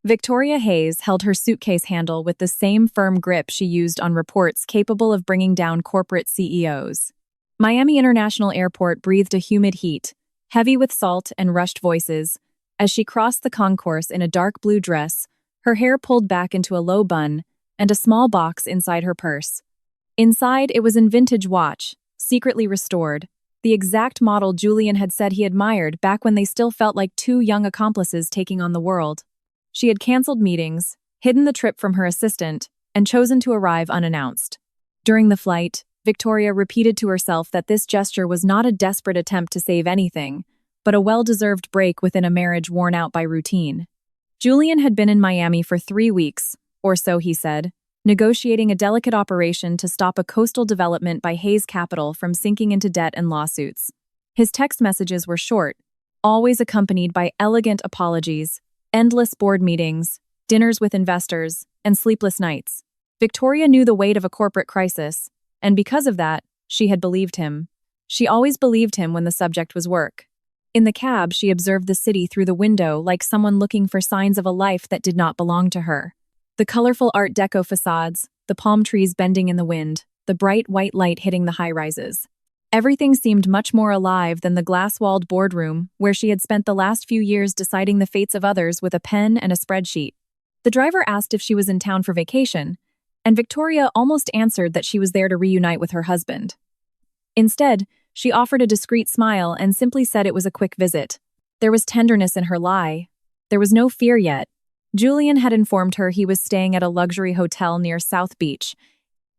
Victoria Hayes held her suitcase handle with the same firm grip she used on reports capable of bringing down corporate CEOs. Miami International Airport breathed a humid heat, heavy with salt and rushed voices, as she crossed the concourse in a dark blue dress, her hair pulled back into a low bun, and a small box inside her purse. Inside, it was a vintage watch, secretly restored, the exact model Julian had said he admired back when they still felt like two young accomplices taking on the world. She had canceled meetings, hidden the trip from her assistant, and chosen to arrive unannounced. During the flight, Victoria repeated to herself that this gesture was not a desperate attempt to save anything, but a well-deserved break within a marriage worn out by routine. Julian had been in Miami for 3 weeks, or so he said, negotiating a delicate operation to stop a coastal development by Hayes Capital from sinking into debt and lawsuits. His text messages were short, always accompanied by elegant apologies, endless board meetings, dinners with investors, and sleepless nights. Victoria knew the weight of a corporate crisis, and because of that, she had believed him. She always believed him when the subject was work. In the cab, she observed the city through the window like someone looking for signs of a life that did not belong to her. The colorful Art Deco facades, the palm trees bending in the wind, the bright white light hitting the high-rises. Everything seemed much more alive than the glass-walled boardroom where she had spent the last few years deciding the fates of others with a pen and a spreadsheet. The driver asked if she was in town for vacation, and Victoria almost answered that she was there to reunite with her husband. Instead, she offered a discreet smile and simply said it was a quick visit. There was tenderness in her lie. There was no fear yet. Julian had informed her he was staying at a luxury hotel near South Beach,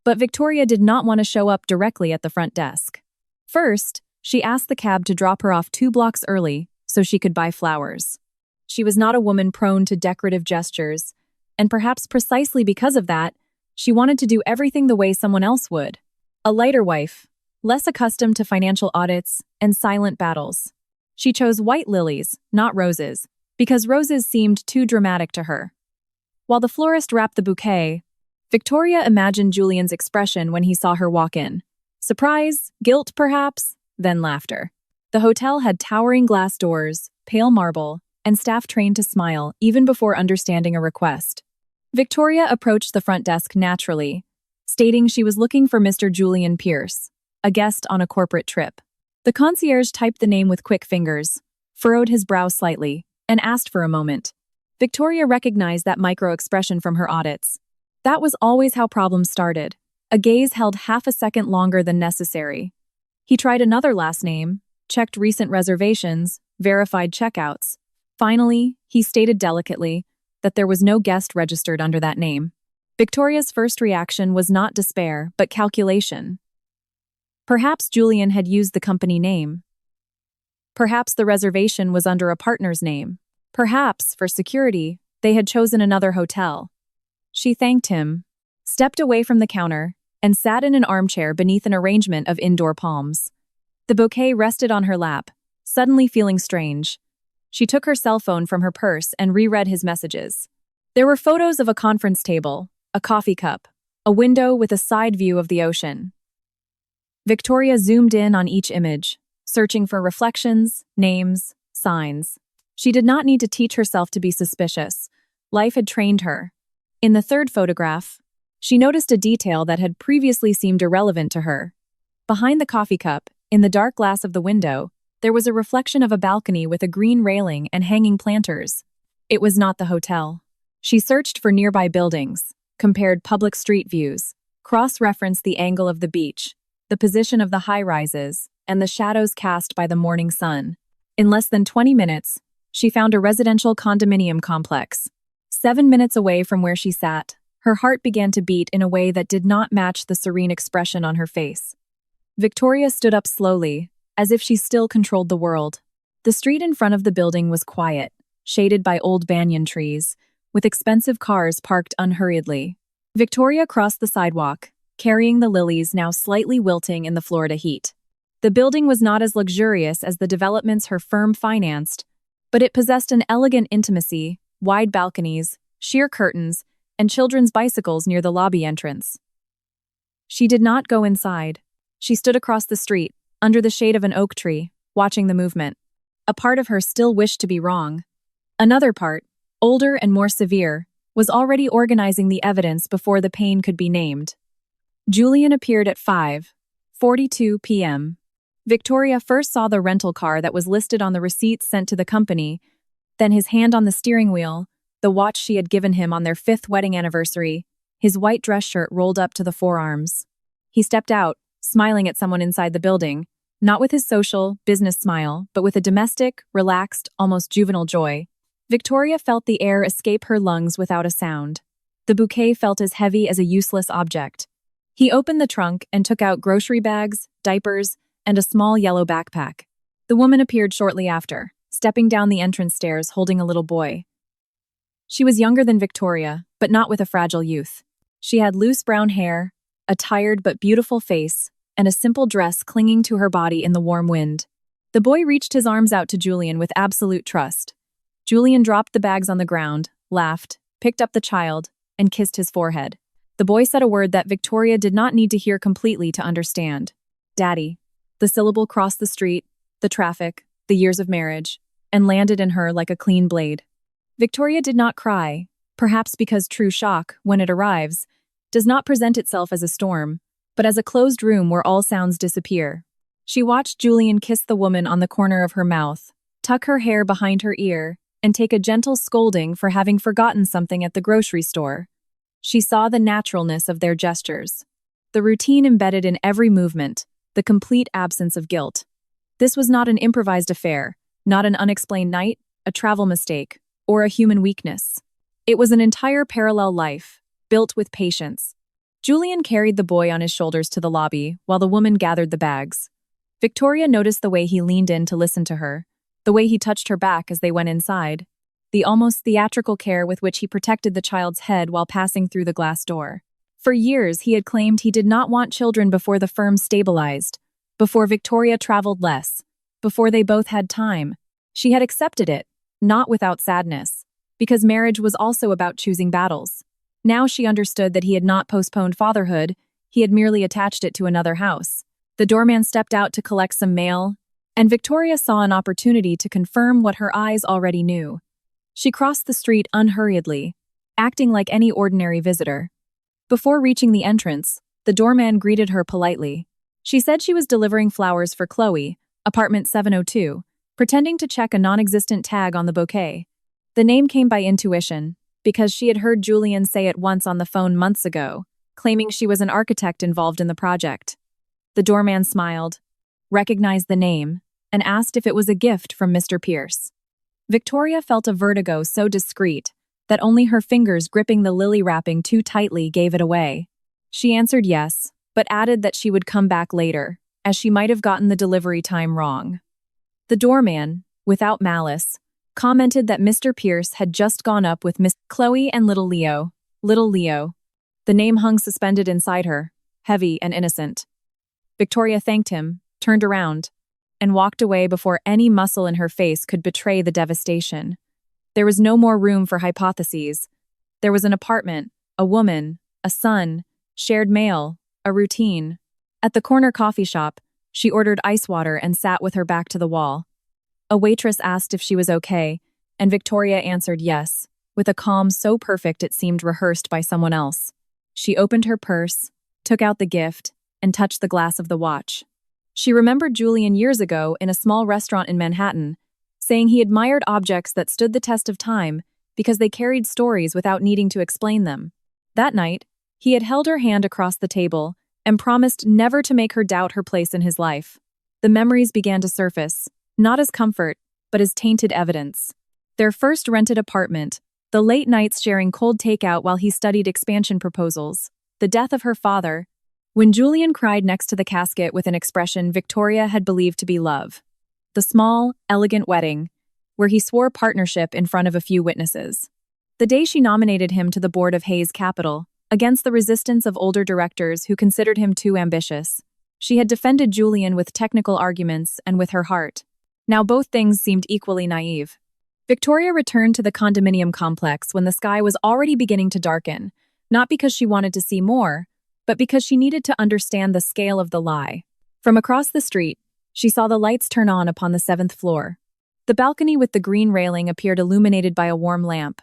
but Victoria did not want to show up directly at the front desk. First, she asked the cab to drop her off 2 blocks early so she could buy flowers. She was not a woman prone to decorative gestures, and perhaps precisely because of that, she wanted to do everything the way someone else would. A lighter wife, less accustomed to financial audits and silent battles. She chose white lilies, not roses, because roses seemed too dramatic to her. While the florist wrapped the bouquet, Victoria imagined Julian's expression when he saw her walk in. Surprise, guilt perhaps, then laughter. The hotel had towering glass doors, pale marble, and staff trained to smile even before understanding a request. Victoria approached the front desk naturally, stating she was looking for Mr. Julian Pierce, a guest on a corporate trip. The concierge typed the name with quick fingers, furrowed his brow slightly, and asked for a moment. Victoria recognized that micro-expression from her audits. That was always how problems started. A gaze held half a second longer than necessary. He tried another last name, checked recent reservations, verified checkouts. Finally, he stated delicately that there was no guest registered under that name. Victoria's first reaction was not despair, but calculation. Perhaps Julian had used the company name. Perhaps the reservation was under a partner's name. Perhaps, for security, they had chosen another hotel. She thanked him, stepped away from the counter, and sat in an armchair beneath an arrangement of indoor palms. The bouquet rested on her lap, suddenly feeling strange. She took her cell phone from her purse and reread his messages. There were photos of a conference table, a coffee cup, a window with a side view of the ocean. Victoria zoomed in on each image, searching for reflections, names, signs. She did not need to teach herself to be suspicious. Life had trained her. In the third photograph, she noticed a detail that had previously seemed irrelevant to her. Behind the coffee cup, in the dark glass of the window, there was a reflection of a balcony with a green railing and hanging planters. It was not the hotel. She searched for nearby buildings, compared public street views, cross-referenced the angle of the beach, the position of the high-rises, and the shadows cast by the morning sun. In less than 20 minutes, she found a residential condominium complex. 7 minutes away from where she sat, her heart began to beat in a way that did not match the serene expression on her face. Victoria stood up slowly, as if she still controlled the world. The street in front of the building was quiet, shaded by old banyan trees, with expensive cars parked unhurriedly. Victoria crossed the sidewalk, carrying the lilies now slightly wilting in the Florida heat. The building was not as luxurious as the developments her firm financed, but it possessed an elegant intimacy, wide balconies, sheer curtains, and children's bicycles near the lobby entrance. She did not go inside. She stood across the street, under the shade of an oak tree, watching the movement. A part of her still wished to be wrong. Another part, older and more severe, was already organizing the evidence before the pain could be named. Julian appeared at 5:42 p.m. Victoria first saw the rental car that was listed on the receipts sent to the company, then his hand on the steering wheel, the watch she had given him on their 5th wedding anniversary, his white dress shirt rolled up to the forearms. He stepped out, smiling at someone inside the building, not with his social, business smile, but with a domestic, relaxed, almost juvenile joy. Victoria felt the air escape her lungs without a sound. The bouquet felt as heavy as a useless object. He opened the trunk and took out grocery bags, diapers, and a small yellow backpack. The woman appeared shortly after, stepping down the entrance stairs holding a little boy. She was younger than Victoria, but not with a fragile youth. She had loose brown hair, a tired but beautiful face, and a simple dress clinging to her body in the warm wind. The boy reached his arms out to Julian with absolute trust. Julian dropped the bags on the ground, laughed, picked up the child, and kissed his forehead. The boy said a word that Victoria did not need to hear completely to understand. Daddy. The syllable crossed the street, the traffic, the years of marriage, and landed in her like a clean blade. Victoria did not cry, perhaps because true shock, when it arrives, does not present itself as a storm, but as a closed room where all sounds disappear. She watched Julian kiss the woman on the corner of her mouth, tuck her hair behind her ear, and take a gentle scolding for having forgotten something at the grocery store. She saw the naturalness of their gestures, the routine embedded in every movement, the complete absence of guilt. This was not an improvised affair, not an unexplained night, a travel mistake, or a human weakness. It was an entire parallel life, built with patience. Julian carried the boy on his shoulders to the lobby while the woman gathered the bags. Victoria noticed the way he leaned in to listen to her, the way he touched her back as they went inside, the almost theatrical care with which he protected the child's head while passing through the glass door. For years, he had claimed he did not want children before the firm stabilized, before Victoria traveled less, before they both had time. She had accepted it, not without sadness, because marriage was also about choosing battles. Now she understood that he had not postponed fatherhood, he had merely attached it to another house. The doorman stepped out to collect some mail, and Victoria saw an opportunity to confirm what her eyes already knew. She crossed the street unhurriedly, acting like any ordinary visitor. Before reaching the entrance, the doorman greeted her politely. She said she was delivering flowers for Chloe, apartment 702, pretending to check a non-existent tag on the bouquet. The name came by intuition, because she had heard Julian say it once on the phone months ago, claiming she was an architect involved in the project. The doorman smiled, recognized the name, and asked if it was a gift from Mr. Pierce. Victoria felt a vertigo so discreet that only her fingers gripping the lily wrapping too tightly gave it away. She answered yes, but added that she would come back later, as she might have gotten the delivery time wrong. The doorman, without malice, commented that Mr. Pierce had just gone up with Miss Chloe and little Leo. Little Leo. The name hung suspended inside her, heavy and innocent. Victoria thanked him, turned around, and walked away before any muscle in her face could betray the devastation. There was no more room for hypotheses. There was an apartment, a woman, a son, shared mail, a routine. At the corner coffee shop, she ordered ice water and sat with her back to the wall. A waitress asked if she was okay, and Victoria answered yes, with a calm so perfect it seemed rehearsed by someone else. She opened her purse, took out the gift, and touched the glass of the watch. She remembered Julian years ago in a small restaurant in Manhattan, saying he admired objects that stood the test of time because they carried stories without needing to explain them. That night, he had held her hand across the table and promised never to make her doubt her place in his life. The memories began to surface, not as comfort, but as tainted evidence. Their first rented apartment, the late nights sharing cold takeout while he studied expansion proposals, the death of her father. When Julian cried next to the casket with an expression Victoria had believed to be love. The small, elegant wedding, where he swore partnership in front of a few witnesses. The day she nominated him to the board of Hayes Capital, against the resistance of older directors who considered him too ambitious. She had defended Julian with technical arguments and with her heart. Now both things seemed equally naive. Victoria returned to the condominium complex when the sky was already beginning to darken, not because she wanted to see more, but because she needed to understand the scale of the lie. From across the street, she saw the lights turn on upon the 7th floor. The balcony with the green railing appeared illuminated by a warm lamp,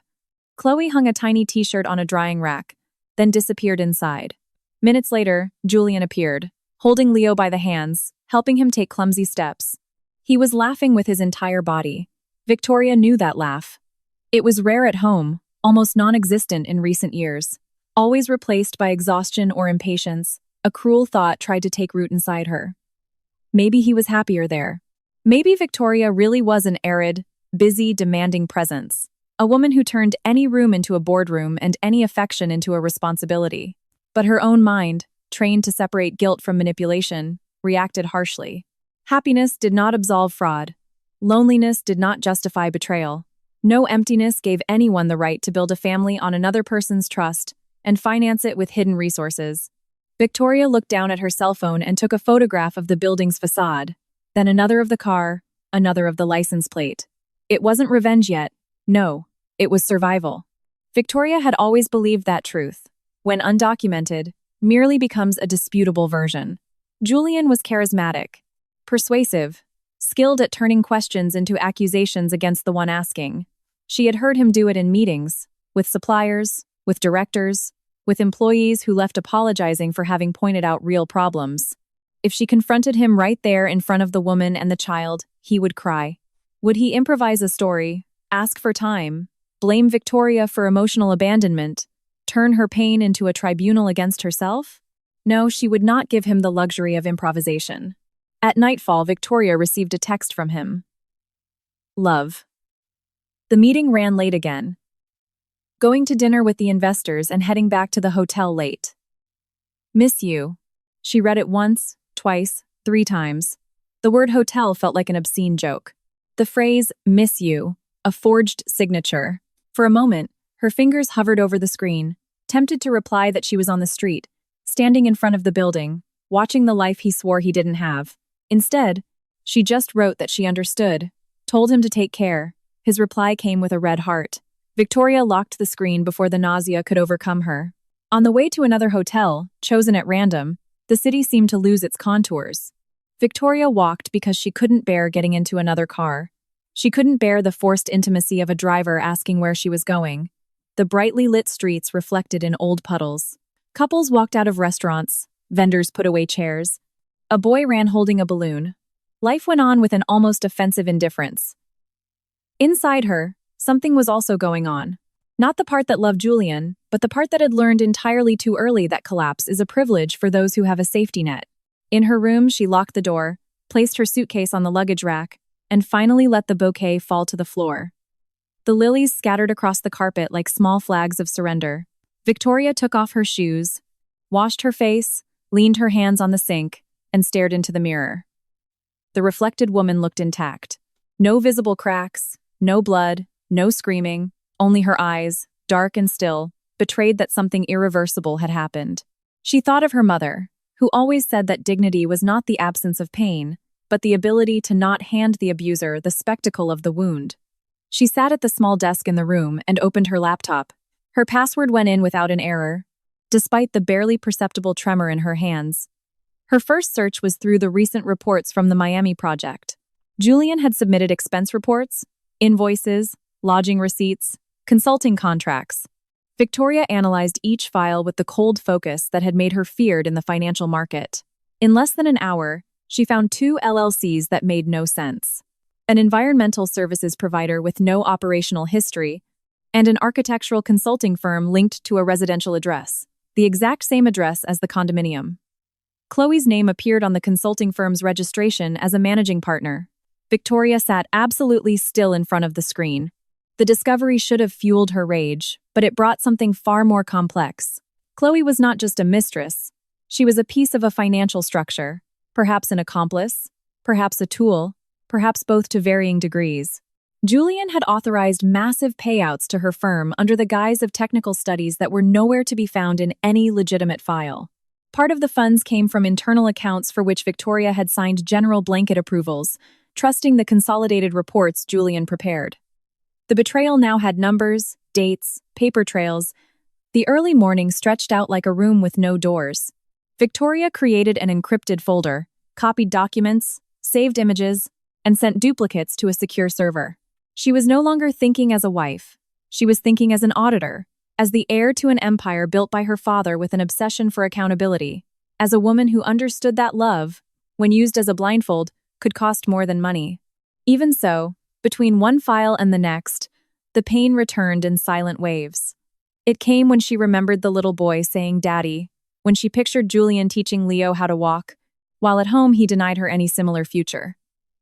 Chloe hung a tiny t-shirt on a drying rack, then disappeared inside. Minutes later, Julian appeared, holding Leo by the hands, helping him take clumsy steps. He was laughing with his entire body. Victoria knew that laugh. It was rare at home, almost non-existent in recent years. Always replaced by exhaustion or impatience, a cruel thought tried to take root inside her. Maybe he was happier there. Maybe Victoria really was an arid, busy, demanding presence. A woman who turned any room into a boardroom and any affection into a responsibility. But her own mind, trained to separate guilt from manipulation, reacted harshly. Happiness did not absolve fraud. Loneliness did not justify betrayal. No emptiness gave anyone the right to build a family on another person's trust and finance it with hidden resources. Victoria looked down at her cell phone and took a photograph of the building's facade, then another of the car, another of the license plate. It wasn't revenge yet. No, it was survival. Victoria had always believed that truth, when undocumented, merely becomes a disputable version. Julian was charismatic, persuasive, skilled at turning questions into accusations against the one asking. She had heard him do it in meetings, with suppliers, with directors, with employees who left apologizing for having pointed out real problems. If she confronted him right there in front of the woman and the child, he would cry. Would he improvise a story, ask for time, blame Victoria for emotional abandonment, turn her pain into a tribunal against herself? No, she would not give him the luxury of improvisation. At nightfall, Victoria received a text from him. Love. The meeting ran late again. Going to dinner with the investors and heading back to the hotel late. Miss you. She read it once, twice, 3 times. The word hotel felt like an obscene joke. The phrase, miss you, a forged signature. For a moment, her fingers hovered over the screen, tempted to reply that she was on the street, standing in front of the building, watching the life he swore he didn't have. Instead, she just wrote that she understood, told him to take care. His reply came with a red heart. Victoria locked the screen before the nausea could overcome her. On the way to another hotel, chosen at random, the city seemed to lose its contours. Victoria walked because she couldn't bear getting into another car. She couldn't bear the forced intimacy of a driver asking where she was going. The brightly lit streets reflected in old puddles. Couples walked out of restaurants. Vendors put away chairs. A boy ran holding a balloon. Life went on with an almost offensive indifference. Inside her, something was also going on. Not the part that loved Julian, but the part that had learned entirely too early that collapse is a privilege for those who have a safety net. In her room, she locked the door, placed her suitcase on the luggage rack, and finally let the bouquet fall to the floor. The lilies scattered across the carpet like small flags of surrender. Victoria took off her shoes, washed her face, leaned her hands on the sink, and stared into the mirror. The reflected woman looked intact. No visible cracks, no blood, no screaming, only her eyes, dark and still, betrayed that something irreversible had happened. She thought of her mother, who always said that dignity was not the absence of pain, but the ability to not hand the abuser the spectacle of the wound. She sat at the small desk in the room and opened her laptop. Her password went in without an error, despite the barely perceptible tremor in her hands. Her first search was through the recent reports from the Miami project. Julian had submitted expense reports, invoices, lodging receipts, consulting contracts. Victoria analyzed each file with the cold focus that had made her feared in the financial market. In less than an hour, she found 2 LLCs that made no sense. An environmental services provider with no operational history, and an architectural consulting firm linked to a residential address, the exact same address as the condominium. Chloe's name appeared on the consulting firm's registration as a managing partner. Victoria sat absolutely still in front of the screen. The discovery should have fueled her rage, but it brought something far more complex. Chloe was not just a mistress. She was a piece of a financial structure, perhaps an accomplice, perhaps a tool, perhaps both to varying degrees. Julian had authorized massive payouts to her firm under the guise of technical studies that were nowhere to be found in any legitimate file. Part of the funds came from internal accounts for which Victoria had signed general blanket approvals, trusting the consolidated reports Julian prepared. The betrayal now had numbers, dates, paper trails. The early morning stretched out like a room with no doors. Victoria created an encrypted folder, copied documents, saved images, and sent duplicates to a secure server. She was no longer thinking as a wife. She was thinking as an auditor, as the heir to an empire built by her father with an obsession for accountability, as a woman who understood that love, when used as a blindfold, could cost more than money. Even so, between one file and the next, the pain returned in silent waves. It came when she remembered the little boy saying "Daddy," when she pictured Julian teaching Leo how to walk, while at home he denied her any similar future.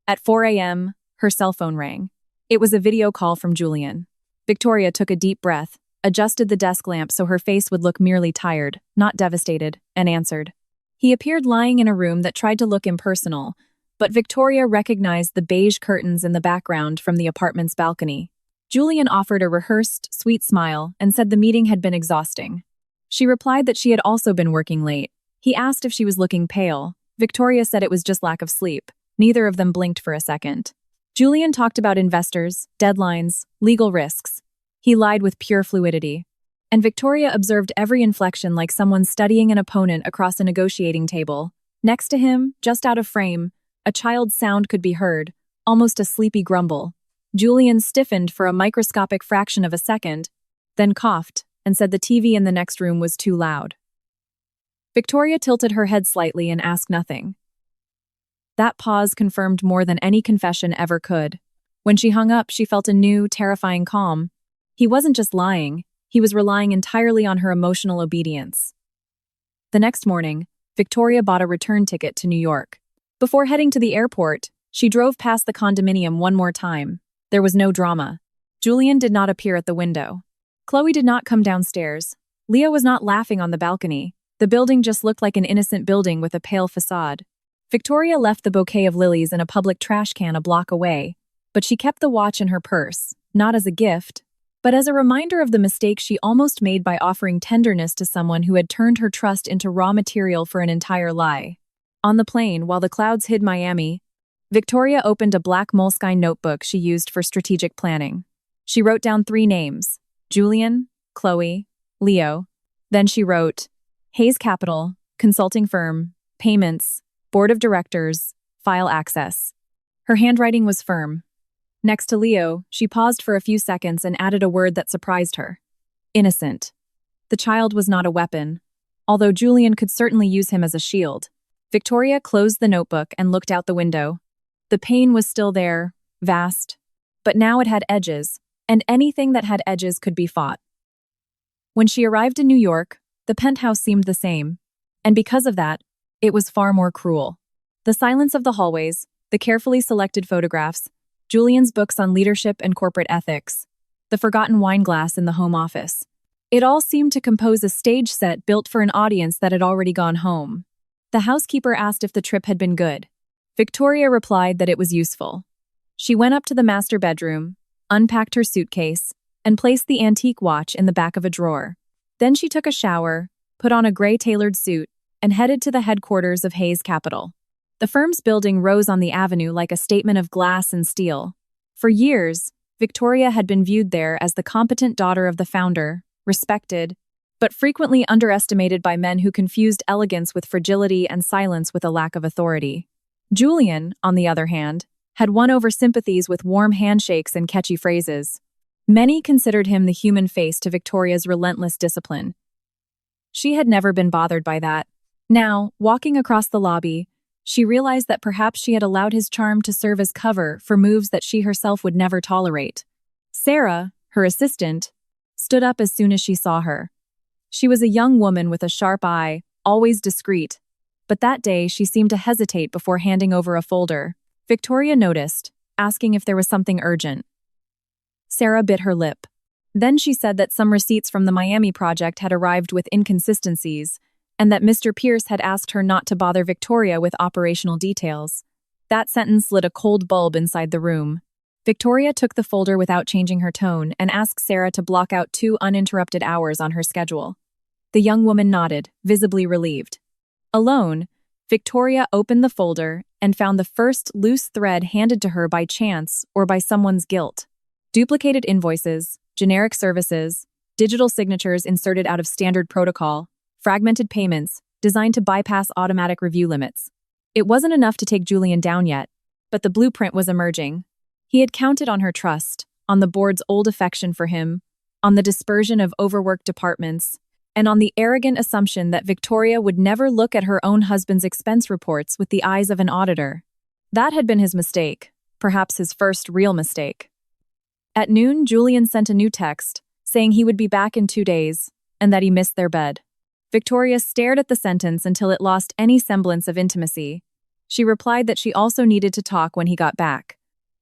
At 4 a.m., her cell phone rang. It was a video call from Julian. Victoria took a deep breath, adjusted the desk lamp so her face would look merely tired, not devastated, and answered. He appeared lying in a room that tried to look impersonal, but Victoria recognized the beige curtains in the background from the apartment's balcony. Julian offered a rehearsed, sweet smile and said the meeting had been exhausting. She replied that she had also been working late. He asked if she was looking pale. Victoria said it was just lack of sleep. Neither of them blinked for a second. Julian talked about investors, deadlines, legal risks. He lied with pure fluidity. And Victoria observed every inflection like someone studying an opponent across a negotiating table. Next to him, just out of frame, a child's sound could be heard, almost a sleepy grumble. Julian stiffened for a microscopic fraction of a second, then coughed and said the TV in the next room was too loud. Victoria tilted her head slightly and asked nothing. That pause confirmed more than any confession ever could. When she hung up, she felt a new, terrifying calm. He wasn't just lying, he was relying entirely on her emotional obedience. The next morning, Victoria bought a return ticket to New York. Before heading to the airport, she drove past the condominium one more time. There was no drama. Julian did not appear at the window. Chloe did not come downstairs. Leo was not laughing on the balcony. The building just looked like an innocent building with a pale facade. Victoria left the bouquet of lilies in a public trash can a block away, but she kept the watch in her purse, not as a gift, but as a reminder of the mistake she almost made by offering tenderness to someone who had turned her trust into raw material for an entire lie. On the plane, while the clouds hid Miami, Victoria opened a black moleskine notebook she used for strategic planning. She wrote down 3 names: Julian, Chloe, Leo. Then she wrote, Hayes Capital, consulting firm, payments, board of directors, file access. Her handwriting was firm. Next to Leo, she paused for a few seconds and added a word that surprised her. Innocent. The child was not a weapon, although Julian could certainly use him as a shield. Victoria closed the notebook and looked out the window. The pain was still there, vast, but now it had edges, and anything that had edges could be fought. When she arrived in New York, the penthouse seemed the same, and because of that, it was far more cruel. The silence of the hallways, the carefully selected photographs, Julian's books on leadership and corporate ethics, the forgotten wine glass in the home office. It all seemed to compose a stage set built for an audience that had already gone home. The housekeeper asked if the trip had been good. Victoria replied that it was useful. She went up to the master bedroom, unpacked her suitcase, and placed the antique watch in the back of a drawer. Then she took a shower, put on a gray tailored suit, and headed to the headquarters of Hayes Capital. The firm's building rose on the avenue like a statement of glass and steel. For years, Victoria had been viewed there as the competent daughter of the founder, respected, but frequently underestimated by men who confused elegance with fragility and silence with a lack of authority. Julian, on the other hand, had won over sympathies with warm handshakes and catchy phrases. Many considered him the human face to Victoria's relentless discipline. She had never been bothered by that. Now, walking across the lobby, she realized that perhaps she had allowed his charm to serve as cover for moves that she herself would never tolerate. Sarah, her assistant, stood up as soon as she saw her. She was a young woman with a sharp eye, always discreet, but that day she seemed to hesitate before handing over a folder. Victoria noticed, asking if there was something urgent. Sarah bit her lip. Then she said that some receipts from the Miami project had arrived with inconsistencies, and that Mr. Pierce had asked her not to bother Victoria with operational details. That sentence lit a cold bulb inside the room. Victoria took the folder without changing her tone and asked Sarah to block out 2 uninterrupted hours on her schedule. The young woman nodded, visibly relieved. Alone, Victoria opened the folder and found the first loose thread handed to her by chance or by someone's guilt. Duplicated invoices, generic services, digital signatures inserted out of standard protocol, fragmented payments designed to bypass automatic review limits. It wasn't enough to take Julian down yet, but the blueprint was emerging. He had counted on her trust, on the board's old affection for him, on the dispersion of overworked departments, and on the arrogant assumption that Victoria would never look at her own husband's expense reports with the eyes of an auditor. That had been his mistake, perhaps his first real mistake. At noon, Julian sent a new text, saying he would be back in 2 days, and that he missed their bed. Victoria stared at the sentence until it lost any semblance of intimacy. She replied that she also needed to talk when he got back.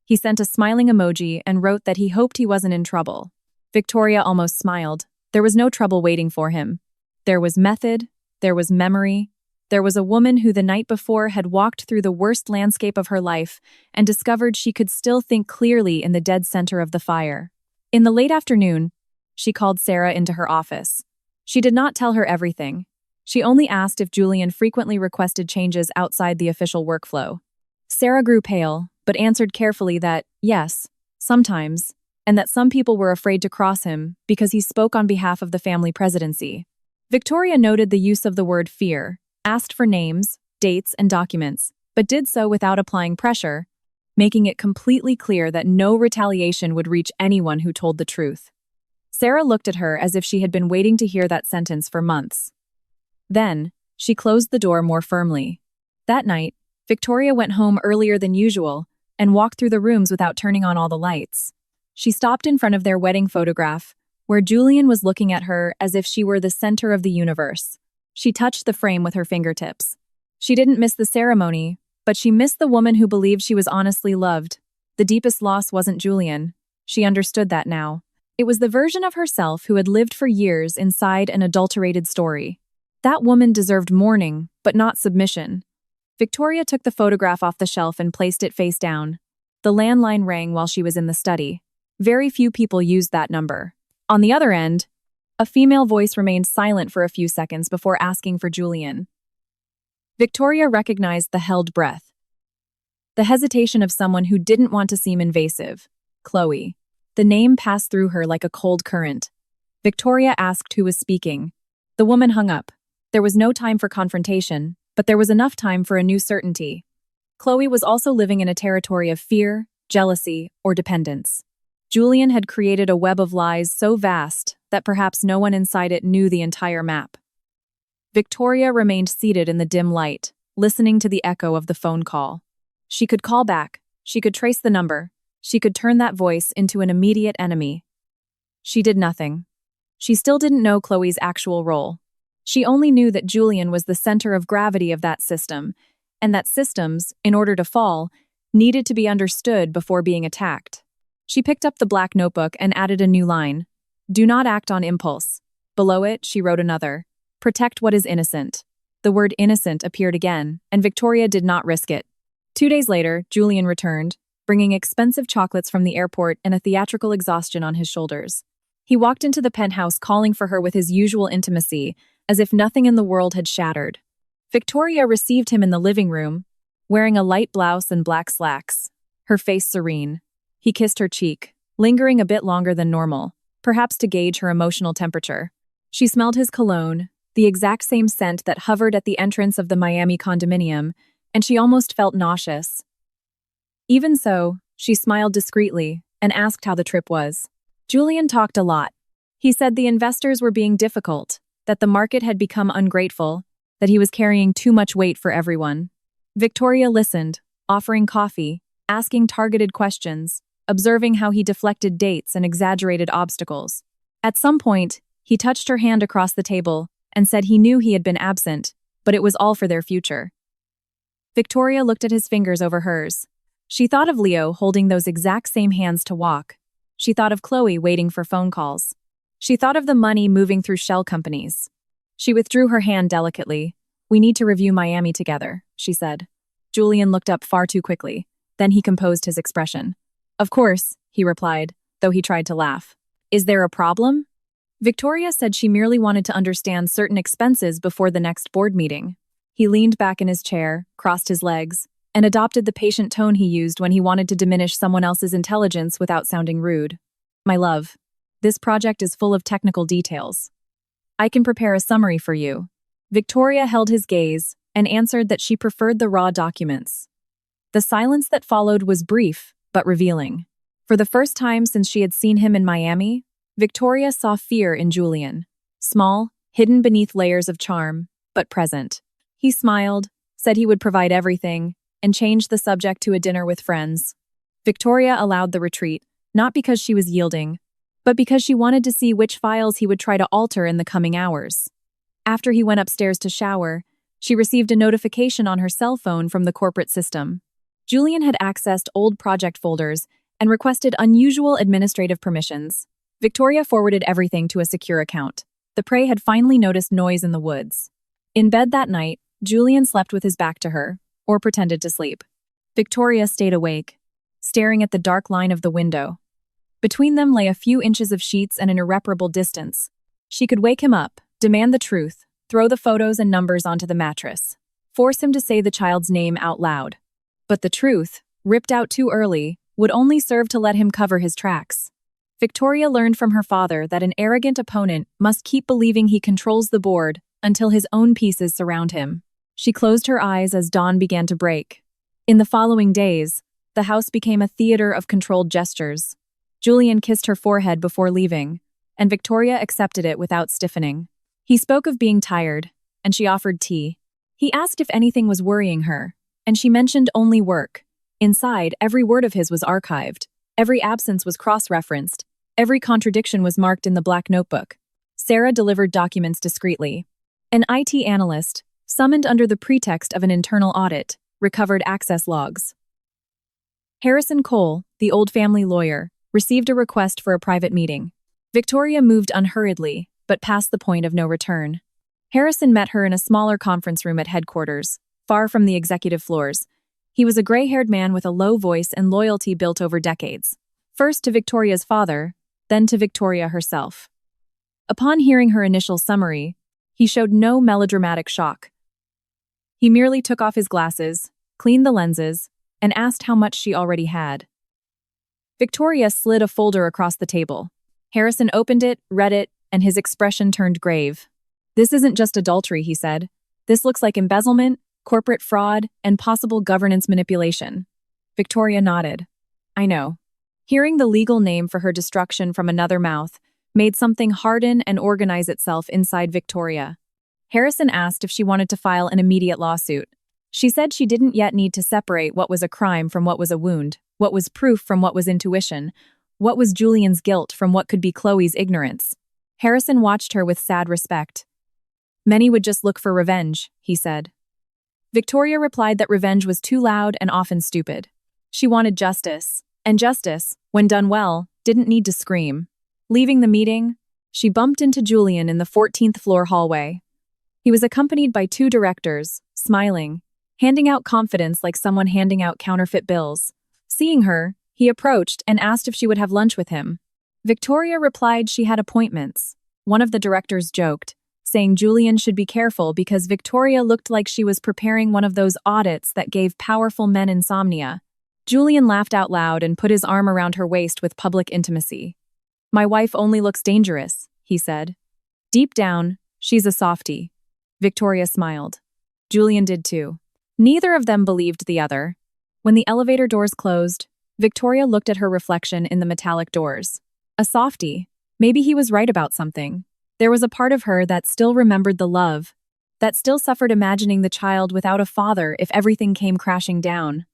He sent a smiling emoji and wrote that he hoped he wasn't in trouble. Victoria almost smiled. There was no trouble waiting for him. There was method, there was memory, there was a woman who the night before had walked through the worst landscape of her life and discovered she could still think clearly in the dead center of the fire. In the late afternoon, she called Sarah into her office. She did not tell her everything. She only asked if Julian frequently requested changes outside the official workflow. Sarah grew pale, but answered carefully that, yes, sometimes, and that some people were afraid to cross him because he spoke on behalf of the family presidency. Victoria noted the use of the word fear, asked for names, dates, and documents, but did so without applying pressure, making it completely clear that no retaliation would reach anyone who told the truth. Sarah looked at her as if she had been waiting to hear that sentence for months. Then, she closed the door more firmly. That night, Victoria went home earlier than usual and walked through the rooms without turning on all the lights. She stopped in front of their wedding photograph, where Julian was looking at her as if she were the center of the universe. She touched the frame with her fingertips. She didn't miss the ceremony, but she missed the woman who believed she was honestly loved. The deepest loss wasn't Julian. She understood that now. It was the version of herself who had lived for years inside an adulterated story. That woman deserved mourning, but not submission. Victoria took the photograph off the shelf and placed it face down. The landline rang while she was in the study. Very few people used that number. On the other end, a female voice remained silent for a few seconds before asking for Julian. Victoria recognized the held breath. The hesitation of someone who didn't want to seem invasive. Chloe. The name passed through her like a cold current. Victoria asked who was speaking. The woman hung up. There was no time for confrontation, but there was enough time for a new certainty. Chloe was also living in a territory of fear, jealousy, or dependence. Julian had created a web of lies so vast that perhaps no one inside it knew the entire map. Victoria remained seated in the dim light, listening to the echo of the phone call. She could call back, she could trace the number, she could turn that voice into an immediate enemy. She did nothing. She still didn't know Chloe's actual role. She only knew that Julian was the center of gravity of that system, and that systems, in order to fall, needed to be understood before being attacked. She picked up the black notebook and added a new line. Do not act on impulse. Below it, she wrote another. Protect what is innocent. The word innocent appeared again, and Victoria did not risk it. 2 days later, Julian returned, bringing expensive chocolates from the airport and a theatrical exhaustion on his shoulders. He walked into the penthouse calling for her with his usual intimacy, as if nothing in the world had shattered. Victoria received him in the living room, wearing a light blouse and black slacks, her face serene. He kissed her cheek, lingering a bit longer than normal, perhaps to gauge her emotional temperature. She smelled his cologne, the exact same scent that hovered at the entrance of the Miami condominium, and she almost felt nauseous. Even so, she smiled discreetly and asked how the trip was. Julian talked a lot. He said the investors were being difficult, that the market had become ungrateful, that he was carrying too much weight for everyone. Victoria listened, offering coffee, asking targeted questions, observing how he deflected dates and exaggerated obstacles. At some point, he touched her hand across the table and said he knew he had been absent, but it was all for their future. Victoria looked at his fingers over hers. She thought of Leo holding those exact same hands to walk. She thought of Chloe waiting for phone calls. She thought of the money moving through shell companies. She withdrew her hand delicately. We need to review Miami together, she said. Julian looked up far too quickly. Then he composed his expression. Of course, he replied, though he tried to laugh. Is there a problem? Victoria said she merely wanted to understand certain expenses before the next board meeting. He leaned back in his chair, crossed his legs, and adopted the patient tone he used when he wanted to diminish someone else's intelligence without sounding rude. My love, this project is full of technical details. I can prepare a summary for you. Victoria held his gaze and answered that she preferred the raw documents. The silence that followed was brief, but revealing. For the first time since she had seen him in Miami, Victoria saw fear in Julian. Small, hidden beneath layers of charm, but present. He smiled, said he would provide everything, and changed the subject to a dinner with friends. Victoria allowed the retreat, not because she was yielding, but because she wanted to see which files he would try to alter in the coming hours. After he went upstairs to shower, she received a notification on her cell phone from the corporate system. Julian had accessed old project folders and requested unusual administrative permissions. Victoria forwarded everything to a secure account. The prey had finally noticed noise in the woods. In bed that night, Julian slept with his back to her, or pretended to sleep. Victoria stayed awake, staring at the dark line of the window. Between them lay a few inches of sheets and an irreparable distance. She could wake him up, demand the truth, throw the photos and numbers onto the mattress, force him to say the child's name out loud. But the truth, ripped out too early, would only serve to let him cover his tracks. Victoria learned from her father that an arrogant opponent must keep believing he controls the board until his own pieces surround him. She closed her eyes as dawn began to break. In the following days, the house became a theater of controlled gestures. Julian kissed her forehead before leaving, and Victoria accepted it without stiffening. He spoke of being tired, and she offered tea. He asked if anything was worrying her, and she mentioned only work. Inside, every word of his was archived. Every absence was cross-referenced. Every contradiction was marked in the black notebook. Sarah delivered documents discreetly. An IT analyst, summoned under the pretext of an internal audit, recovered access logs. Harrison Cole, the old family lawyer, received a request for a private meeting. Victoria moved unhurriedly, but past the point of no return. Harrison met her in a smaller conference room at headquarters, far from the executive floors. He was a gray-haired man with a low voice and loyalty built over decades. First to Victoria's father, then to Victoria herself. Upon hearing her initial summary, he showed no melodramatic shock. He merely took off his glasses, cleaned the lenses, and asked how much she already had. Victoria slid a folder across the table. Harrison opened it, read it, and his expression turned grave. "This isn't just adultery," he said. "This looks like embezzlement, corporate fraud, and possible governance manipulation." Victoria nodded. "I know." Hearing the legal name for her destruction from another mouth made something harden and organize itself inside Victoria. Harrison asked if she wanted to file an immediate lawsuit. She said she didn't yet need to separate what was a crime from what was a wound, what was proof from what was intuition, what was Julian's guilt from what could be Chloe's ignorance. Harrison watched her with sad respect. "Many would just look for revenge," he said. Victoria replied that revenge was too loud and often stupid. She wanted justice, and justice, when done well, didn't need to scream. Leaving the meeting, she bumped into Julian in the 14th floor hallway. He was accompanied by 2 directors, smiling, handing out confidence like someone handing out counterfeit bills. Seeing her, he approached and asked if she would have lunch with him. Victoria replied she had appointments. One of the directors joked, saying Julian should be careful because Victoria looked like she was preparing one of those audits that gave powerful men insomnia. Julian laughed out loud and put his arm around her waist with public intimacy. "My wife only looks dangerous," he said. "Deep down, she's a softie." Victoria smiled. Julian did too. Neither of them believed the other. When the elevator doors closed, Victoria looked at her reflection in the metallic doors. A softie. Maybe he was right about something. There was a part of her that still remembered the love, that still suffered imagining the child without a father if everything came crashing down,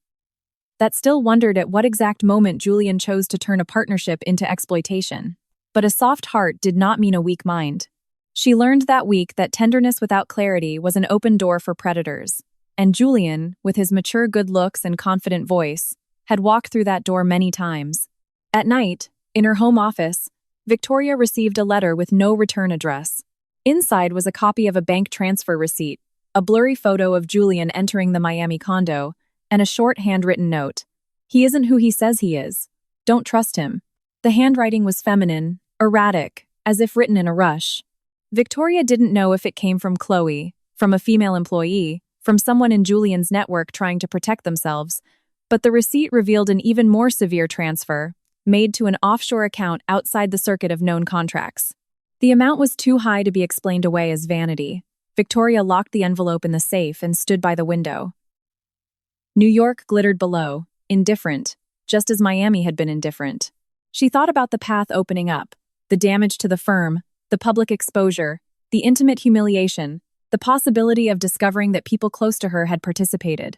that still wondered at what exact moment Julian chose to turn a partnership into exploitation. But a soft heart did not mean a weak mind. She learned that week that tenderness without clarity was an open door for predators, and Julian, with his mature good looks and confident voice, had walked through that door many times. At night, in her home office, Victoria received a letter with no return address. Inside was a copy of a bank transfer receipt, a blurry photo of Julian entering the Miami condo, and a short handwritten note. "He isn't who he says he is. Don't trust him." The handwriting was feminine, erratic, as if written in a rush. Victoria didn't know if it came from Chloe, from a female employee, from someone in Julian's network trying to protect themselves, but the receipt revealed an even more severe transfer, made to an offshore account outside the circuit of known contracts. The amount was too high to be explained away as vanity. Victoria locked the envelope in the safe and stood by the window. New York glittered below, indifferent, just as Miami had been indifferent. She thought about the path opening up, The damage to the firm, the public exposure, the intimate humiliation, the possibility of discovering that people close to her had participated.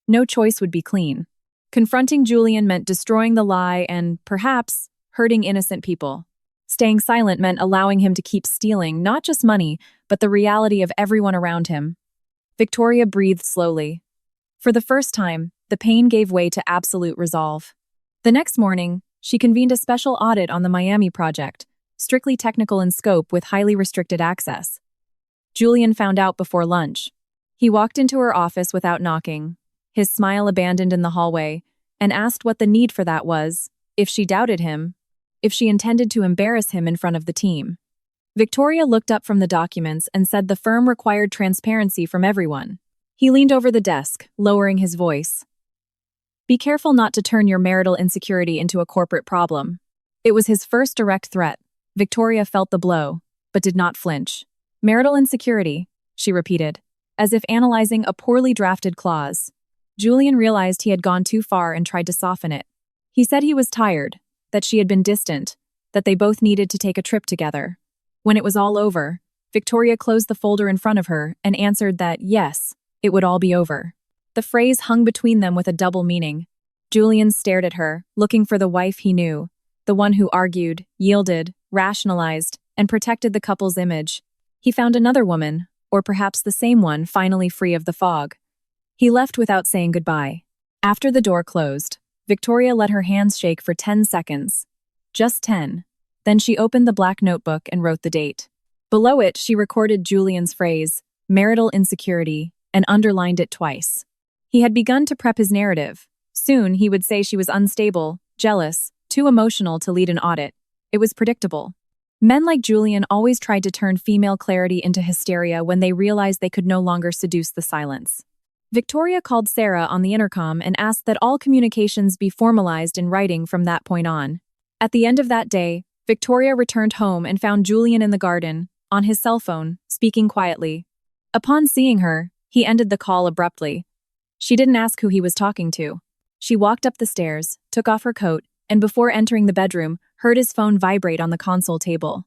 No choice would be clean. Confronting Julian meant destroying the lie and, perhaps, hurting innocent people. Staying silent meant allowing him to keep stealing not just money, but the reality of everyone around him. Victoria breathed slowly. For the first time, the pain gave way to absolute resolve. The next morning, she convened a special audit on the Miami project, strictly technical in scope with highly restricted access. Julian found out before lunch. He walked into her office without knocking, his smile abandoned in the hallway, and asked what the need for that was, if she doubted him, if she intended to embarrass him in front of the team. Victoria looked up from the documents and said the firm required transparency from everyone. He leaned over the desk, lowering his voice. Be careful not to turn your marital insecurity into a corporate problem. It was his first direct threat. Victoria felt the blow, but did not flinch. Marital insecurity, she repeated, as if analyzing a poorly drafted clause. Julian realized he had gone too far and tried to soften it. He said he was tired, that she had been distant, that they both needed to take a trip together. When it was all over, Victoria closed the folder in front of her and answered that, yes, it would all be over. The phrase hung between them with a double meaning. Julian stared at her, looking for the wife he knew, the one who argued, yielded, rationalized, and protected the couple's image. He found another woman, or perhaps the same one, finally free of the fog. He left without saying goodbye. After the door closed, Victoria let her hands shake for 10 seconds. Just 10. Then she opened the black notebook and wrote the date. Below it, she recorded Julian's phrase, marital insecurity, and underlined it twice. He had begun to prep his narrative. Soon, he would say she was unstable, jealous, too emotional to lead an audit. It was predictable. Men like Julian always tried to turn female clarity into hysteria when they realized they could no longer seduce the silence. Victoria called Sarah on the intercom and asked that all communications be formalized in writing from that point on. At the end of that day, Victoria returned home and found Julian in the garden, on his cell phone, speaking quietly. Upon seeing her, he ended the call abruptly. She didn't ask who he was talking to. She walked up the stairs, took off her coat, and before entering the bedroom, heard his phone vibrate on the console table.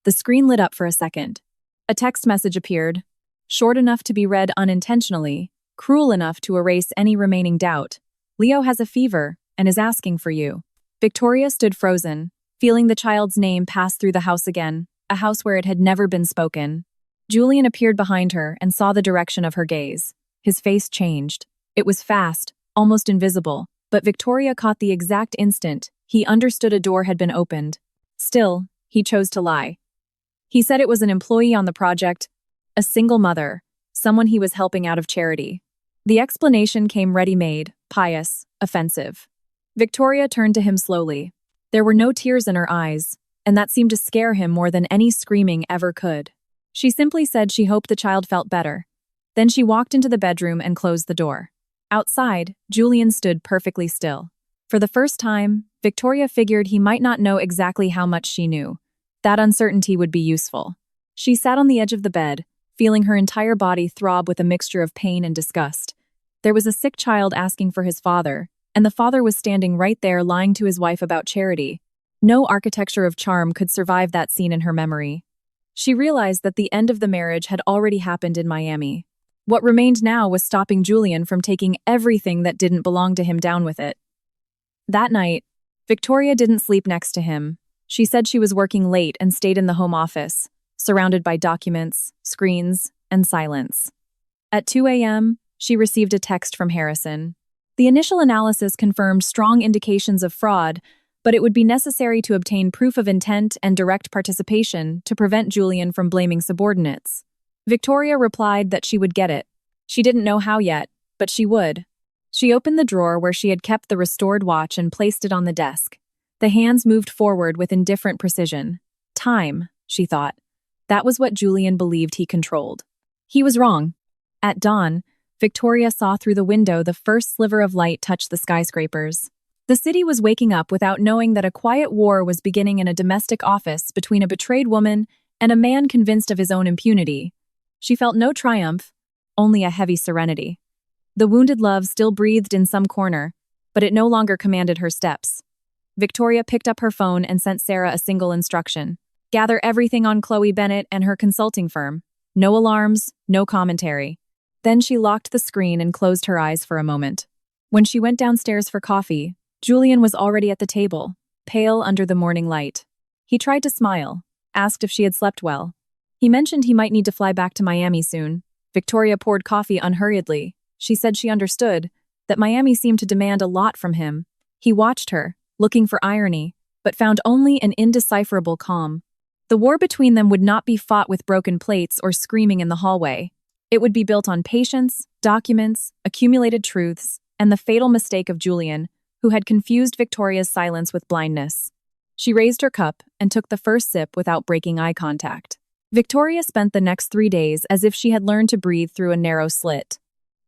The screen lit up for a second. A text message appeared, short enough to be read unintentionally, cruel enough to erase any remaining doubt. Leo has a fever and is asking for you. Victoria stood frozen, feeling the child's name pass through the house again, a house where it had never been spoken. Julian appeared behind her and saw the direction of her gaze. His face changed. It was fast, almost invisible, but Victoria caught the exact instant. He understood a door had been opened. Still, he chose to lie. He said it was an employee on the project, a single mother, someone he was helping out of charity. The explanation came ready-made, pious, offensive. Victoria turned to him slowly. There were no tears in her eyes, and that seemed to scare him more than any screaming ever could. She simply said she hoped the child felt better. Then she walked into the bedroom and closed the door. Outside, Julian stood perfectly still. For the first time, Victoria figured he might not know exactly how much she knew. That uncertainty would be useful. She sat on the edge of the bed, feeling her entire body throb with a mixture of pain and disgust. There was a sick child asking for his father, and the father was standing right there lying to his wife about charity. No architecture of charm could survive that scene in her memory. She realized that the end of the marriage had already happened in Miami. What remained now was stopping Julian from taking everything that didn't belong to him down with it. That night, Victoria didn't sleep next to him. She said she was working late and stayed in the home office, surrounded by documents, screens, and silence. At 2 a.m., she received a text from Harrison. The initial analysis confirmed strong indications of fraud, but it would be necessary to obtain proof of intent and direct participation to prevent Julian from blaming subordinates. Victoria replied that she would get it. She didn't know how yet, but she would. She opened the drawer where she had kept the restored watch and placed it on the desk. The hands moved forward with indifferent precision. Time, she thought. That was what Julian believed he controlled. He was wrong. At dawn, Victoria saw through the window the first sliver of light touch the skyscrapers. The city was waking up without knowing that a quiet war was beginning in a domestic office between a betrayed woman and a man convinced of his own impunity. She felt no triumph, only a heavy serenity. The wounded love still breathed in some corner, but it no longer commanded her steps. Victoria picked up her phone and sent Sarah a single instruction. Gather everything on Chloe Bennett and her consulting firm. No alarms, no commentary. Then she locked the screen and closed her eyes for a moment. When she went downstairs for coffee, Julian was already at the table, pale under the morning light. He tried to smile, asked if she had slept well. He mentioned he might need to fly back to Miami soon. Victoria poured coffee unhurriedly. She said she understood, that Miami seemed to demand a lot from him. He watched her, looking for irony, but found only an indecipherable calm. The war between them would not be fought with broken plates or screaming in the hallway. It would be built on patience, documents, accumulated truths, and the fatal mistake of Julian, who had confused Victoria's silence with blindness. She raised her cup and took the first sip without breaking eye contact. Victoria spent the next 3 days as if she had learned to breathe through a narrow slit.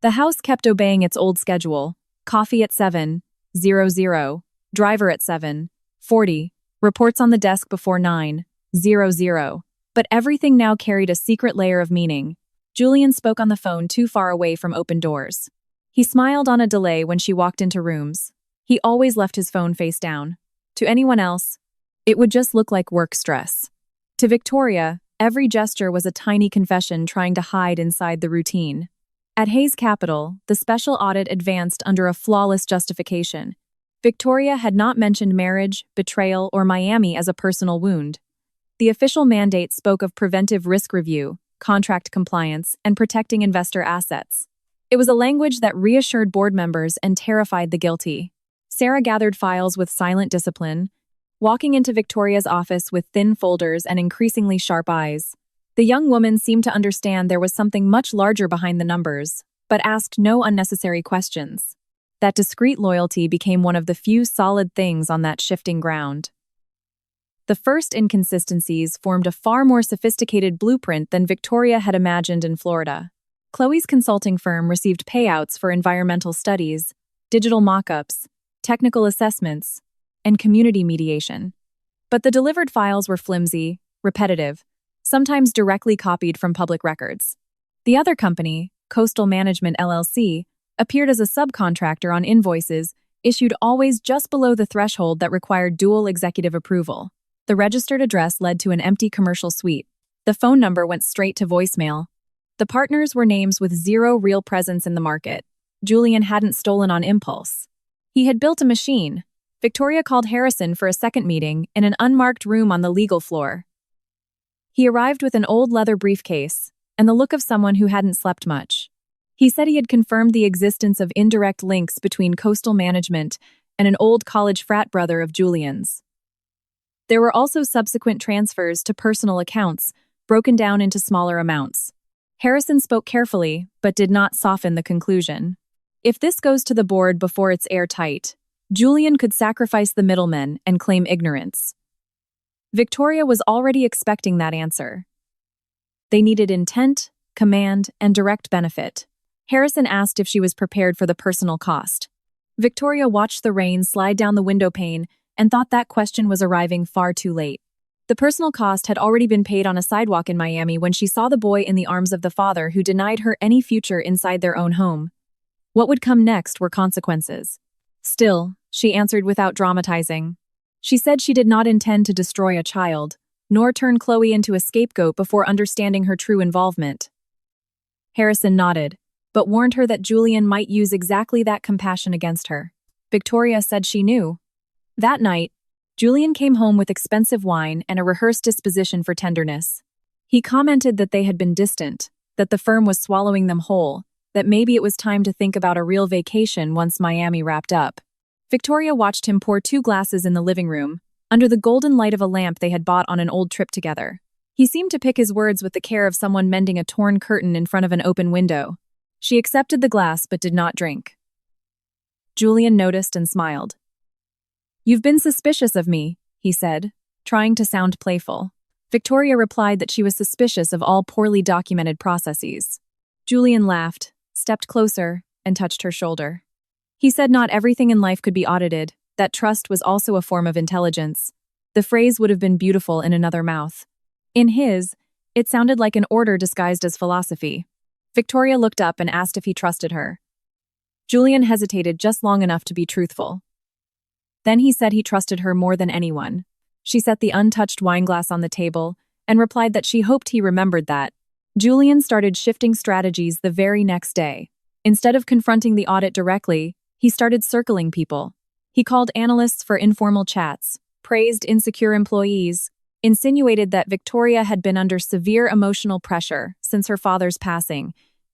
The house kept obeying its old schedule: coffee at 7:00, driver at 7:40, reports on the desk before 9:00. But everything now carried a secret layer of meaning. Julian spoke on the phone too far away from open doors. He smiled on a delay when she walked into rooms. He always left his phone face down. To anyone else, it would just look like work stress. To Victoria, every gesture was a tiny confession trying to hide inside the routine. At Hayes Capital, the special audit advanced under a flawless justification. Victoria had not mentioned marriage, betrayal, or Miami as a personal wound. The official mandate spoke of preventive risk review, contract compliance, and protecting investor assets. It was a language that reassured board members and terrified the guilty. Sarah gathered files with silent discipline, walking into Victoria's office with thin folders and increasingly sharp eyes. The young woman seemed to understand there was something much larger behind the numbers, but asked no unnecessary questions. That discreet loyalty became one of the few solid things on that shifting ground. The first inconsistencies formed a far more sophisticated blueprint than Victoria had imagined in Florida. Chloe's consulting firm received payouts for environmental studies, digital mock-ups, technical assessments, and community mediation. But the delivered files were flimsy, repetitive, sometimes directly copied from public records. The other company, Coastal Management LLC, appeared as a subcontractor on invoices issued always just below the threshold that required dual executive approval. The registered address led to an empty commercial suite. The phone number went straight to voicemail. The partners were names with zero real presence in the market. Julian hadn't stolen on impulse. He had built a machine. Victoria called Harrison for a second meeting in an unmarked room on the legal floor. He arrived with an old leather briefcase and the look of someone who hadn't slept much. He said he had confirmed the existence of indirect links between Coastal Management and an old college frat brother of Julian's. There were also subsequent transfers to personal accounts, broken down into smaller amounts. Harrison spoke carefully, but did not soften the conclusion. If this goes to the board before it's airtight, Julian could sacrifice the middlemen and claim ignorance. Victoria was already expecting that answer. They needed intent, command, and direct benefit. Harrison asked if she was prepared for the personal cost. Victoria watched the rain slide down the window pane and thought that question was arriving far too late. The personal cost had already been paid on a sidewalk in Miami when she saw the boy in the arms of the father who denied her any future inside their own home. What would come next were consequences. Still, she answered without dramatizing. She said she did not intend to destroy a child, nor turn Chloe into a scapegoat before understanding her true involvement. Harrison nodded, but warned her that Julian might use exactly that compassion against her. Victoria said she knew. That night, Julian came home with expensive wine and a rehearsed disposition for tenderness. He commented that they had been distant, that the firm was swallowing them whole, that maybe it was time to think about a real vacation once Miami wrapped up. Victoria watched him pour 2 glasses in the living room, under the golden light of a lamp they had bought on an old trip together. He seemed to pick his words with the care of someone mending a torn curtain in front of an open window. She accepted the glass but did not drink. Julian noticed and smiled. "You've been suspicious of me," he said, trying to sound playful. Victoria replied that she was suspicious of all poorly documented processes. Julian laughed, stepped closer, and touched her shoulder. He said not everything in life could be audited, that trust was also a form of intelligence. The phrase would have been beautiful in another mouth. In his, it sounded like an order disguised as philosophy. Victoria looked up and asked if he trusted her. Julian hesitated just long enough to be truthful. Then he said he trusted her more than anyone. She set the untouched wineglass on the table and replied that she hoped he remembered that. Julian started shifting strategies the very next day. Instead of confronting the audit directly, he started circling people. He called analysts for informal chats, praised insecure employees, insinuated that Victoria had been under severe emotional pressure since her father's passing,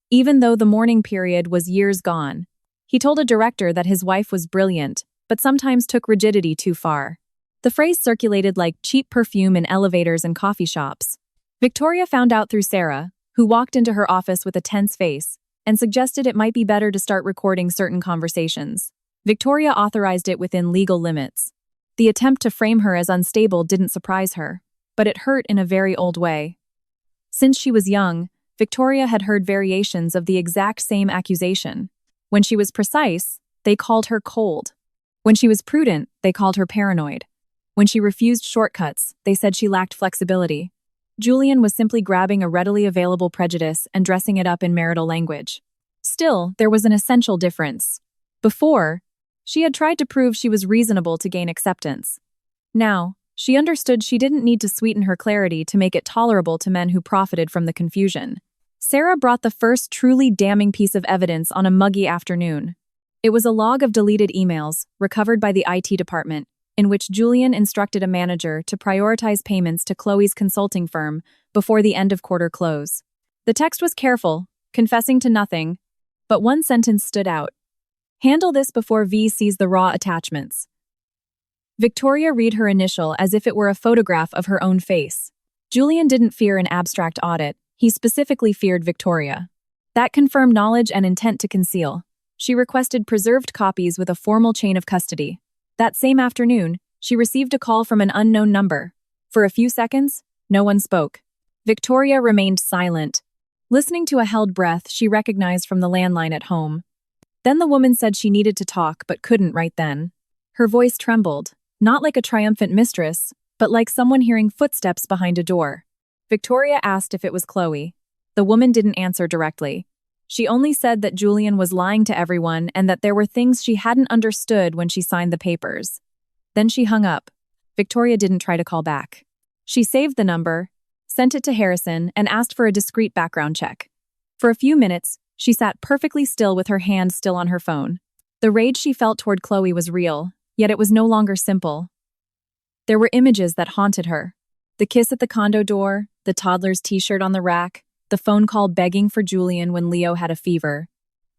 even though the mourning period was years gone. He told a director that his wife was brilliant, but sometimes took rigidity too far. The phrase circulated like cheap perfume in elevators and coffee shops. Victoria found out through Sarah, who walked into her office with a tense face, and suggested it might be better to start recording certain conversations. Victoria authorized it within legal limits. The attempt to frame her as unstable didn't surprise her, but it hurt in a very old way. Since she was young, Victoria had heard variations of the exact same accusation. When she was precise, they called her cold. When she was prudent, they called her paranoid. When she refused shortcuts, they said she lacked flexibility. Julian was simply grabbing a readily available prejudice and dressing it up in marital language. Still, there was an essential difference. Before, she had tried to prove she was reasonable to gain acceptance. Now, she understood she didn't need to sweeten her clarity to make it tolerable to men who profited from the confusion. Sarah brought the first truly damning piece of evidence on a muggy afternoon. It was a log of deleted emails, recovered by the IT department, in which Julian instructed a manager to prioritize payments to Chloe's consulting firm before the end-of-quarter close. The text was careful, confessing to nothing, but one sentence stood out. Handle this before V sees the raw attachments. Victoria read her initial as if it were a photograph of her own face. Julian didn't fear an abstract audit, he specifically feared Victoria. That confirmed knowledge and intent to conceal. She requested preserved copies with a formal chain of custody. That same afternoon, she received a call from an unknown number. For a few seconds, no one spoke. Victoria remained silent. Listening to a held breath she recognized from the landline at home. Then the woman said she needed to talk but couldn't right then. Her voice trembled, not like a triumphant mistress, but like someone hearing footsteps behind a door. Victoria asked if it was Chloe. The woman didn't answer directly. She only said that Julian was lying to everyone and that there were things she hadn't understood when she signed the papers. Then she hung up. Victoria didn't try to call back. She saved the number, sent it to Harrison, and asked for a discreet background check. For a few minutes, she sat perfectly still with her hand still on her phone. The rage she felt toward Chloe was real, yet it was no longer simple. There were images that haunted her. The kiss at the condo door, the toddler's t-shirt on the rack, the phone call begging for Julian when Leo had a fever.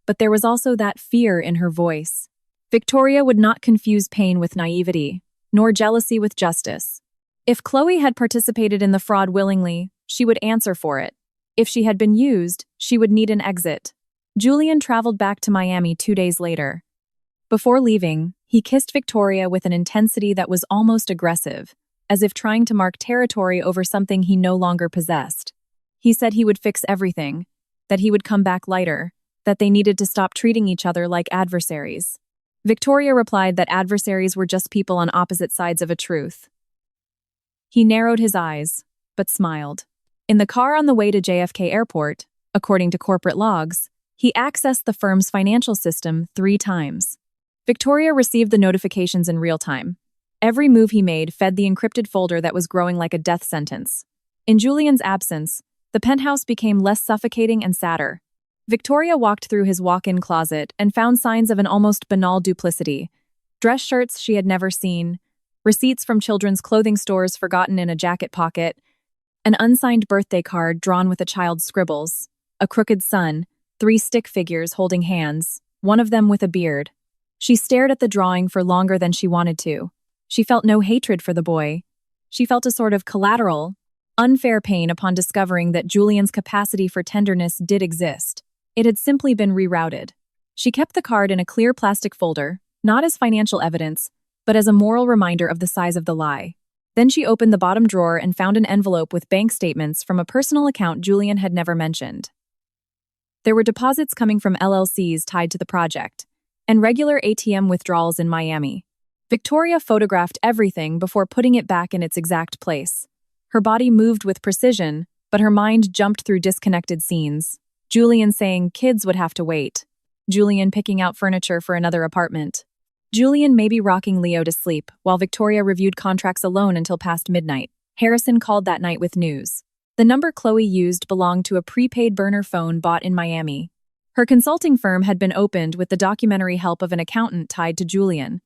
But there was also that fear in her voice. Victoria would not confuse pain with naivety, nor jealousy with justice. If Chloe had participated in the fraud willingly, she would answer for it. If she had been used, she would need an exit. Julian traveled back to Miami 2 days later. Before leaving, he kissed Victoria with an intensity that was almost aggressive, as if trying to mark territory over something he no longer possessed. He said he would fix everything, that he would come back lighter, that they needed to stop treating each other like adversaries. Victoria replied that adversaries were just people on opposite sides of a truth. He narrowed his eyes, but smiled. In the car on the way to JFK Airport, according to corporate logs, he accessed the firm's financial system 3 times. Victoria received the notifications in real time. Every move he made fed the encrypted folder that was growing like a death sentence. In Julian's absence, the penthouse became less suffocating and sadder. Victoria walked through his walk-in closet and found signs of an almost banal duplicity. Dress shirts she had never seen, receipts from children's clothing stores forgotten in a jacket pocket, an unsigned birthday card drawn with a child's scribbles, a crooked sun, 3 stick figures holding hands, one of them with a beard. She stared at the drawing for longer than she wanted to. She felt no hatred for the boy. She felt a sort of collateral, unfair pain upon discovering that Julian's capacity for tenderness did exist. It had simply been rerouted. She kept the card in a clear plastic folder, not as financial evidence, but as a moral reminder of the size of the lie. Then she opened the bottom drawer and found an envelope with bank statements from a personal account Julian had never mentioned. There were deposits coming from LLCs tied to the project, and regular ATM withdrawals in Miami. Victoria photographed everything before putting it back in its exact place. Her body moved with precision, but her mind jumped through disconnected scenes. Julian saying kids would have to wait. Julian picking out furniture for another apartment. Julian may be rocking Leo to sleep, while Victoria reviewed contracts alone until past midnight. Harrison called that night with news. The number Chloe used belonged to a prepaid burner phone bought in Miami. Her consulting firm had been opened with the documentary help of an accountant tied to Julian.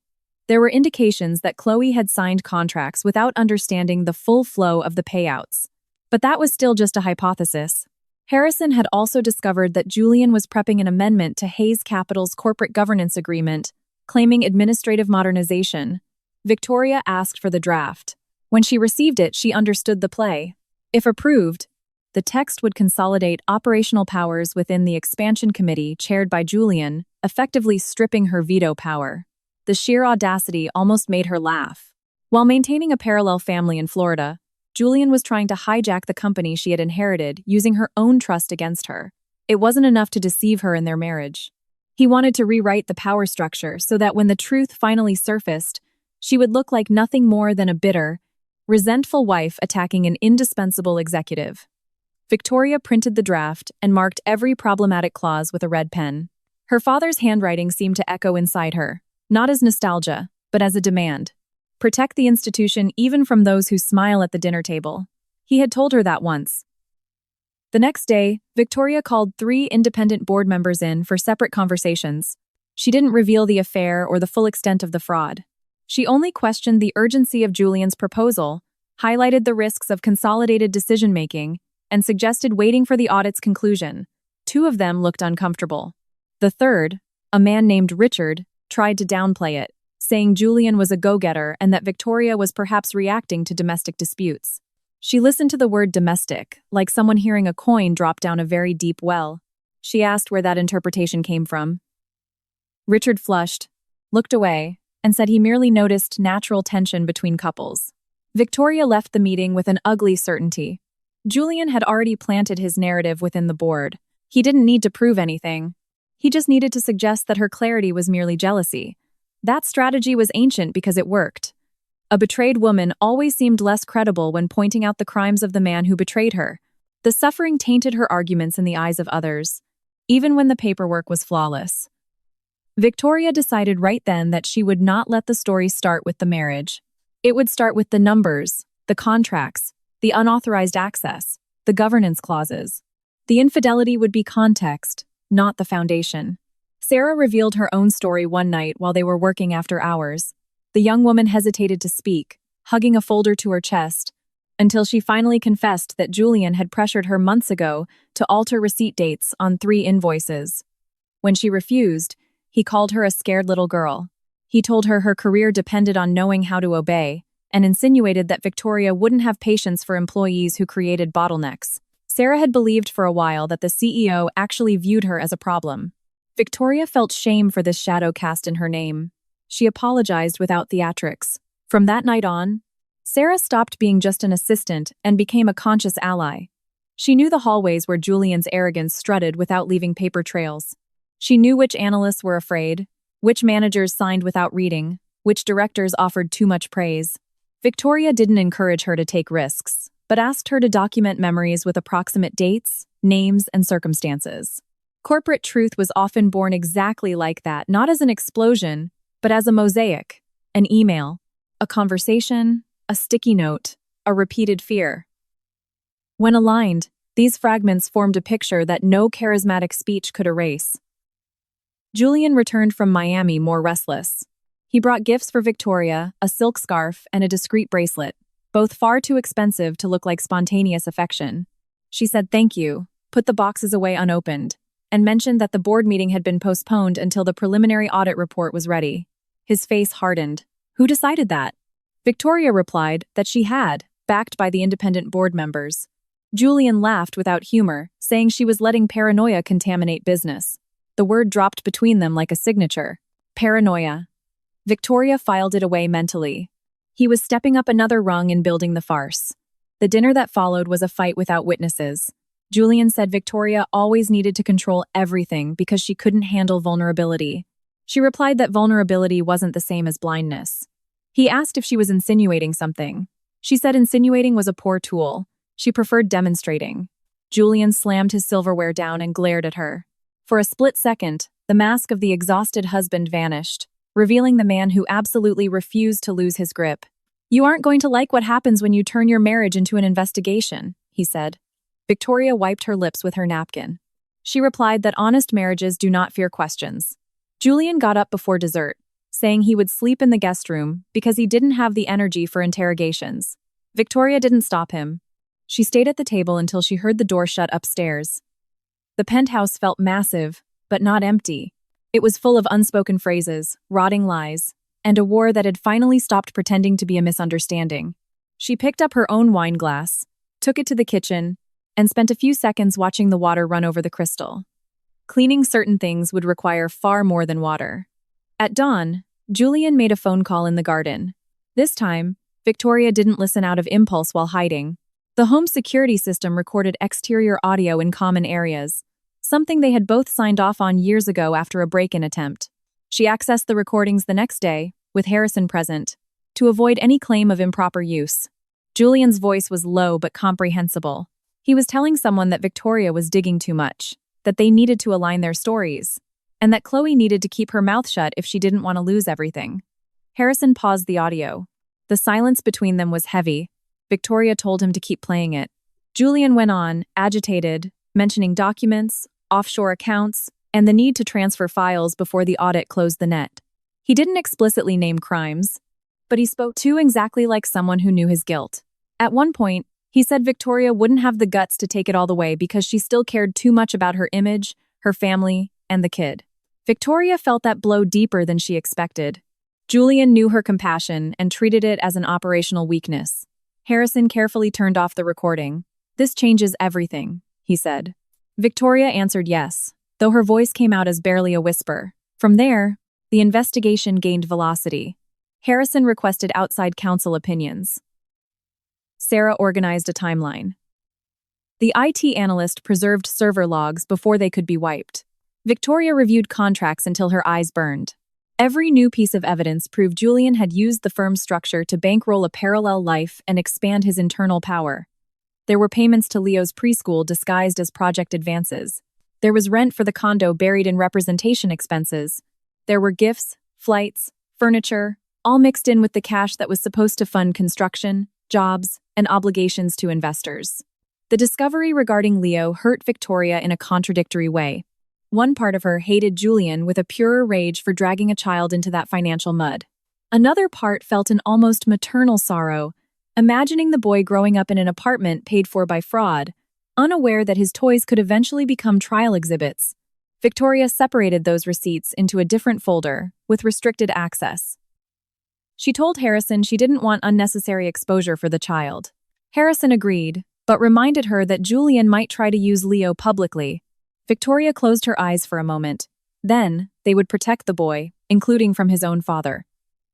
There were indications that Chloe had signed contracts without understanding the full flow of the payouts. But that was still just a hypothesis. Harrison had also discovered that Julian was prepping an amendment to Hayes Capital's corporate governance agreement, claiming administrative modernization. Victoria asked for the draft. When she received it, she understood the play. If approved, the text would consolidate operational powers within the expansion committee chaired by Julian, effectively stripping her veto power. The sheer audacity almost made her laugh. While maintaining a parallel family in Florida, Julian was trying to hijack the company she had inherited, using her own trust against her. It wasn't enough to deceive her in their marriage. He wanted to rewrite the power structure so that when the truth finally surfaced, she would look like nothing more than a bitter, resentful wife attacking an indispensable executive. Victoria printed the draft and marked every problematic clause with a red pen. Her father's handwriting seemed to echo inside her, not as nostalgia, but as a demand. Protect the institution even from those who smile at the dinner table. He had told her that once. The next day, Victoria called 3 independent board members in for separate conversations. She didn't reveal the affair or the full extent of the fraud. She only questioned the urgency of Julian's proposal, highlighted the risks of consolidated decision-making, and suggested waiting for the audit's conclusion. 2 of them looked uncomfortable. The third, a man named Richard, tried to downplay it, saying Julian was a go-getter and that Victoria was perhaps reacting to domestic disputes. She listened to the word domestic, like someone hearing a coin drop down a very deep well. She asked where that interpretation came from. Richard flushed, looked away, and said he merely noticed natural tension between couples. Victoria left the meeting with an ugly certainty. Julian had already planted his narrative within the board. He didn't need to prove anything. He just needed to suggest that her clarity was merely jealousy. That strategy was ancient because it worked. A betrayed woman always seemed less credible when pointing out the crimes of the man who betrayed her. The suffering tainted her arguments in the eyes of others, even when the paperwork was flawless. Victoria decided right then that she would not let the story start with the marriage. It would start with the numbers, the contracts, the unauthorized access, the governance clauses. The infidelity would be context, not the foundation. Sarah revealed her own story one night while they were working after hours. The young woman hesitated to speak, hugging a folder to her chest, until she finally confessed that Julian had pressured her months ago to alter receipt dates on 3 invoices. When she refused, he called her a scared little girl. He told her her career depended on knowing how to obey, and insinuated that Victoria wouldn't have patience for employees who created bottlenecks. Sarah had believed for a while that the CEO actually viewed her as a problem. Victoria felt shame for this shadow cast in her name. She apologized without theatrics. From that night on, Sarah stopped being just an assistant and became a conscious ally. She knew the hallways where Julian's arrogance strutted without leaving paper trails. She knew which analysts were afraid, which managers signed without reading, which directors offered too much praise. Victoria didn't encourage her to take risks, but asked her to document memories with approximate dates, names, and circumstances. Corporate truth was often born exactly like that, not as an explosion, but as a mosaic, an email, a conversation, a sticky note, a repeated fear. When aligned, these fragments formed a picture that no charismatic speech could erase. Julian returned from Miami more restless. He brought gifts for Victoria, a silk scarf and a discreet bracelet, both far too expensive to look like spontaneous affection. She said thank you, put the boxes away unopened, and mentioned that the board meeting had been postponed until the preliminary audit report was ready. His face hardened. Who decided that? Victoria replied that she had, backed by the independent board members. Julian laughed without humor, saying she was letting paranoia contaminate business. The word dropped between them like a signature. Paranoia. Victoria filed it away mentally. He was stepping up another rung in building the farce. The dinner that followed was a fight without witnesses. Julian said Victoria always needed to control everything because she couldn't handle vulnerability. She replied that vulnerability wasn't the same as blindness. He asked if she was insinuating something. She said insinuating was a poor tool. She preferred demonstrating. Julian slammed his silverware down and glared at her. For a split second, the mask of the exhausted husband vanished. revealing the man who absolutely refused to lose his grip. "You aren't going to like what happens when you turn your marriage into an investigation," he said. Victoria wiped her lips with her napkin. She replied that honest marriages do not fear questions. Julian got up before dessert, saying he would sleep in the guest room because he didn't have the energy for interrogations. Victoria didn't stop him. She stayed at the table until she heard the door shut upstairs. The penthouse felt massive, but not empty. It was full of unspoken phrases, rotting lies, and a war that had finally stopped pretending to be a misunderstanding. She picked up her own wine glass, took it to the kitchen, and spent a few seconds watching the water run over the crystal. Cleaning certain things would require far more than water. At dawn, Julian made a phone call in the garden. This time, Victoria didn't listen out of impulse while hiding. The home security system recorded exterior audio in common areas, something they had both signed off on years ago after a break-in attempt. She accessed the recordings the next day, with Harrison present, to avoid any claim of improper use. Julian's voice was low but comprehensible. He was telling someone that Victoria was digging too much, that they needed to align their stories, and that Chloe needed to keep her mouth shut if she didn't want to lose everything. Harrison paused the audio. The silence between them was heavy. Victoria told him to keep playing it. Julian went on, agitated, mentioning documents, offshore accounts, and the need to transfer files before the audit closed the net. He didn't explicitly name crimes, but he spoke too exactly like someone who knew his guilt. At one point, he said Victoria wouldn't have the guts to take it all the way because she still cared too much about her image, her family, and the kid. Victoria felt that blow deeper than she expected. Julian knew her compassion and treated it as an operational weakness. Harrison carefully turned off the recording. "This changes everything," he said. Victoria answered yes, though her voice came out as barely a whisper. From there, the investigation gained velocity. Harrison requested outside counsel opinions. Sarah organized a timeline. The IT analyst preserved server logs before they could be wiped. Victoria reviewed contracts until her eyes burned. Every new piece of evidence proved Julian had used the firm's structure to bankroll a parallel life and expand his internal power. There were payments to Leo's preschool disguised as project advances. There was rent for the condo buried in representation expenses. There were gifts, flights, furniture, all mixed in with the cash that was supposed to fund construction, jobs, and obligations to investors. The discovery regarding Leo hurt Victoria in a contradictory way. One part of her hated Julian with a purer rage for dragging a child into that financial mud. Another part felt an almost maternal sorrow, imagining the boy growing up in an apartment paid for by fraud, unaware that his toys could eventually become trial exhibits. Victoria separated those receipts into a different folder, with restricted access. She told Harrison she didn't want unnecessary exposure for the child. Harrison agreed, but reminded her that Julian might try to use Leo publicly. Victoria closed her eyes for a moment. Then, they would protect the boy, including from his own father.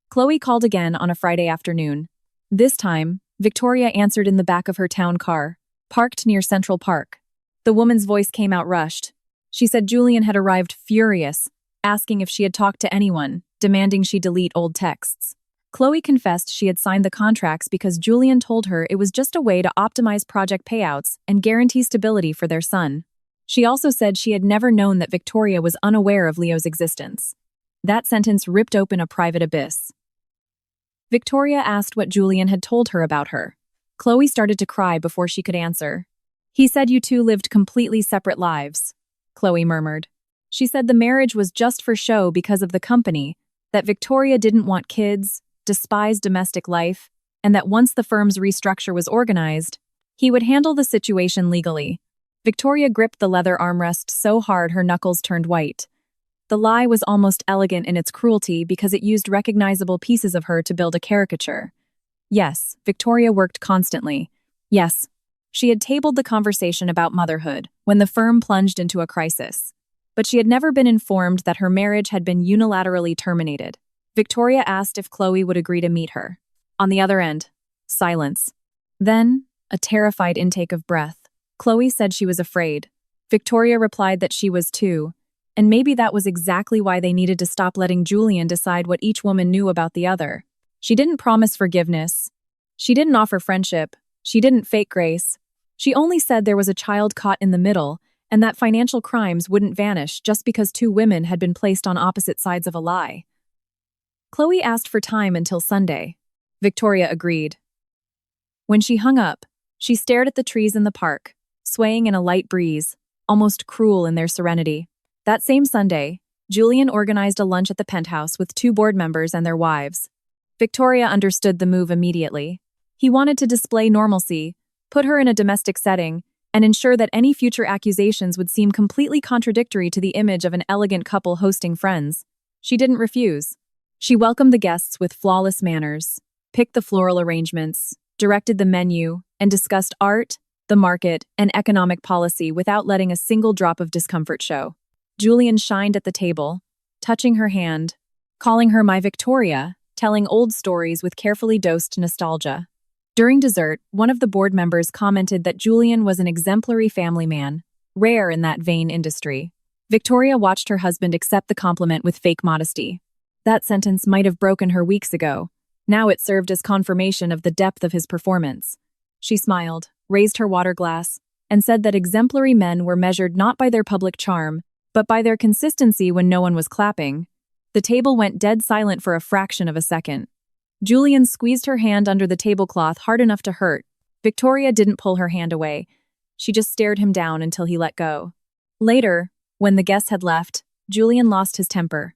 Chloe called again on a Friday afternoon. This time, Victoria answered in the back of her town car, parked near Central Park. The woman's voice came out rushed. She said Julian had arrived furious, asking if she had talked to anyone, demanding she delete old texts. Chloe confessed she had signed the contracts because Julian told her it was just a way to optimize project payouts and guarantee stability for their son. She also said she had never known that Victoria was unaware of Leo's existence. That sentence ripped open a private abyss. Victoria asked what Julian had told her about her. Chloe started to cry before she could answer. "He said you two lived completely separate lives," Chloe murmured. She said the marriage was just for show because of the company, that Victoria didn't want kids, despised domestic life, and that once the firm's restructure was organized, he would handle the situation legally. Victoria gripped the leather armrest so hard her knuckles turned white. The lie was almost elegant in its cruelty because it used recognizable pieces of her to build a caricature. Yes, Victoria worked constantly. Yes, she had tabled the conversation about motherhood when the firm plunged into a crisis. But she had never been informed that her marriage had been unilaterally terminated. Victoria asked if Chloe would agree to meet her. On the other end, silence. Then, a terrified intake of breath. Chloe said she was afraid. Victoria replied that she was too, and maybe that was exactly why they needed to stop letting Julian decide what each woman knew about the other. She didn't promise forgiveness. She didn't offer friendship. She didn't fake grace. She only said there was a child caught in the middle, and that financial crimes wouldn't vanish just because two women had been placed on opposite sides of a lie. Chloe asked for time until Sunday. Victoria agreed. When she hung up, she stared at the trees in the park, swaying in a light breeze, almost cruel in their serenity. That same Sunday, Julian organized a lunch at the penthouse with 2 board members and their wives. Victoria understood the move immediately. He wanted to display normalcy, put her in a domestic setting, and ensure that any future accusations would seem completely contradictory to the image of an elegant couple hosting friends. She didn't refuse. She welcomed the guests with flawless manners, picked the floral arrangements, directed the menu, and discussed art, the market, and economic policy without letting a single drop of discomfort show. Julian shined at the table, touching her hand, calling her my Victoria, telling old stories with carefully dosed nostalgia. During dessert, one of the board members commented that Julian was an exemplary family man, rare in that vain industry. Victoria watched her husband accept the compliment with fake modesty. That sentence might have broken her weeks ago. Now it served as confirmation of the depth of his performance. She smiled, raised her water glass, and said that exemplary men were measured not by their public charm, but by their consistency when no one was clapping. The table went dead silent for a fraction of a second. Julian squeezed her hand under the tablecloth hard enough to hurt. Victoria didn't pull her hand away. She just stared him down until he let go. Later, when the guests had left, Julian lost his temper.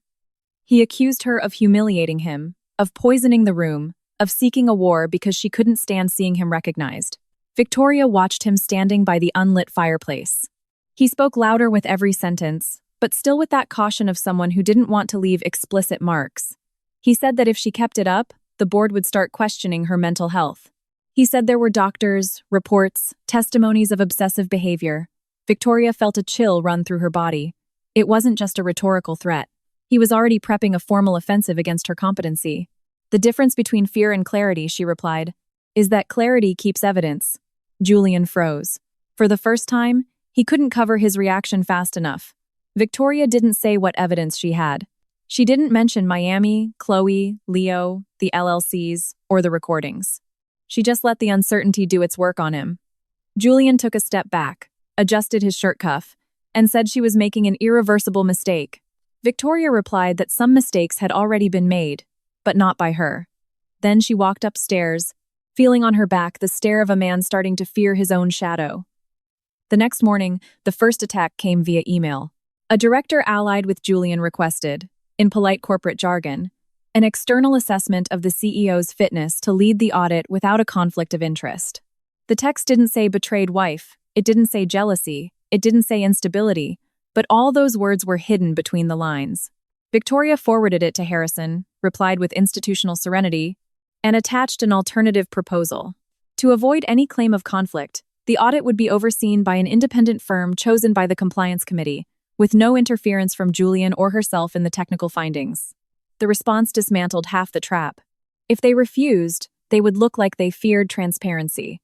He accused her of humiliating him, of poisoning the room, of seeking a war because she couldn't stand seeing him recognized. Victoria watched him standing by the unlit fireplace. He spoke louder with every sentence, but still with that caution of someone who didn't want to leave explicit marks. He said that if she kept it up, the board would start questioning her mental health. He said there were doctors, reports, testimonies of obsessive behavior. Victoria felt a chill run through her body. It wasn't just a rhetorical threat. He was already prepping a formal offensive against her competency. The difference between fear and clarity, she replied, is that clarity keeps evidence. Julian froze. For the first time, he couldn't cover his reaction fast enough. Victoria didn't say what evidence she had. She didn't mention Miami, Chloe, Leo, the LLCs, or the recordings. She just let the uncertainty do its work on him. Julian took a step back, adjusted his shirt cuff, and said she was making an irreversible mistake. Victoria replied that some mistakes had already been made, but not by her. Then she walked upstairs, feeling on her back the stare of a man starting to fear his own shadow. The next morning, the first attack came via email. A director allied with Julian requested, in polite corporate jargon, an external assessment of the CEO's fitness to lead the audit without a conflict of interest. The text didn't say betrayed wife, it didn't say jealousy, it didn't say instability, but all those words were hidden between the lines. Victoria forwarded it to Harrison, replied with institutional serenity, and attached an alternative proposal. To avoid any claim of conflict, the audit would be overseen by an independent firm chosen by the compliance committee, with no interference from Julian or herself in the technical findings. The response dismantled half the trap. If they refused, they would look like they feared transparency.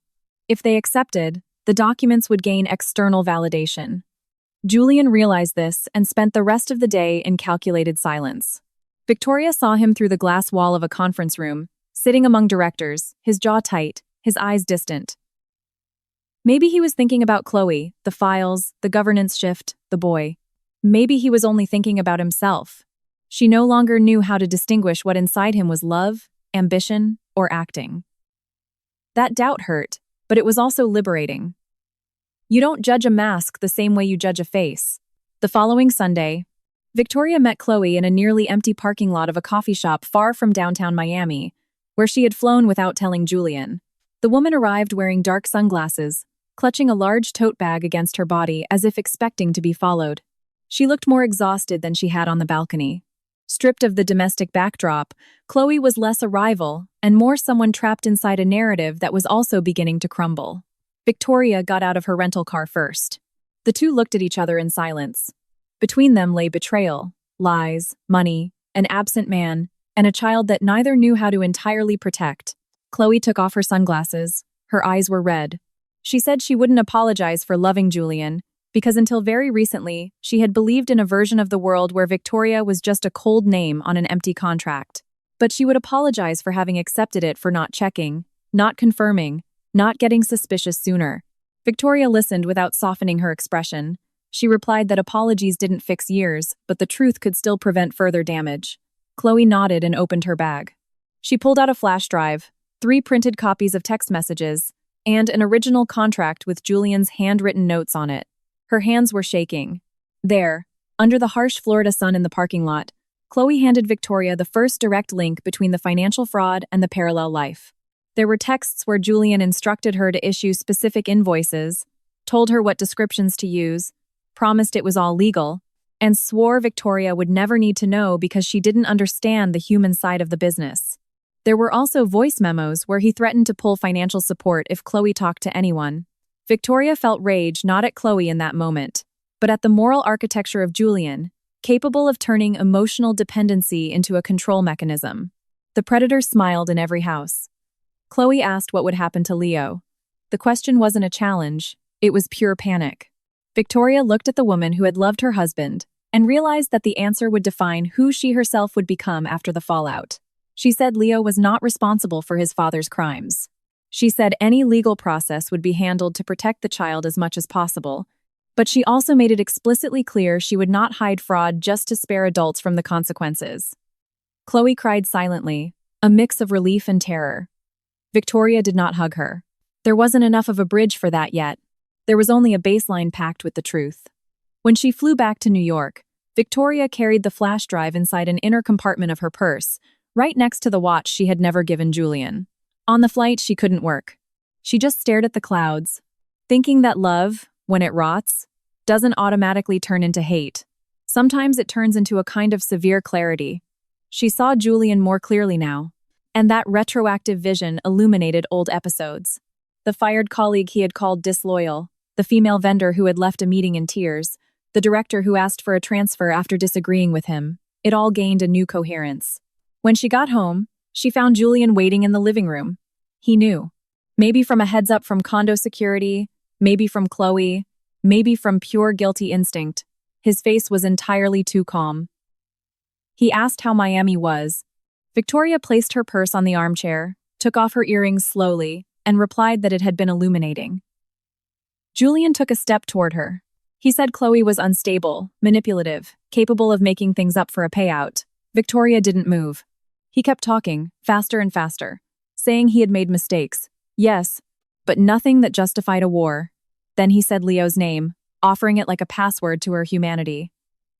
If they accepted, the documents would gain external validation. Julian realized this and spent the rest of the day in calculated silence. Victoria saw him through the glass wall of a conference room, sitting among directors, his jaw tight, his eyes distant. Maybe he was thinking about Chloe, the files, the governance shift, the boy. Maybe he was only thinking about himself. She no longer knew how to distinguish what inside him was love, ambition, or acting. That doubt hurt, but it was also liberating. You don't judge a mask the same way you judge a face. The following Sunday, Victoria met Chloe in a nearly empty parking lot of a coffee shop far from downtown Miami, where she had flown without telling Julian. The woman arrived wearing dark sunglasses, clutching a large tote bag against her body as if expecting to be followed. She looked more exhausted than she had on the balcony. Stripped of the domestic backdrop, Chloe was less a rival and more someone trapped inside a narrative that was also beginning to crumble. Victoria got out of her rental car first. The two looked at each other in silence. Between them lay betrayal, lies, money, an absent man, and a child that neither knew how to entirely protect. Chloe took off her sunglasses. Her eyes were red. She said she wouldn't apologize for loving Julian, because until very recently, she had believed in a version of the world where Victoria was just a cold name on an empty contract. But she would apologize for having accepted it for not checking, not confirming, not getting suspicious sooner. Victoria listened without softening her expression. She replied that apologies didn't fix years, but the truth could still prevent further damage. Chloe nodded and opened her bag. She pulled out a flash drive, 3 printed copies of text messages, and an original contract with Julian's handwritten notes on it. Her hands were shaking. There, under the harsh Florida sun in the parking lot, Chloe handed Victoria the first direct link between the financial fraud and the parallel life. There were texts where Julian instructed her to issue specific invoices, told her what descriptions to use, promised it was all legal, and swore Victoria would never need to know because she didn't understand the human side of the business. There were also voice memos where he threatened to pull financial support if Chloe talked to anyone. Victoria felt rage not at Chloe in that moment, but at the moral architecture of Julian, capable of turning emotional dependency into a control mechanism. The predator smiled in every house. Chloe asked what would happen to Leo. The question wasn't a challenge, it was pure panic. Victoria looked at the woman who had loved her husband and realized that the answer would define who she herself would become after the fallout. She said Leo was not responsible for his father's crimes. She said any legal process would be handled to protect the child as much as possible, but she also made it explicitly clear she would not hide fraud just to spare adults from the consequences. Chloe cried silently, a mix of relief and terror. Victoria did not hug her. There wasn't enough of a bridge for that yet. There was only a baseline packed with the truth. When she flew back to New York, Victoria carried the flash drive inside an inner compartment of her purse, right next to the watch she had never given Julian. On the flight, she couldn't work. She just stared at the clouds, thinking that love, when it rots, doesn't automatically turn into hate. Sometimes it turns into a kind of severe clarity. She saw Julian more clearly now, and that retroactive vision illuminated old episodes. The fired colleague he had called disloyal, the female vendor who had left a meeting in tears, the director who asked for a transfer after disagreeing with him. It all gained a new coherence. When she got home, she found Julian waiting in the living room. He knew. Maybe from a heads-up from condo security, maybe from Chloe, maybe from pure guilty instinct. His face was entirely too calm. He asked how Miami was. Victoria placed her purse on the armchair, took off her earrings slowly, and replied that it had been illuminating. Julian took a step toward her. He said Chloe was unstable, manipulative, capable of making things up for a payout. Victoria didn't move. He kept talking, faster and faster, saying he had made mistakes. Yes, but nothing that justified a war. Then he said Leo's name, offering it like a password to her humanity.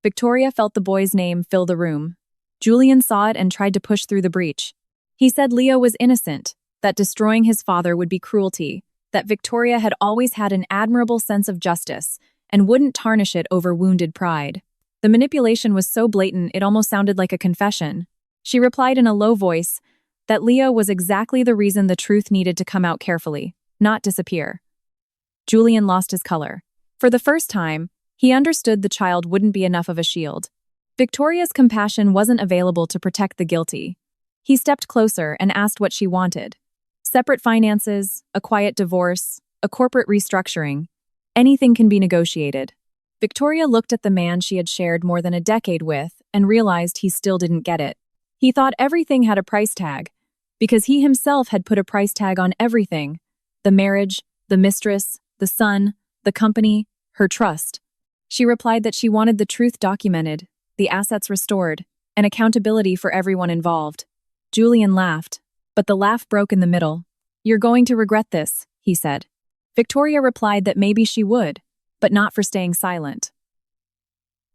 Victoria felt the boy's name fill the room. Julian saw it and tried to push through the breach. He said Leo was innocent, that destroying his father would be cruelty, that Victoria had always had an admirable sense of justice and wouldn't tarnish it over wounded pride. The manipulation was so blatant it almost sounded like a confession. She replied in a low voice that Leo was exactly the reason the truth needed to come out carefully, not disappear. Julian lost his color. For the first time, he understood the child wouldn't be enough of a shield. Victoria's compassion wasn't available to protect the guilty. He stepped closer and asked what she wanted. Separate finances, a quiet divorce, a corporate restructuring. Anything can be negotiated. Victoria looked at the man she had shared more than a decade with and realized he still didn't get it. He thought everything had a price tag, because he himself had put a price tag on everything: the marriage, the mistress, the son, the company, her trust. She replied that she wanted the truth documented, the assets restored, and accountability for everyone involved. Julian laughed, but the laugh broke in the middle. "You're going to regret this," he said. Victoria replied that maybe she would, but not for staying silent.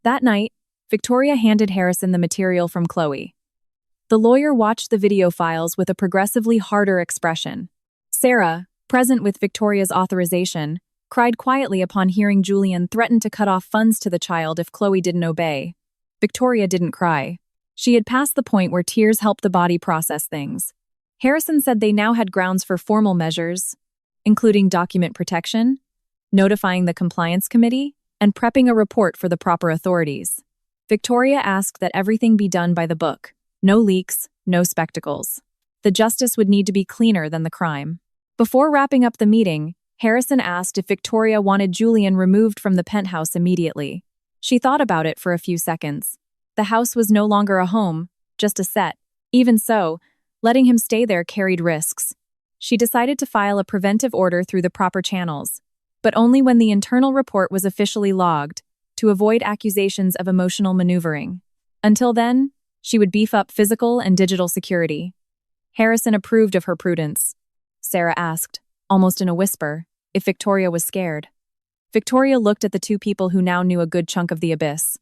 That night, Victoria handed Harrison the material from Chloe. The lawyer watched the video files with a progressively harder expression. Sarah, present with Victoria's authorization, cried quietly upon hearing Julian threaten to cut off funds to the child if Chloe didn't obey. Victoria didn't cry. She had passed the point where tears help the body process things. Harrison said they now had grounds for formal measures, including document protection, notifying the compliance committee, and prepping a report for the proper authorities. Victoria asked that everything be done by the book. No leaks, no spectacles. The justice would need to be cleaner than the crime. Before wrapping up the meeting, Harrison asked if Victoria wanted Julian removed from the penthouse immediately. She thought about it for a few seconds. The house was no longer a home, just a set. Even so, letting him stay there carried risks. She decided to file a preventive order through the proper channels, but only when the internal report was officially logged, to avoid accusations of emotional maneuvering. Until then, She would beef up physical and digital security. Harrison approved of her prudence. Sarah asked, almost in a whisper, if Victoria was scared. Victoria looked at the two people who now knew a good chunk of the abyss.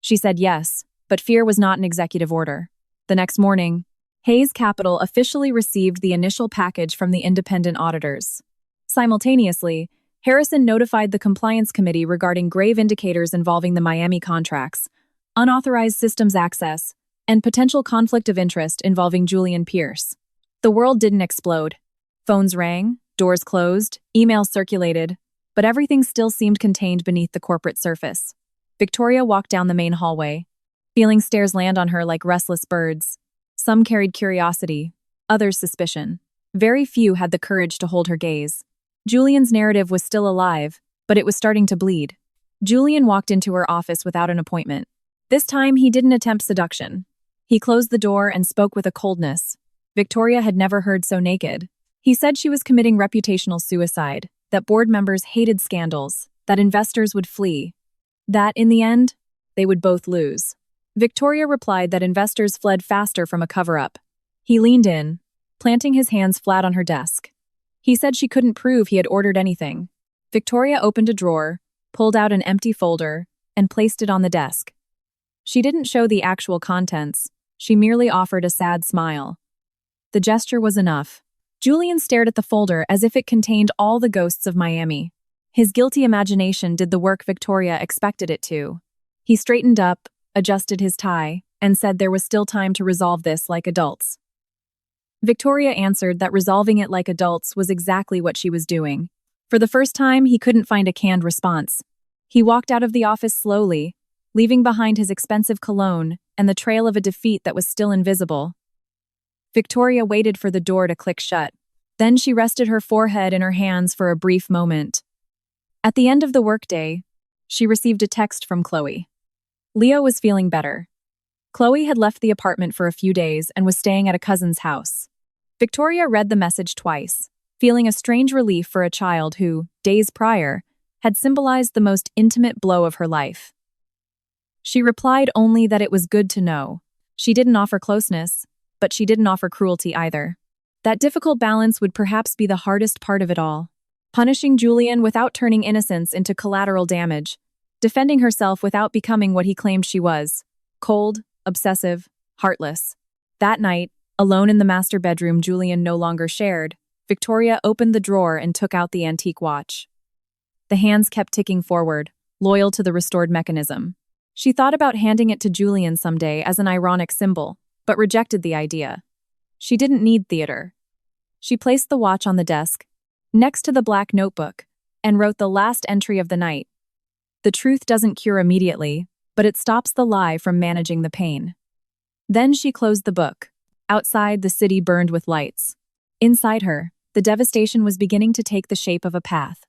She said yes, but fear was not an executive order. The next morning, Hayes Capital officially received the initial package from the independent auditors. Simultaneously, Harrison notified the compliance committee regarding grave indicators involving the Miami contracts, unauthorized systems access, and potential conflict of interest involving Julian Pierce. The world didn't explode. Phones rang, doors closed, emails circulated, but everything still seemed contained beneath the corporate surface. Victoria walked down the main hallway, feeling stares land on her like restless birds. Some carried curiosity, others suspicion. Very few had the courage to hold her gaze. Julian's narrative was still alive, but it was starting to bleed. Julian walked into her office without an appointment. This time, he didn't attempt seduction. He closed the door and spoke with a coldness Victoria had never heard so naked. He said she was committing reputational suicide, that board members hated scandals, that investors would flee, that, in the end, they would both lose. Victoria replied that investors fled faster from a cover-up. He leaned in, planting his hands flat on her desk. He said she couldn't prove he had ordered anything. Victoria opened a drawer, pulled out an empty folder, and placed it on the desk. She didn't show the actual contents. She merely offered a sad smile. The gesture was enough. Julian stared at the folder as if it contained all the ghosts of Miami. His guilty imagination did the work Victoria expected it to. He straightened up, adjusted his tie, and said there was still time to resolve this like adults. Victoria answered that resolving it like adults was exactly what she was doing. For the first time, he couldn't find a canned response. He walked out of the office slowly, leaving behind his expensive cologne and the trail of a defeat that was still invisible. Victoria waited for the door to click shut. Then she rested her forehead in her hands for a brief moment. At the end of the workday, she received a text from Chloe. Leo was feeling better. Chloe had left the apartment for a few days and was staying at a cousin's house. Victoria read the message twice, feeling a strange relief for a child who, days prior, had symbolized the most intimate blow of her life. She replied only that it was good to know. She didn't offer closeness, but she didn't offer cruelty either. That difficult balance would perhaps be the hardest part of it all. Punishing Julian without turning innocence into collateral damage, defending herself without becoming what he claimed she was, cold, obsessive, heartless. That night, alone in the master bedroom Julian no longer shared, Victoria opened the drawer and took out the antique watch. The hands kept ticking forward, loyal to the restored mechanism. She thought about handing it to Julian someday as an ironic symbol, but rejected the idea. She didn't need theater. She placed the watch on the desk, next to the black notebook, and wrote the last entry of the night. The truth doesn't cure immediately, but it stops the lie from managing the pain. Then she closed the book. Outside, the city burned with lights. Inside her, the devastation was beginning to take the shape of a path.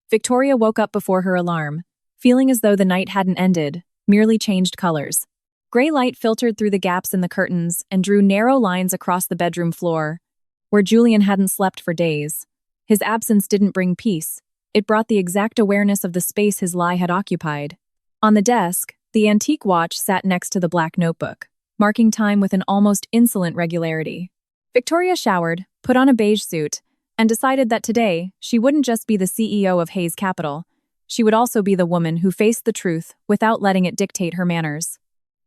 Victoria woke up before her alarm, feeling as though the night hadn't ended, merely changed colors. Gray light filtered through the gaps in the curtains and drew narrow lines across the bedroom floor, where Julian hadn't slept for days. His absence didn't bring peace. It brought the exact awareness of the space his lie had occupied. On the desk, the antique watch sat next to the black notebook, marking time with an almost insolent regularity. Victoria showered, put on a beige suit, and decided that today she wouldn't just be the CEO of Hayes Capital, she would also be the woman who faced the truth without letting it dictate her manners.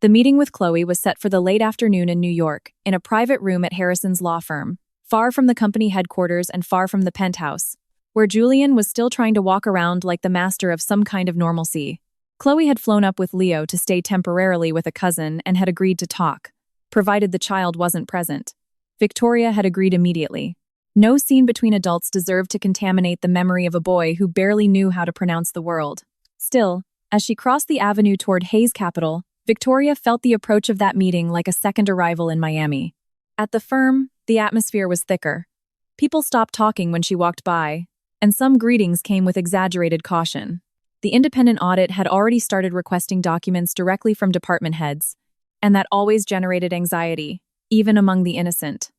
The meeting with Chloe was set for the late afternoon in New York, in a private room at Harrison's law firm, far from the company headquarters and far from the penthouse, where Julian was still trying to walk around like the master of some kind of normalcy. Chloe had flown up with Leo to stay temporarily with a cousin and had agreed to talk, provided the child wasn't present. Victoria had agreed immediately. No scene between adults deserved to contaminate the memory of a boy who barely knew how to pronounce the world. Still, as she crossed the avenue toward Hayes Capital, Victoria felt the approach of that meeting like a second arrival in Miami. At the firm, the atmosphere was thicker. People stopped talking when she walked by, and some greetings came with exaggerated caution. The independent audit had already started requesting documents directly from department heads, and that always generated anxiety, even among the innocent.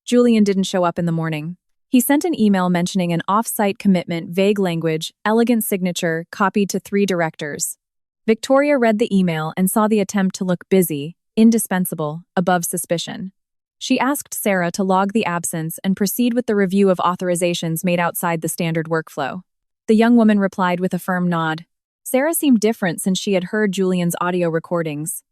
Julian didn't show up in the morning. He sent an email mentioning an off-site commitment, vague language, elegant signature, copied to 3 directors. Victoria read the email and saw the attempt to look busy, indispensable, above suspicion. She asked Sarah to log the absence and proceed with the review of authorizations made outside the standard workflow. The young woman replied with a firm nod. Sarah seemed different since she had heard Julian's audio recordings.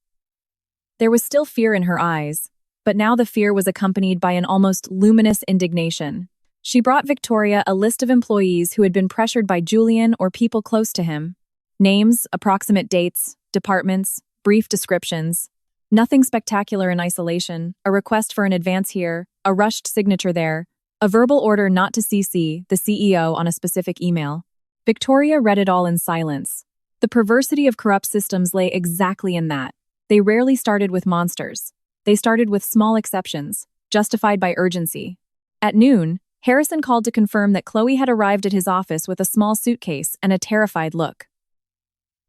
There was still fear in her eyes, but now the fear was accompanied by an almost luminous indignation. She brought Victoria a list of employees who had been pressured by Julian or people close to him. Names, approximate dates, departments, brief descriptions. Nothing spectacular in isolation, a request for an advance here, a rushed signature there, a verbal order not to CC the CEO on a specific email. Victoria read it all in silence. The perversity of corrupt systems lay exactly in that. They rarely started with monsters. They started with small exceptions, justified by urgency. At noon, Harrison called to confirm that Chloe had arrived at his office with a small suitcase and a terrified look.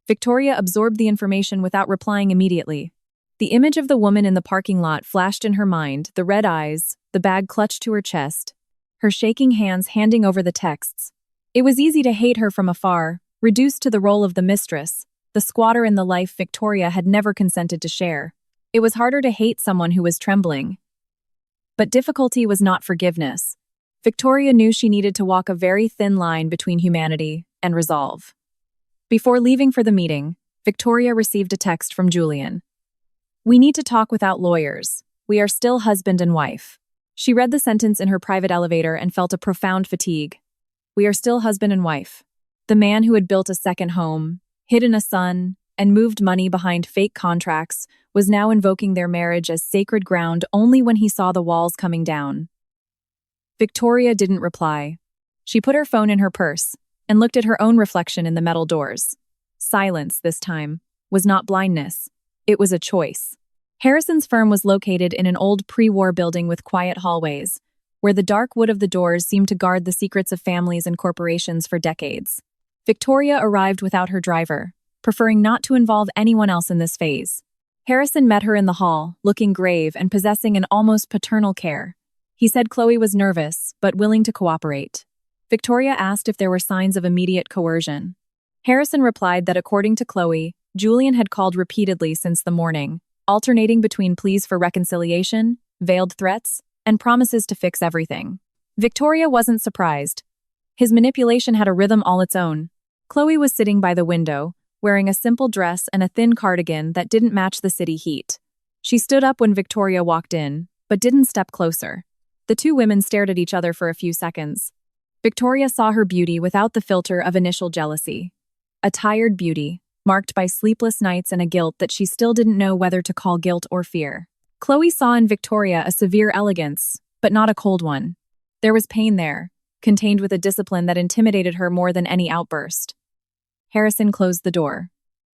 Victoria absorbed the information without replying immediately. The image of the woman in the parking lot flashed in her mind, the red eyes, the bag clutched to her chest, her shaking hands handing over the texts. It was easy to hate her from afar, reduced to the role of the mistress, the squatter in the life Victoria had never consented to share. It was harder to hate someone who was trembling. But difficulty was not forgiveness. Victoria knew she needed to walk a very thin line between humanity and resolve. Before leaving for the meeting, Victoria received a text from Julian. "We need to talk without lawyers. We are still husband and wife." She read the sentence in her private elevator and felt a profound fatigue. We are still husband and wife. The man who had built a second home, hidden a son, and moved money behind fake contracts was now invoking their marriage as sacred ground only when he saw the walls coming down. Victoria didn't reply. She put her phone in her purse and looked at her own reflection in the metal doors. Silence, this time, was not blindness. It was a choice. Harrison's firm was located in an old pre-war building with quiet hallways, where the dark wood of the doors seemed to guard the secrets of families and corporations for decades. Victoria arrived without her driver, preferring not to involve anyone else in this phase. Harrison met her in the hall, looking grave and possessing an almost paternal care. He said Chloe was nervous, but willing to cooperate. Victoria asked if there were signs of immediate coercion. Harrison replied that according to Chloe, Julian had called repeatedly since the morning, alternating between pleas for reconciliation, veiled threats, and promises to fix everything. Victoria wasn't surprised. His manipulation had a rhythm all its own. Chloe was sitting by the window, wearing a simple dress and a thin cardigan that didn't match the city heat. She stood up when Victoria walked in, but didn't step closer. The two women stared at each other for a few seconds. Victoria saw her beauty without the filter of initial jealousy. A tired beauty, marked by sleepless nights and a guilt that she still didn't know whether to call guilt or fear. Chloe saw in Victoria a severe elegance, but not a cold one. There was pain there, contained with a discipline that intimidated her more than any outburst. Harrison closed the door.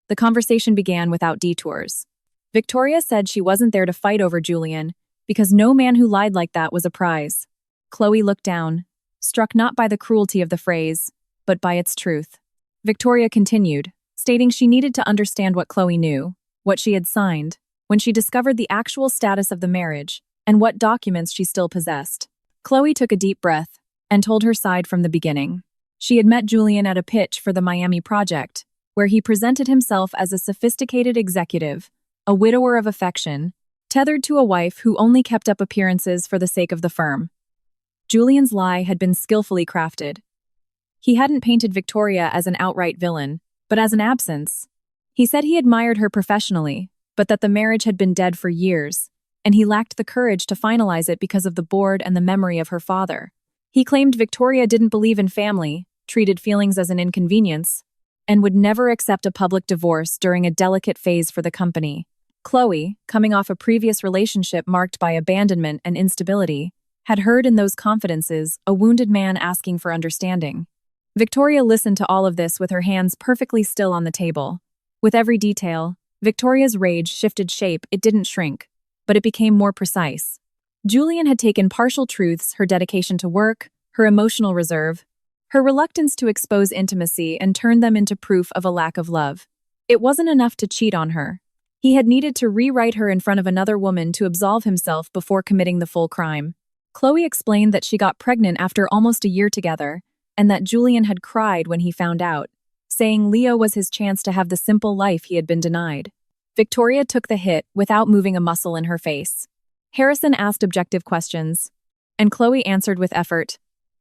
The conversation began without detours. Victoria said she wasn't there to fight over Julian, because no man who lied like that was a prize. Chloe looked down, struck not by the cruelty of the phrase, but by its truth. Victoria continued, stating she needed to understand what Chloe knew, what she had signed, when she discovered the actual status of the marriage, and what documents she still possessed. Chloe took a deep breath and told her side from the beginning. She had met Julian at a pitch for the Miami project, where he presented himself as a sophisticated executive, a widower of affection, tethered to a wife who only kept up appearances for the sake of the firm. Julian's lie had been skillfully crafted. He hadn't painted Victoria as an outright villain, but as an absence. He said he admired her professionally, but that the marriage had been dead for years, and he lacked the courage to finalize it because of the board and the memory of her father. He claimed Victoria didn't believe in family, treated feelings as an inconvenience, and would never accept a public divorce during a delicate phase for the company. Chloe, coming off a previous relationship marked by abandonment and instability, had heard in those confidences a wounded man asking for understanding. Victoria listened to all of this with her hands perfectly still on the table. With every detail, Victoria's rage shifted shape. It didn't shrink, but it became more precise. Julian had taken partial truths, her dedication to work, her emotional reserve, her reluctance to expose intimacy, and turned them into proof of a lack of love. It wasn't enough to cheat on her. He had needed to rewrite her in front of another woman to absolve himself before committing the full crime. Chloe explained that she got pregnant after almost a year together, and that Julian had cried when he found out, saying Leo was his chance to have the simple life he had been denied. Victoria took the hit without moving a muscle in her face. Harrison asked objective questions, and Chloe answered with effort.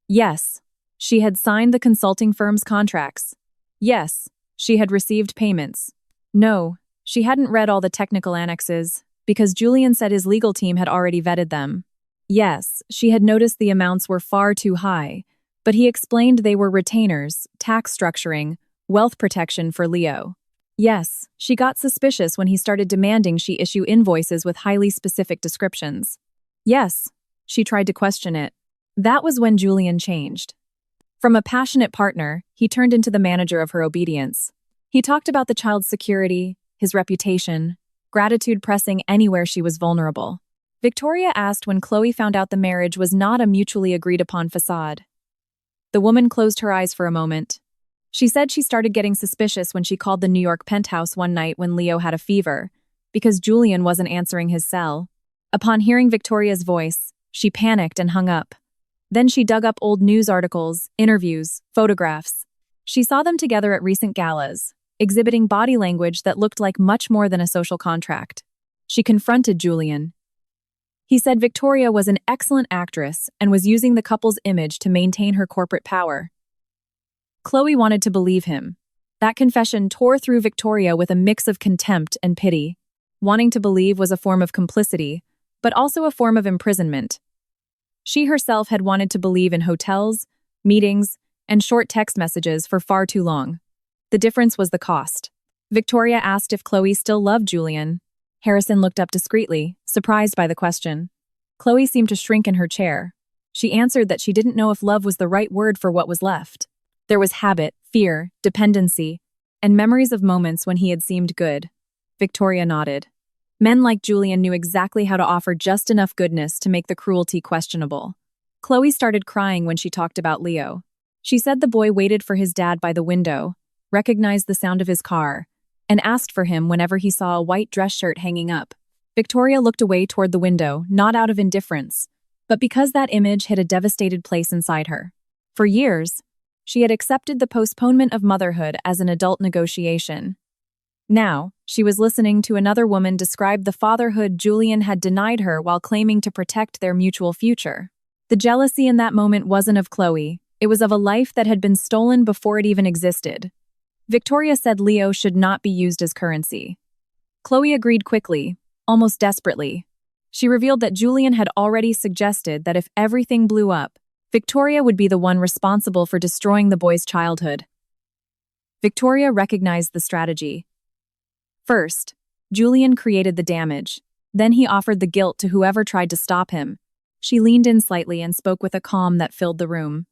Yes, she had signed the consulting firm's contracts. Yes, she had received payments. No, she hadn't read all the technical annexes, because Julian said his legal team had already vetted them. Yes, she had noticed the amounts were far too high, but he explained they were retainers, tax structuring, wealth protection for Leo. Yes, she got suspicious when he started demanding she issue invoices with highly specific descriptions. Yes, she tried to question it. That was when Julian changed. From a passionate partner, he turned into the manager of her obedience. He talked about the child's security, his reputation, gratitude pressing anywhere she was vulnerable. Victoria asked when Chloe found out the marriage was not a mutually agreed-upon facade. The woman closed her eyes for a moment. She said she started getting suspicious when she called the New York penthouse one night when Leo had a fever, because Julian wasn't answering his cell. Upon hearing Victoria's voice, she panicked and hung up. Then she dug up old news articles, interviews, photographs. She saw them together at recent galas, exhibiting body language that looked like much more than a social contract. She confronted Julian. He said Victoria was an excellent actress and was using the couple's image to maintain her corporate power. Chloe wanted to believe him. That confession tore through Victoria with a mix of contempt and pity. Wanting to believe was a form of complicity, but also a form of imprisonment. She herself had wanted to believe in hotels, meetings, and short text messages for far too long. The difference was the cost. Victoria asked if Chloe still loved Julian. Harrison looked up discreetly, surprised by the question. Chloe seemed to shrink in her chair. She answered that she didn't know if love was the right word for what was left. There was habit, fear, dependency, and memories of moments when he had seemed good. Victoria nodded. Men like Julian knew exactly how to offer just enough goodness to make the cruelty questionable. Chloe started crying when she talked about Leo. She said the boy waited for his dad by the window, recognized the sound of his car, and asked for him whenever he saw a white dress shirt hanging up. Victoria looked away toward the window, not out of indifference, but because that image hit a devastated place inside her. For years, she had accepted the postponement of motherhood as an adult negotiation. Now, she was listening to another woman describe the fatherhood Julian had denied her while claiming to protect their mutual future. The jealousy in that moment wasn't of Chloe, it was of a life that had been stolen before it even existed. Victoria said Leo should not be used as currency. Chloe agreed quickly, almost desperately. She revealed that Julian had already suggested that if everything blew up, Victoria would be the one responsible for destroying the boy's childhood. Victoria recognized the strategy. First, Julian created the damage. Then he offered the guilt to whoever tried to stop him. She leaned in slightly and spoke with a calm that filled the room.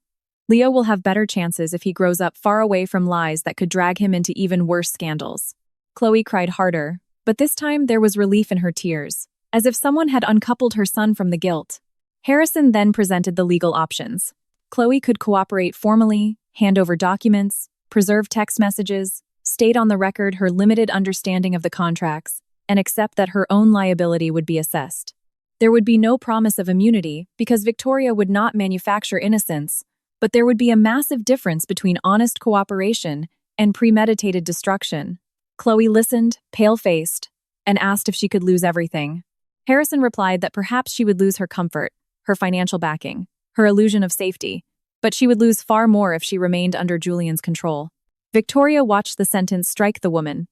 Leo will have better chances if he grows up far away from lies that could drag him into even worse scandals. Chloe cried harder, but this time there was relief in her tears, as if someone had uncoupled her son from the guilt. Harrison then presented the legal options. Chloe could cooperate formally, hand over documents, preserve text messages, state on the record her limited understanding of the contracts, and accept that her own liability would be assessed. There would be no promise of immunity because Victoria would not manufacture innocence, but there would be a massive difference between honest cooperation and premeditated destruction. Chloe listened, pale-faced, and asked if she could lose everything. Harrison replied that perhaps she would lose her comfort, her financial backing, her illusion of safety, but she would lose far more if she remained under Julian's control. Victoria watched the sentence strike the woman.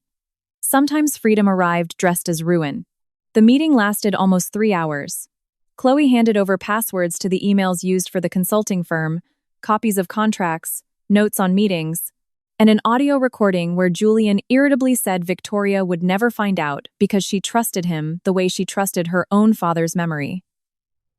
Sometimes freedom arrived dressed as ruin. The meeting lasted almost 3 hours. Chloe handed over passwords to the emails used for the consulting firm, copies of contracts, notes on meetings, and an audio recording where Julian irritably said Victoria would never find out because she trusted him the way she trusted her own father's memory.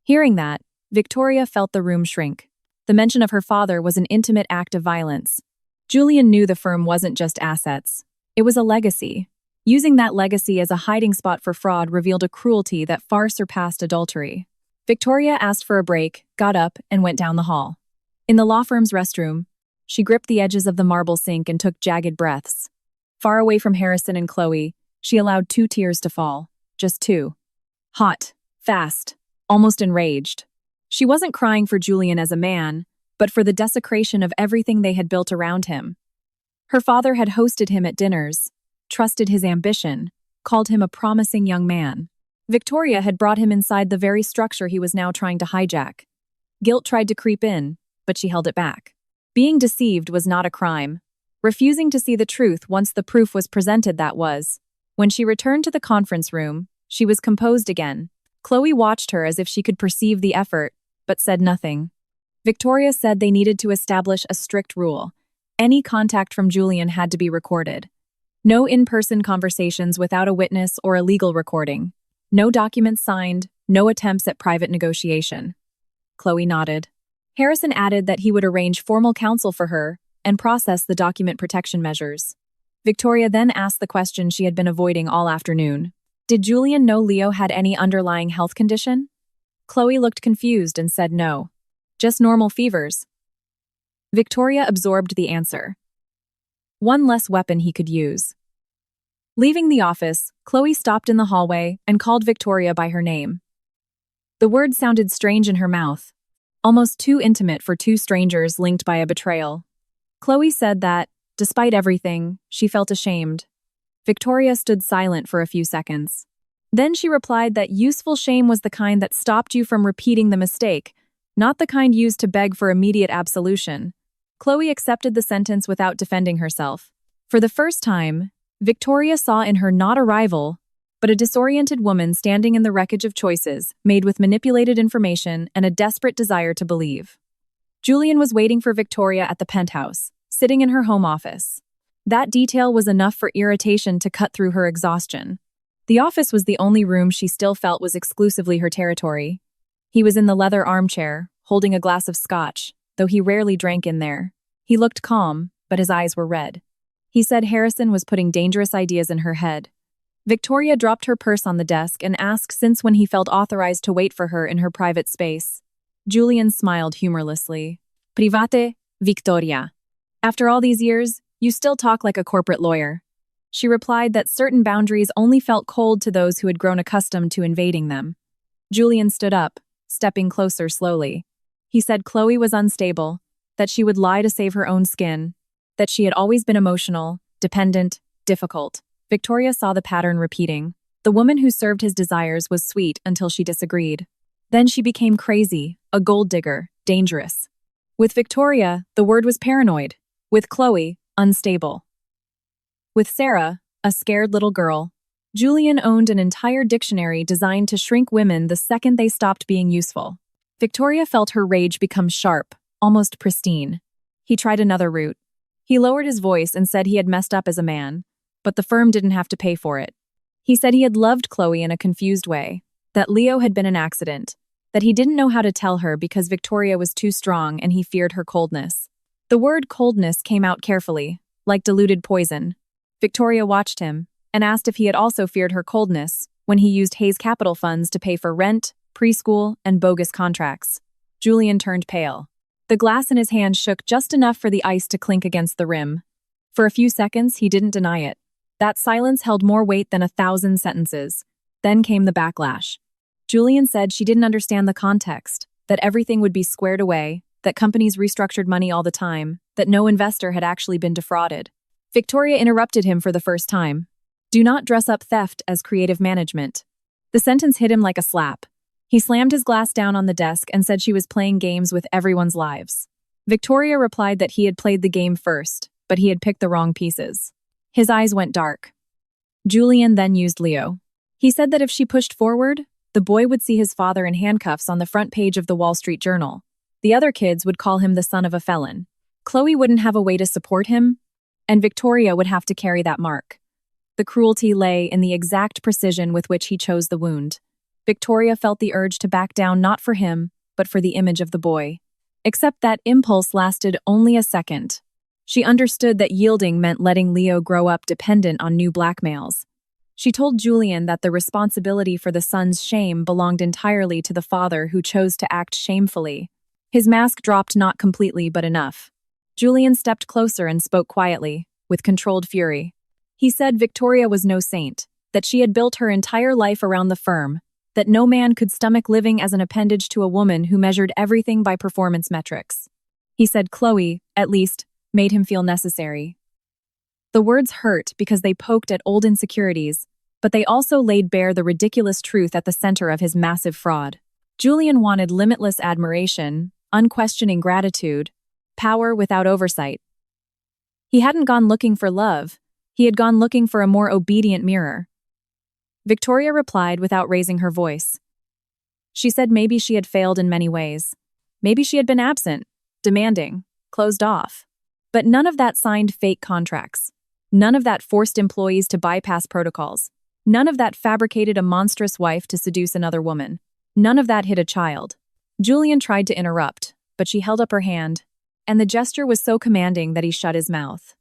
Hearing that, Victoria felt the room shrink. The mention of her father was an intimate act of violence. Julian knew the firm wasn't just assets. It was a legacy. Using that legacy as a hiding spot for fraud revealed a cruelty that far surpassed adultery. Victoria asked for a break, got up, and went down the hall. In the law firm's restroom, she gripped the edges of the marble sink and took jagged breaths. Far away from Harrison and Chloe, she allowed 2 tears to fall. Just 2. Hot, fast, almost enraged. She wasn't crying for Julian as a man, but for the desecration of everything they had built around him. Her father had hosted him at dinners, trusted his ambition, called him a promising young man. Victoria had brought him inside the very structure he was now trying to hijack. Guilt tried to creep in, but she held it back. Being deceived was not a crime. Refusing to see the truth once the proof was presented, that was. When she returned to the conference room, she was composed again. Chloe watched her as if she could perceive the effort, but said nothing. Victoria said they needed to establish a strict rule. Any contact from Julian had to be recorded. No in-person conversations without a witness or a legal recording. No documents signed, no attempts at private negotiation. Chloe nodded. Harrison added that he would arrange formal counsel for her and process the document protection measures. Victoria then asked the question she had been avoiding all afternoon. Did Julian know Leo had any underlying health condition? Chloe looked confused and said no. Just normal fevers. Victoria absorbed the answer. One less weapon he could use. Leaving the office, Chloe stopped in the hallway and called Victoria by her name. The word sounded strange in her mouth, almost too intimate for two strangers linked by a betrayal. Chloe said that, despite everything, she felt ashamed. Victoria stood silent for a few seconds. Then she replied that useful shame was the kind that stopped you from repeating the mistake, not the kind used to beg for immediate absolution. Chloe accepted the sentence without defending herself. For the first time, Victoria saw in her not a rival, but a disoriented woman standing in the wreckage of choices made with manipulated information and a desperate desire to believe. Julian was waiting for Victoria at the penthouse, sitting in her home office. That detail was enough for irritation to cut through her exhaustion. The office was the only room she still felt was exclusively her territory. He was in the leather armchair, holding a glass of scotch, though he rarely drank in there. He looked calm, but his eyes were red. He said Harrison was putting dangerous ideas in her head. Victoria dropped her purse on the desk and asked since when he felt authorized to wait for her in her private space. Julian smiled humorlessly. Private, Victoria. After all these years, you still talk like a corporate lawyer. She replied that certain boundaries only felt cold to those who had grown accustomed to invading them. Julian stood up, stepping closer slowly. He said Chloe was unstable, that she would lie to save her own skin, that she had always been emotional, dependent, difficult. Victoria saw the pattern repeating. The woman who served his desires was sweet until she disagreed. Then she became crazy, a gold digger, dangerous. With Victoria, the word was paranoid. With Chloe, unstable. With Sarah, a scared little girl, Julian owned an entire dictionary designed to shrink women the second they stopped being useful. Victoria felt her rage become sharp, almost pristine. He tried another route. He lowered his voice and said he had messed up as a man, but the firm didn't have to pay for it. He said he had loved Chloe in a confused way, that Leo had been an accident, that he didn't know how to tell her because Victoria was too strong and he feared her coldness. The word coldness came out carefully, like diluted poison. Victoria watched him and asked if he had also feared her coldness when he used Hayes Capital funds to pay for rent, preschool, and bogus contracts. Julian turned pale. The glass in his hand shook just enough for the ice to clink against the rim. For a few seconds, he didn't deny it. That silence held more weight than 1,000 sentences. Then came the backlash. Julian said she didn't understand the context, that everything would be squared away, that companies restructured money all the time, that no investor had actually been defrauded. Victoria interrupted him for the first time. Do not dress up theft as creative management. The sentence hit him like a slap. He slammed his glass down on the desk and said she was playing games with everyone's lives. Victoria replied that he had played the game first, but he had picked the wrong pieces. His eyes went dark. Julian then used Leo. He said that if she pushed forward, the boy would see his father in handcuffs on the front page of the Wall Street Journal. The other kids would call him the son of a felon. Chloe wouldn't have a way to support him, and Victoria would have to carry that mark. The cruelty lay in the exact precision with which he chose the wound. Victoria felt the urge to back down not for him, but for the image of the boy. Except that impulse lasted only a second. She understood that yielding meant letting Leo grow up dependent on new blackmails. She told Julian that the responsibility for the son's shame belonged entirely to the father who chose to act shamefully. His mask dropped not completely but enough. Julian stepped closer and spoke quietly, with controlled fury. He said Victoria was no saint, that she had built her entire life around the firm, that no man could stomach living as an appendage to a woman who measured everything by performance metrics. He said Chloe, at least, made him feel necessary. The words hurt because they poked at old insecurities, but they also laid bare the ridiculous truth at the center of his massive fraud. Julian wanted limitless admiration, unquestioning gratitude, power without oversight. He hadn't gone looking for love, he had gone looking for a more obedient mirror. Victoria replied without raising her voice. She said maybe she had failed in many ways. Maybe she had been absent, demanding, closed off. But none of that signed fake contracts. None of that forced employees to bypass protocols. None of that fabricated a monstrous wife to seduce another woman. None of that hid a child. Julian tried to interrupt, but she held up her hand, and the gesture was so commanding that he shut his mouth.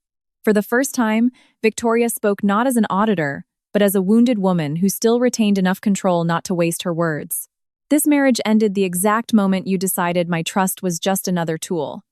For the first time, Victoria spoke not as an auditor, but as a wounded woman who still retained enough control not to waste her words. This marriage ended the exact moment you decided my trust was just another tool.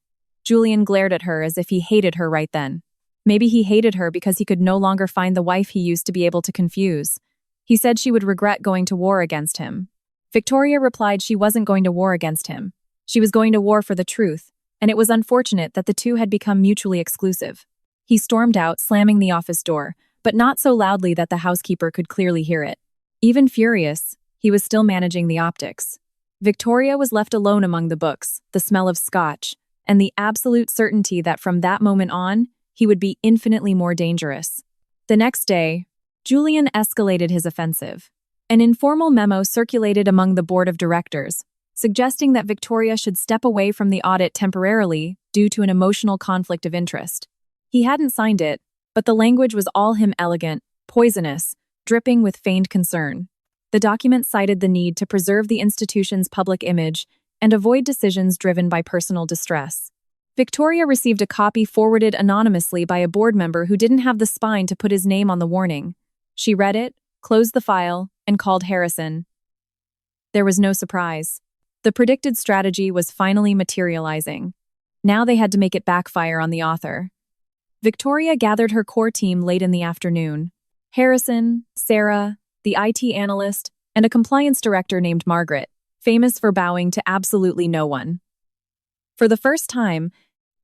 Julian glared at her as if he hated her right then. Maybe he hated her because he could no longer find the wife he used to be able to confuse. He said she would regret going to war against him. Victoria replied she wasn't going to war against him. She was going to war for the truth, and it was unfortunate that the two had become mutually exclusive. He stormed out, slamming the office door, but not so loudly that the housekeeper could clearly hear it. Even furious, he was still managing the optics. Victoria was left alone among the books, the smell of scotch, and the absolute certainty that from that moment on, he would be infinitely more dangerous. The next day, Julian escalated his offensive. An informal memo circulated among the board of directors, suggesting that Victoria should step away from the audit temporarily due to an emotional conflict of interest. He hadn't signed it, but the language was all him elegant, poisonous, dripping with feigned concern. The document cited the need to preserve the institution's public image and avoid decisions driven by personal distress. Victoria received a copy forwarded anonymously by a board member who didn't have the spine to put his name on the warning. She read it, closed the file, and called Harrison. There was no surprise. The predicted strategy was finally materializing. Now they had to make it backfire on the author. Victoria gathered her core team late in the afternoon. Harrison, Sarah, the IT analyst, and a compliance director named Margaret, famous for bowing to absolutely no one. For the first time,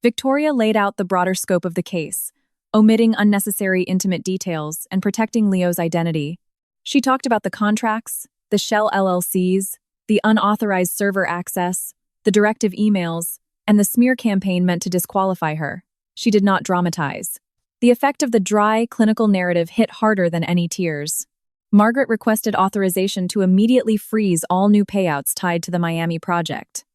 Victoria laid out the broader scope of the case, omitting unnecessary intimate details and protecting Leo's identity. She talked about the contracts, the shell LLCs, the unauthorized server access, the directive emails, and the smear campaign meant to disqualify her. She did not dramatize. The effect of the dry, clinical narrative hit harder than any tears. Margaret requested authorization to immediately freeze all new payouts tied to the Miami project.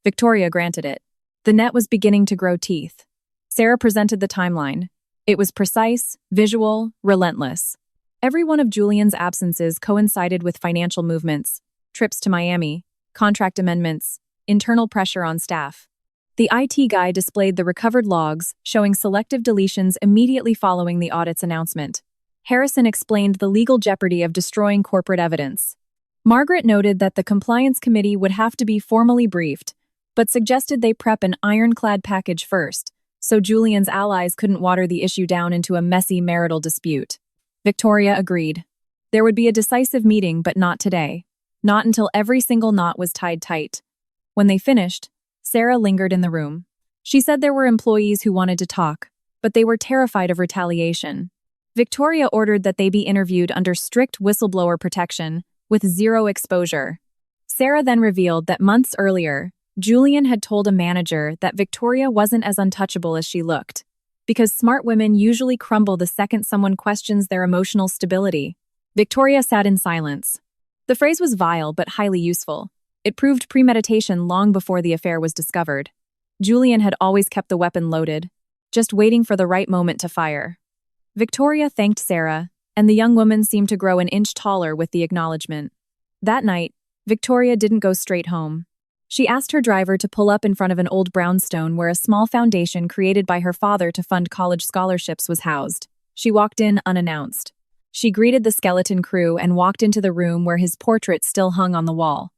Victoria granted it. The net was beginning to grow teeth. Sarah presented the timeline. It was precise, visual, relentless. Every one of Julian's absences coincided with financial movements, trips to Miami, contract amendments, internal pressure on staff. The IT guy displayed the recovered logs, showing selective deletions immediately following the audit's announcement. Harrison explained the legal jeopardy of destroying corporate evidence. Margaret noted that the compliance committee would have to be formally briefed, but suggested they prep an ironclad package first, so Julian's allies couldn't water the issue down into a messy marital dispute. Victoria agreed. There would be a decisive meeting, but not today. Not until every single knot was tied tight. When they finished, Sarah lingered in the room. She said there were employees who wanted to talk, but they were terrified of retaliation. Victoria ordered that they be interviewed under strict whistleblower protection, with zero exposure. Sarah then revealed that months earlier, Julian had told a manager that Victoria wasn't as untouchable as she looked, because smart women usually crumble the second someone questions their emotional stability. Victoria sat in silence. The phrase was vile but highly useful. It proved premeditation long before the affair was discovered. Julian had always kept the weapon loaded, just waiting for the right moment to fire. Victoria thanked Sarah, and the young woman seemed to grow an inch taller with the acknowledgement. That night, Victoria didn't go straight home. She asked her driver to pull up in front of an old brownstone where a small foundation created by her father to fund college scholarships was housed. She walked in unannounced. She greeted the skeleton crew and walked into the room where his portrait still hung on the wall.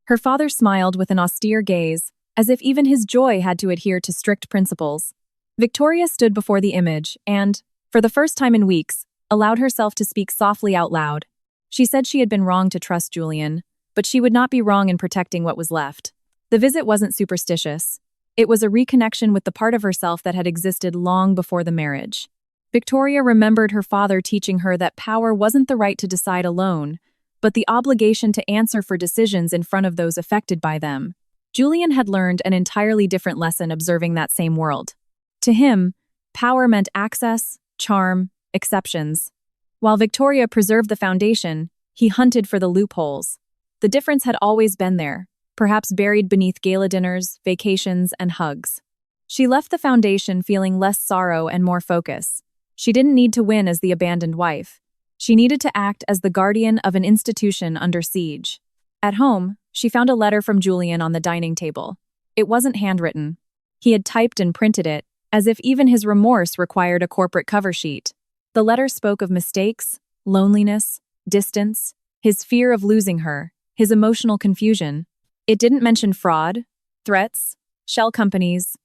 Her father smiled with an austere gaze, as if even his joy had to adhere to strict principles. Victoria stood before the image and, for the first time in weeks, allowed herself to speak softly out loud. She said she had been wrong to trust Julian, but she would not be wrong in protecting what was left. The visit wasn't superstitious. It was a reconnection with the part of herself that had existed long before the marriage. Victoria remembered her father teaching her that power wasn't the right to decide alone, but the obligation to answer for decisions in front of those affected by them. Julian had learned an entirely different lesson observing that same world. To him, power meant access, charm, exceptions. While Victoria preserved the foundation, he hunted for the loopholes. The difference had always been there, perhaps buried beneath gala dinners, vacations, and hugs. She left the foundation feeling less sorrow and more focus. She didn't need to win as the abandoned wife. She needed to act as the guardian of an institution under siege. At home, she found a letter from Julian on the dining table. It wasn't handwritten. He had typed and printed it, as if even his remorse required a corporate cover sheet. The letter spoke of mistakes, loneliness, distance, his fear of losing her, his emotional confusion. It didn't mention fraud, threats, shell companies,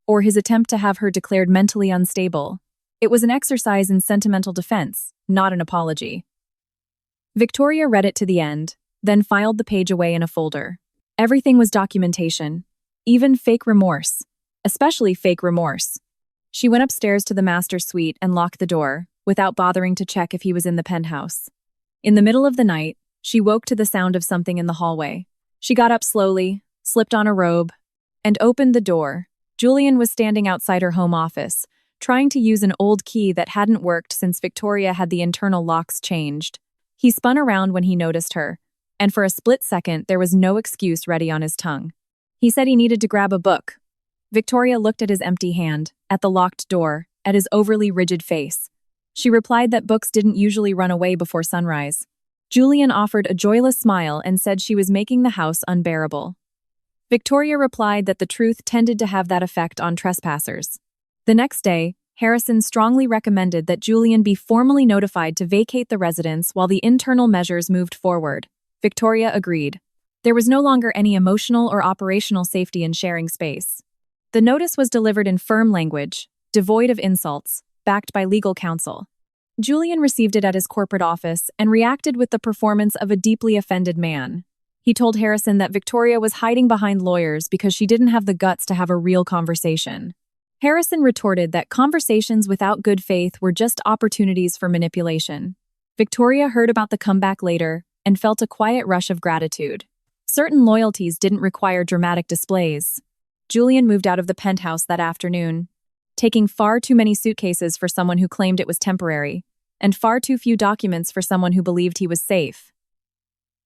or his attempt to have her declared mentally unstable. It was an exercise in sentimental defense, not an apology. Victoria read it to the end, then filed the page away in a folder. Everything was documentation, even fake remorse, especially fake remorse. She went upstairs to the master's suite and locked the door, without bothering to check if he was in the penthouse. In the middle of the night, she woke to the sound of something in the hallway. She got up slowly, slipped on a robe, and opened the door. Julian was standing outside her home office, trying to use an old key that hadn't worked since Victoria had the internal locks changed. He spun around when he noticed her, and for a split second there was no excuse ready on his tongue. He said he needed to grab a book. Victoria looked at his empty hand, at the locked door, at his overly rigid face. She replied that books didn't usually run away before sunrise. Julian offered a joyless smile and said she was making the house unbearable. Victoria replied that the truth tended to have that effect on trespassers. The next day, Harrison strongly recommended that Julian be formally notified to vacate the residence while the internal measures moved forward. Victoria agreed. There was no longer any emotional or operational safety in sharing space. The notice was delivered in firm language, devoid of insults, backed by legal counsel. Julian received it at his corporate office and reacted with the performance of a deeply offended man. He told Harrison that Victoria was hiding behind lawyers because she didn't have the guts to have a real conversation. Harrison retorted that conversations without good faith were just opportunities for manipulation. Victoria heard about the comeback later and felt a quiet rush of gratitude. Certain loyalties didn't require dramatic displays. Julian moved out of the penthouse that afternoon, taking far too many suitcases for someone who claimed it was temporary, and far too few documents for someone who believed he was safe.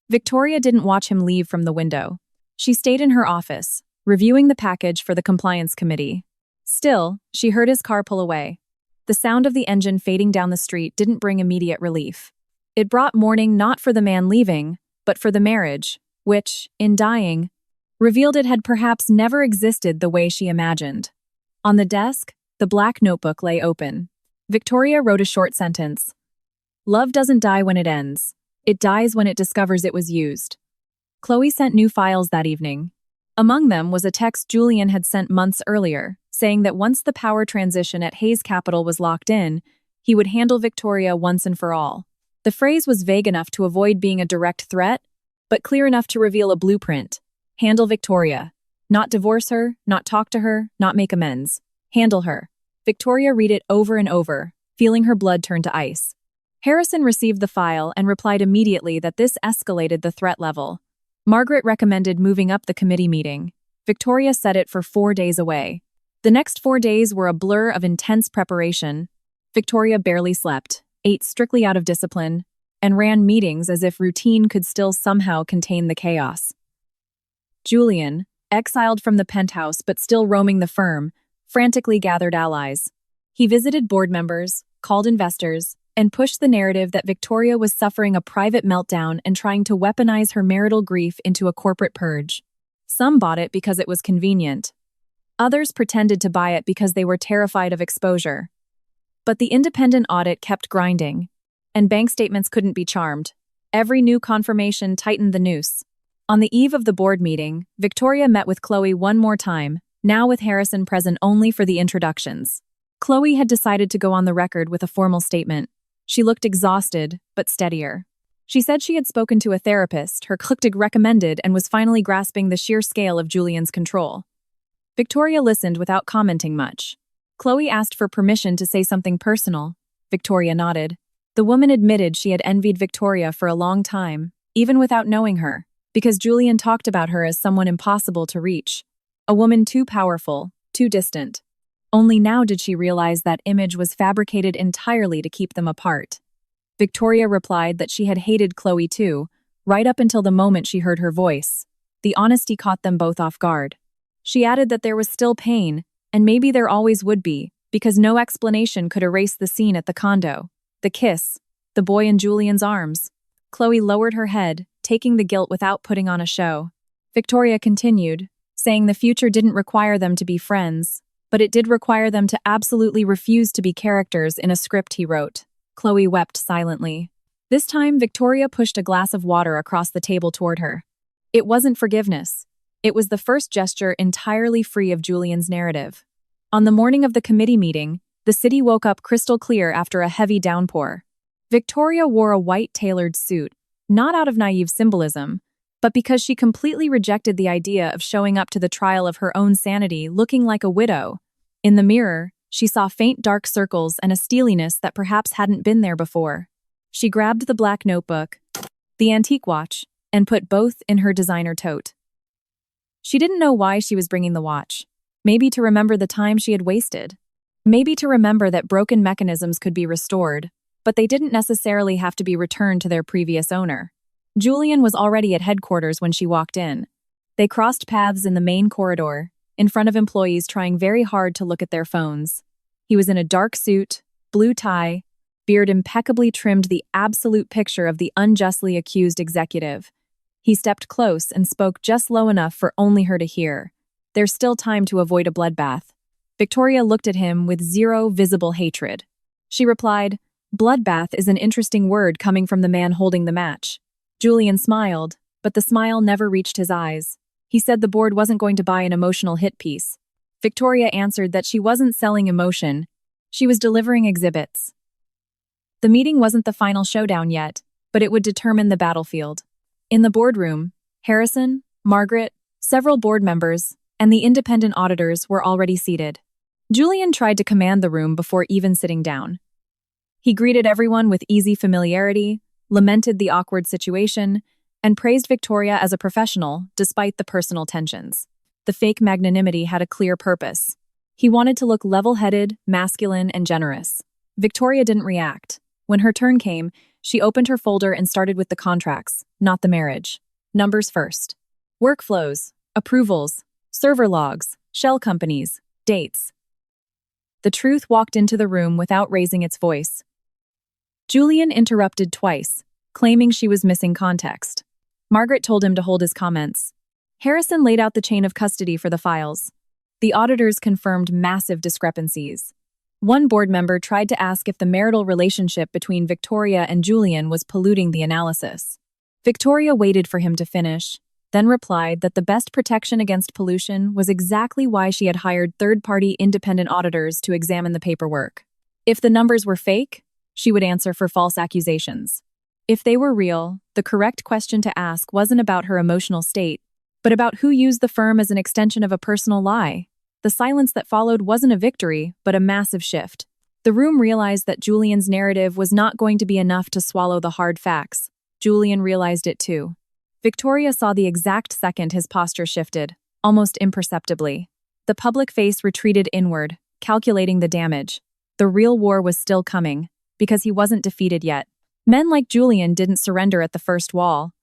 Victoria didn't watch him leave from the window. She stayed in her office, reviewing the package for the compliance committee. Still, she heard his car pull away. The sound of the engine fading down the street didn't bring immediate relief. It brought mourning not for the man leaving, but for the marriage, which, in dying, revealed it had perhaps never existed the way she imagined. On the desk, the black notebook lay open. Victoria wrote a short sentence. Love doesn't die when it ends. It dies when it discovers it was used. Chloe sent new files that evening. Among them was a text Julian had sent months earlier, saying that once the power transition at Hayes Capital was locked in, he would handle Victoria once and for all. The phrase was vague enough to avoid being a direct threat, but clear enough to reveal a blueprint. Handle Victoria. Not divorce her, not talk to her, not make amends. Handle her. Victoria read it over and over, feeling her blood turn to ice. Harrison received the file and replied immediately that this escalated the threat level. Margaret recommended moving up the committee meeting. Victoria set it for 4 days away. The next 4 days were a blur of intense preparation. Victoria barely slept, ate strictly out of discipline, and ran meetings as if routine could still somehow contain the chaos. Julian, exiled from the penthouse but still roaming the firm, frantically gathered allies. He visited board members, called investors, and pushed the narrative that Victoria was suffering a private meltdown and trying to weaponize her marital grief into a corporate purge. Some bought it because it was convenient. Others pretended to buy it because they were terrified of exposure. But the independent audit kept grinding, and bank statements couldn't be charmed. Every new confirmation tightened the noose. On the eve of the board meeting, Victoria met with Chloe one more time, now with Harrison present only for the introductions. Chloe had decided to go on the record with a formal statement. She looked exhausted, but steadier. She said she had spoken to a therapist her colleague recommended and was finally grasping the sheer scale of Julian's control. Victoria listened without commenting much. Chloe asked for permission to say something personal, Victoria nodded. The woman admitted she had envied Victoria for a long time, even without knowing her, because Julian talked about her as someone impossible to reach. A woman too powerful, too distant. Only now did she realize that image was fabricated entirely to keep them apart. Victoria replied that she had hated Chloe too, right up until the moment she heard her voice. The honesty caught them both off guard. She added that there was still pain, and maybe there always would be, because no explanation could erase the scene at the condo. The kiss, the boy in Julian's arms. Chloe lowered her head, taking the guilt without putting on a show. Victoria continued, saying the future didn't require them to be friends, but it did require them to absolutely refuse to be characters in a script he wrote. Chloe wept silently. This time, Victoria pushed a glass of water across the table toward her. It wasn't forgiveness. It was the first gesture entirely free of Julian's narrative. On the morning of the committee meeting, the city woke up crystal clear after a heavy downpour. Victoria wore a white tailored suit, not out of naive symbolism, but because she completely rejected the idea of showing up to the trial of her own sanity looking like a widow. In the mirror, she saw faint dark circles and a steeliness that perhaps hadn't been there before. She grabbed the black notebook, the antique watch, and put both in her designer tote. She didn't know why she was bringing the watch. Maybe to remember the time she had wasted. Maybe to remember that broken mechanisms could be restored, but they didn't necessarily have to be returned to their previous owner. Julian was already at headquarters when she walked in. They crossed paths in the main corridor, in front of employees trying very hard to look at their phones. He was in a dark suit, blue tie, beard impeccably trimmed, the absolute picture of the unjustly accused executive. He stepped close and spoke just low enough for only her to hear. There's still time to avoid a bloodbath. Victoria looked at him with zero visible hatred. She replied, "Bloodbath is an interesting word coming from the man holding the match." Julian smiled, but the smile never reached his eyes. He said the board wasn't going to buy an emotional hit piece. Victoria answered that she wasn't selling emotion. She was delivering exhibits. The meeting wasn't the final showdown yet, but it would determine the battlefield. In the boardroom, Harrison, Margaret, several board members, and the independent auditors were already seated. Julian tried to command the room before even sitting down. He greeted everyone with easy familiarity, lamented the awkward situation, and praised Victoria as a professional despite the personal tensions. The fake magnanimity had a clear purpose. He wanted to look level-headed, masculine, and generous. Victoria didn't react. When her turn came, she opened her folder and started with the contracts, not the marriage. Numbers first. Workflows, approvals, server logs, shell companies, dates. The truth walked into the room without raising its voice. Julian interrupted twice, claiming she was missing context. Margaret told him to hold his comments. Harrison laid out the chain of custody for the files. The auditors confirmed massive discrepancies. One board member tried to ask if the marital relationship between Victoria and Julian was polluting the analysis. Victoria waited for him to finish, then replied that the best protection against pollution was exactly why she had hired third-party independent auditors to examine the paperwork. If the numbers were fake, she would answer for false accusations. If they were real, the correct question to ask wasn't about her emotional state, but about who used the firm as an extension of a personal lie. The silence that followed wasn't a victory, but a massive shift. The room realized that Julian's narrative was not going to be enough to swallow the hard facts. Julian realized it too. Victoria saw the exact second his posture shifted, almost imperceptibly. The public face retreated inward, calculating the damage. The real war was still coming, because he wasn't defeated yet. Men like Julian didn't surrender at the first wall.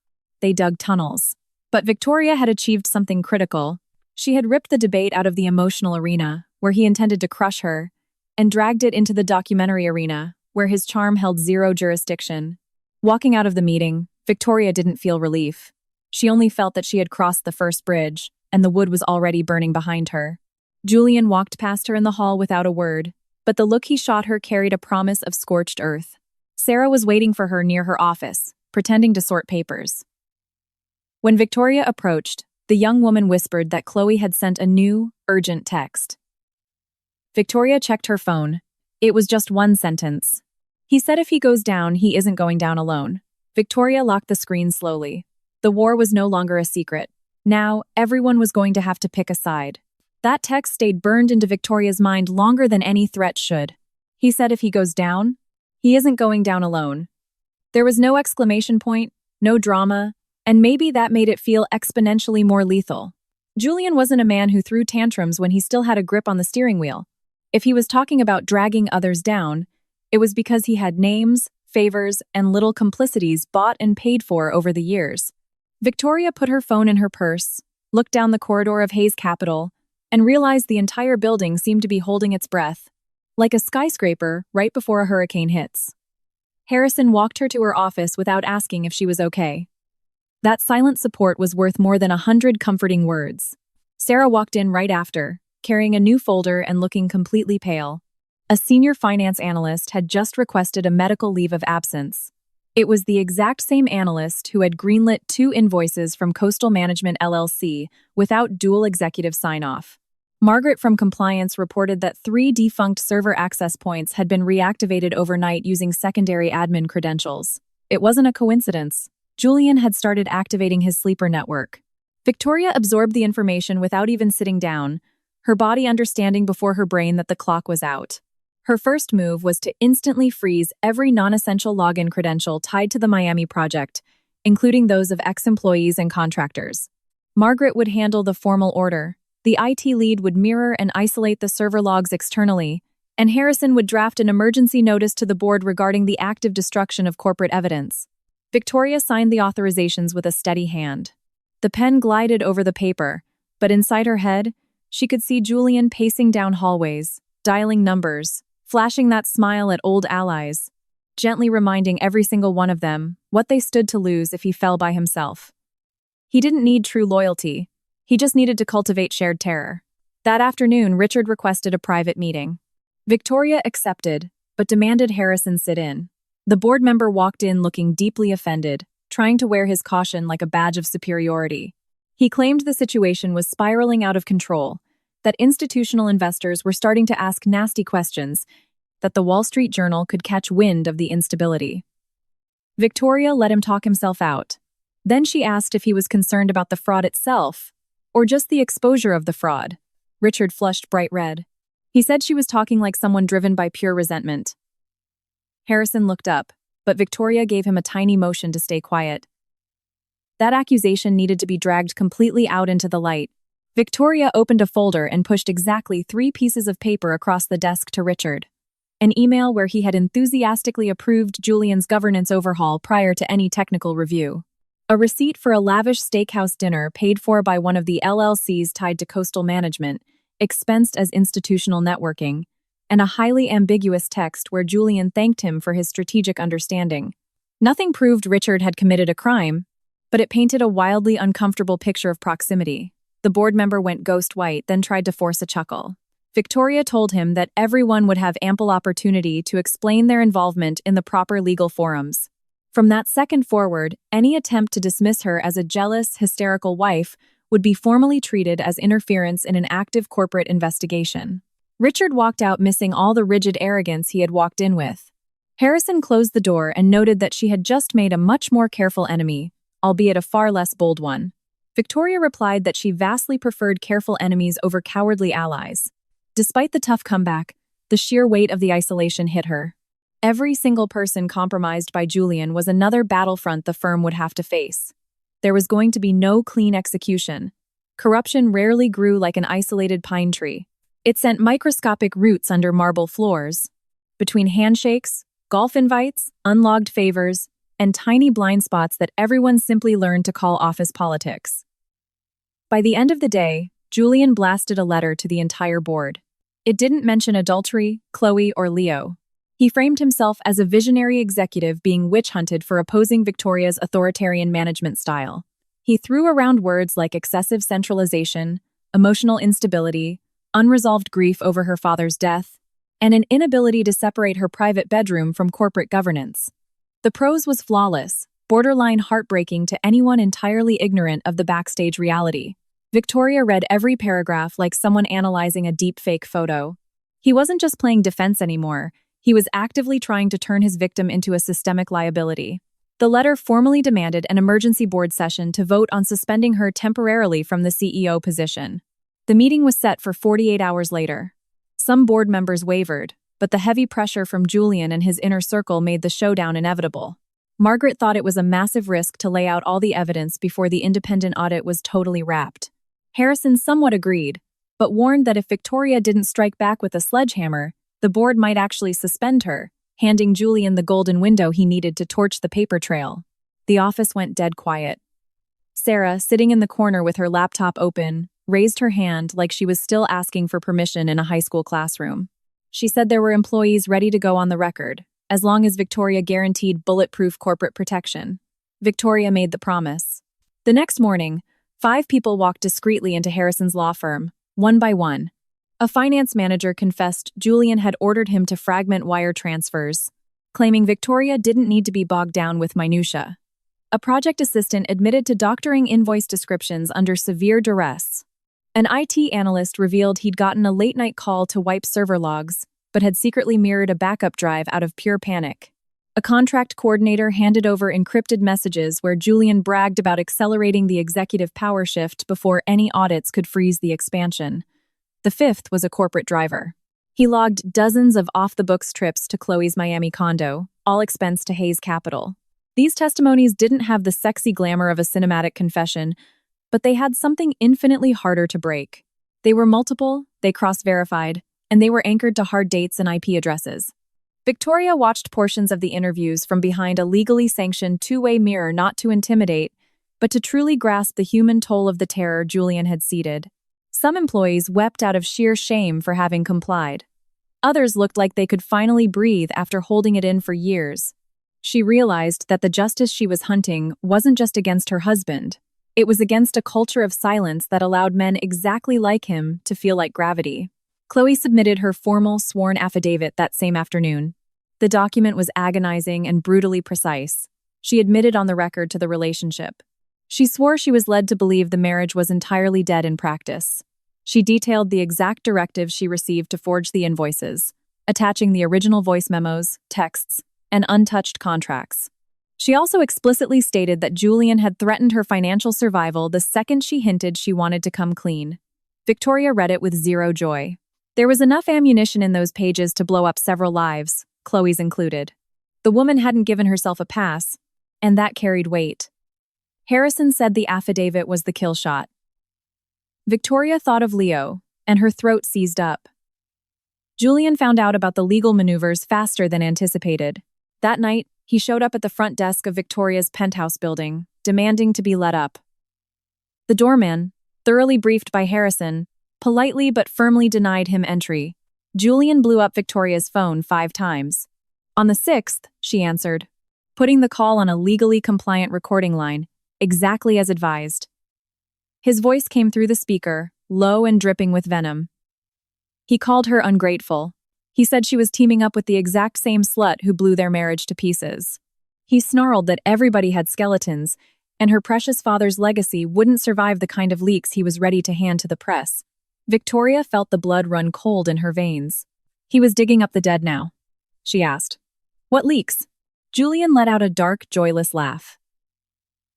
They dug tunnels. But Victoria had achieved something critical. She had ripped the debate out of the emotional arena, where he intended to crush her, and dragged it into the documentary arena, where his charm held zero jurisdiction. Walking out of the meeting, Victoria didn't feel relief. She only felt that she had crossed the first bridge, and the wood was already burning behind her. Julian walked past her in the hall without a word, but the look he shot her carried a promise of scorched earth. Sarah was waiting for her near her office, pretending to sort papers. When Victoria approached, the young woman whispered that Chloe had sent a new, urgent text. Victoria checked her phone. It was just one sentence. He said if he goes down, he isn't going down alone. Victoria locked the screen slowly. The war was no longer a secret. Now, everyone was going to have to pick a side. That text stayed burned into Victoria's mind longer than any threat should. He said if he goes down, He isn't going down alone. There was no exclamation point, no drama, and maybe that made it feel exponentially more lethal. Julian wasn't a man who threw tantrums when he still had a grip on the steering wheel. If he was talking about dragging others down, it was because he had names, favors, and little complicities bought and paid for over the years. Victoria put her phone in her purse, looked down the corridor of Hayes Capital, and realized the entire building seemed to be holding its breath, like a skyscraper right before a hurricane hits. Harrison walked her to her office without asking if she was okay. That silent support was worth more than 100 comforting words. Sarah walked in right after, carrying a new folder and looking completely pale. A senior finance analyst had just requested a medical leave of absence. It was the exact same analyst who had greenlit 2 invoices from Coastal Management LLC without dual executive sign-off. Margaret from compliance reported that 3 defunct server access points had been reactivated overnight using secondary admin credentials. It wasn't a coincidence. Julian had started activating his sleeper network. Victoria absorbed the information without even sitting down, her body understanding before her brain that the clock was out. Her first move was to instantly freeze every non-essential login credential tied to the Miami project, including those of ex-employees and contractors. Margaret would handle the formal order. The IT lead would mirror and isolate the server logs externally, and Harrison would draft an emergency notice to the board regarding the active destruction of corporate evidence. Victoria signed the authorizations with a steady hand. The pen glided over the paper, but inside her head, she could see Julian pacing down hallways, dialing numbers, flashing that smile at old allies, gently reminding every single one of them what they stood to lose if he fell by himself. He didn't need true loyalty. He just needed to cultivate shared terror. That afternoon, Richard requested a private meeting. Victoria accepted, but demanded Harrison sit in. The board member walked in looking deeply offended, trying to wear his caution like a badge of superiority. He claimed the situation was spiraling out of control, that institutional investors were starting to ask nasty questions, that the Wall Street Journal could catch wind of the instability. Victoria let him talk himself out. Then she asked if he was concerned about the fraud itself, or just the exposure of the fraud. Richard flushed bright red. He said she was talking like someone driven by pure resentment. Harrison looked up, but Victoria gave him a tiny motion to stay quiet. That accusation needed to be dragged completely out into the light. Victoria opened a folder and pushed exactly 3 pieces of paper across the desk to Richard. An email where he had enthusiastically approved Julian's governance overhaul prior to any technical review. A receipt for a lavish steakhouse dinner paid for by one of the LLCs tied to Coastal Management, expensed as institutional networking, and a highly ambiguous text where Julian thanked him for his strategic understanding. Nothing proved Richard had committed a crime, but it painted a wildly uncomfortable picture of proximity. The board member went ghost white, then tried to force a chuckle. Victoria told him that everyone would have ample opportunity to explain their involvement in the proper legal forums. From that second forward, any attempt to dismiss her as a jealous, hysterical wife would be formally treated as interference in an active corporate investigation. Richard walked out missing all the rigid arrogance he had walked in with. Harrison closed the door and noted that she had just made a much more careful enemy, albeit a far less bold one. Victoria replied that she vastly preferred careful enemies over cowardly allies. Despite the tough comeback, the sheer weight of the isolation hit her. Every single person compromised by Julian was another battlefront the firm would have to face. There was going to be no clean execution. Corruption rarely grew like an isolated pine tree. It sent microscopic roots under marble floors. Between handshakes, golf invites, unlogged favors, and tiny blind spots that everyone simply learned to call office politics. By the end of the day, Julian blasted a letter to the entire board. It didn't mention adultery, Chloe, or Leo. He framed himself as a visionary executive being witch-hunted for opposing Victoria's authoritarian management style. He threw around words like excessive centralization, emotional instability, unresolved grief over her father's death, and an inability to separate her private bedroom from corporate governance. The prose was flawless, borderline heartbreaking to anyone entirely ignorant of the backstage reality. Victoria read every paragraph like someone analyzing a deep-fake photo. He wasn't just playing defense anymore, he was actively trying to turn his victim into a systemic liability. The letter formally demanded an emergency board session to vote on suspending her temporarily from the CEO position. The meeting was set for 48 hours later. Some board members wavered, but the heavy pressure from Julian and his inner circle made the showdown inevitable. Margaret thought it was a massive risk to lay out all the evidence before the independent audit was totally wrapped. Harrison somewhat agreed, but warned that if Victoria didn't strike back with a sledgehammer, the board might actually suspend her, handing Julian the golden window he needed to torch the paper trail. The office went dead quiet. Sarah, sitting in the corner with her laptop open, raised her hand like she was still asking for permission in a high school classroom. She said there were employees ready to go on the record, as long as Victoria guaranteed bulletproof corporate protection. Victoria made the promise. The next morning, 5 people walked discreetly into Harrison's law firm, one by one. A finance manager confessed Julian had ordered him to fragment wire transfers, claiming Victoria didn't need to be bogged down with minutia. A project assistant admitted to doctoring invoice descriptions under severe duress. An IT analyst revealed he'd gotten a late-night call to wipe server logs, but had secretly mirrored a backup drive out of pure panic. A contract coordinator handed over encrypted messages where Julian bragged about accelerating the executive power shift before any audits could freeze the expansion. The 5th was a corporate driver. He logged dozens of off-the-books trips to Chloe's Miami condo, all expensed to Hayes Capital. These testimonies didn't have the sexy glamour of a cinematic confession, but they had something infinitely harder to break. They were multiple, they cross-verified, and they were anchored to hard dates and IP addresses. Victoria watched portions of the interviews from behind a legally sanctioned two-way mirror, not to intimidate, but to truly grasp the human toll of the terror Julian had seeded. Some employees wept out of sheer shame for having complied. Others looked like they could finally breathe after holding it in for years. She realized that the justice she was hunting wasn't just against her husband. It was against a culture of silence that allowed men exactly like him to feel like gravity. Chloe submitted her formal sworn affidavit that same afternoon. The document was agonizing and brutally precise. She admitted on the record to the relationship. She swore she was led to believe the marriage was entirely dead in practice. She detailed the exact directives she received to forge the invoices, attaching the original voice memos, texts, and untouched contracts. She also explicitly stated that Julian had threatened her financial survival the second she hinted she wanted to come clean. Victoria read it with zero joy. There was enough ammunition in those pages to blow up several lives, Chloe's included. The woman hadn't given herself a pass, and that carried weight. Harrison said the affidavit was the kill shot. Victoria thought of Leo, and her throat seized up. Julian found out about the legal maneuvers faster than anticipated. That night, he showed up at the front desk of Victoria's penthouse building, demanding to be let up. The doorman, thoroughly briefed by Harrison, politely but firmly denied him entry. Julian blew up Victoria's phone 5 times. On the 6th, she answered, putting the call on a legally compliant recording line, exactly as advised. His voice came through the speaker, low and dripping with venom. He called her ungrateful. He said she was teaming up with the exact same slut who blew their marriage to pieces. He snarled that everybody had skeletons, and her precious father's legacy wouldn't survive the kind of leaks he was ready to hand to the press. Victoria felt the blood run cold in her veins. He was digging up the dead now. She asked, "What leaks?" Julian let out a dark, joyless laugh.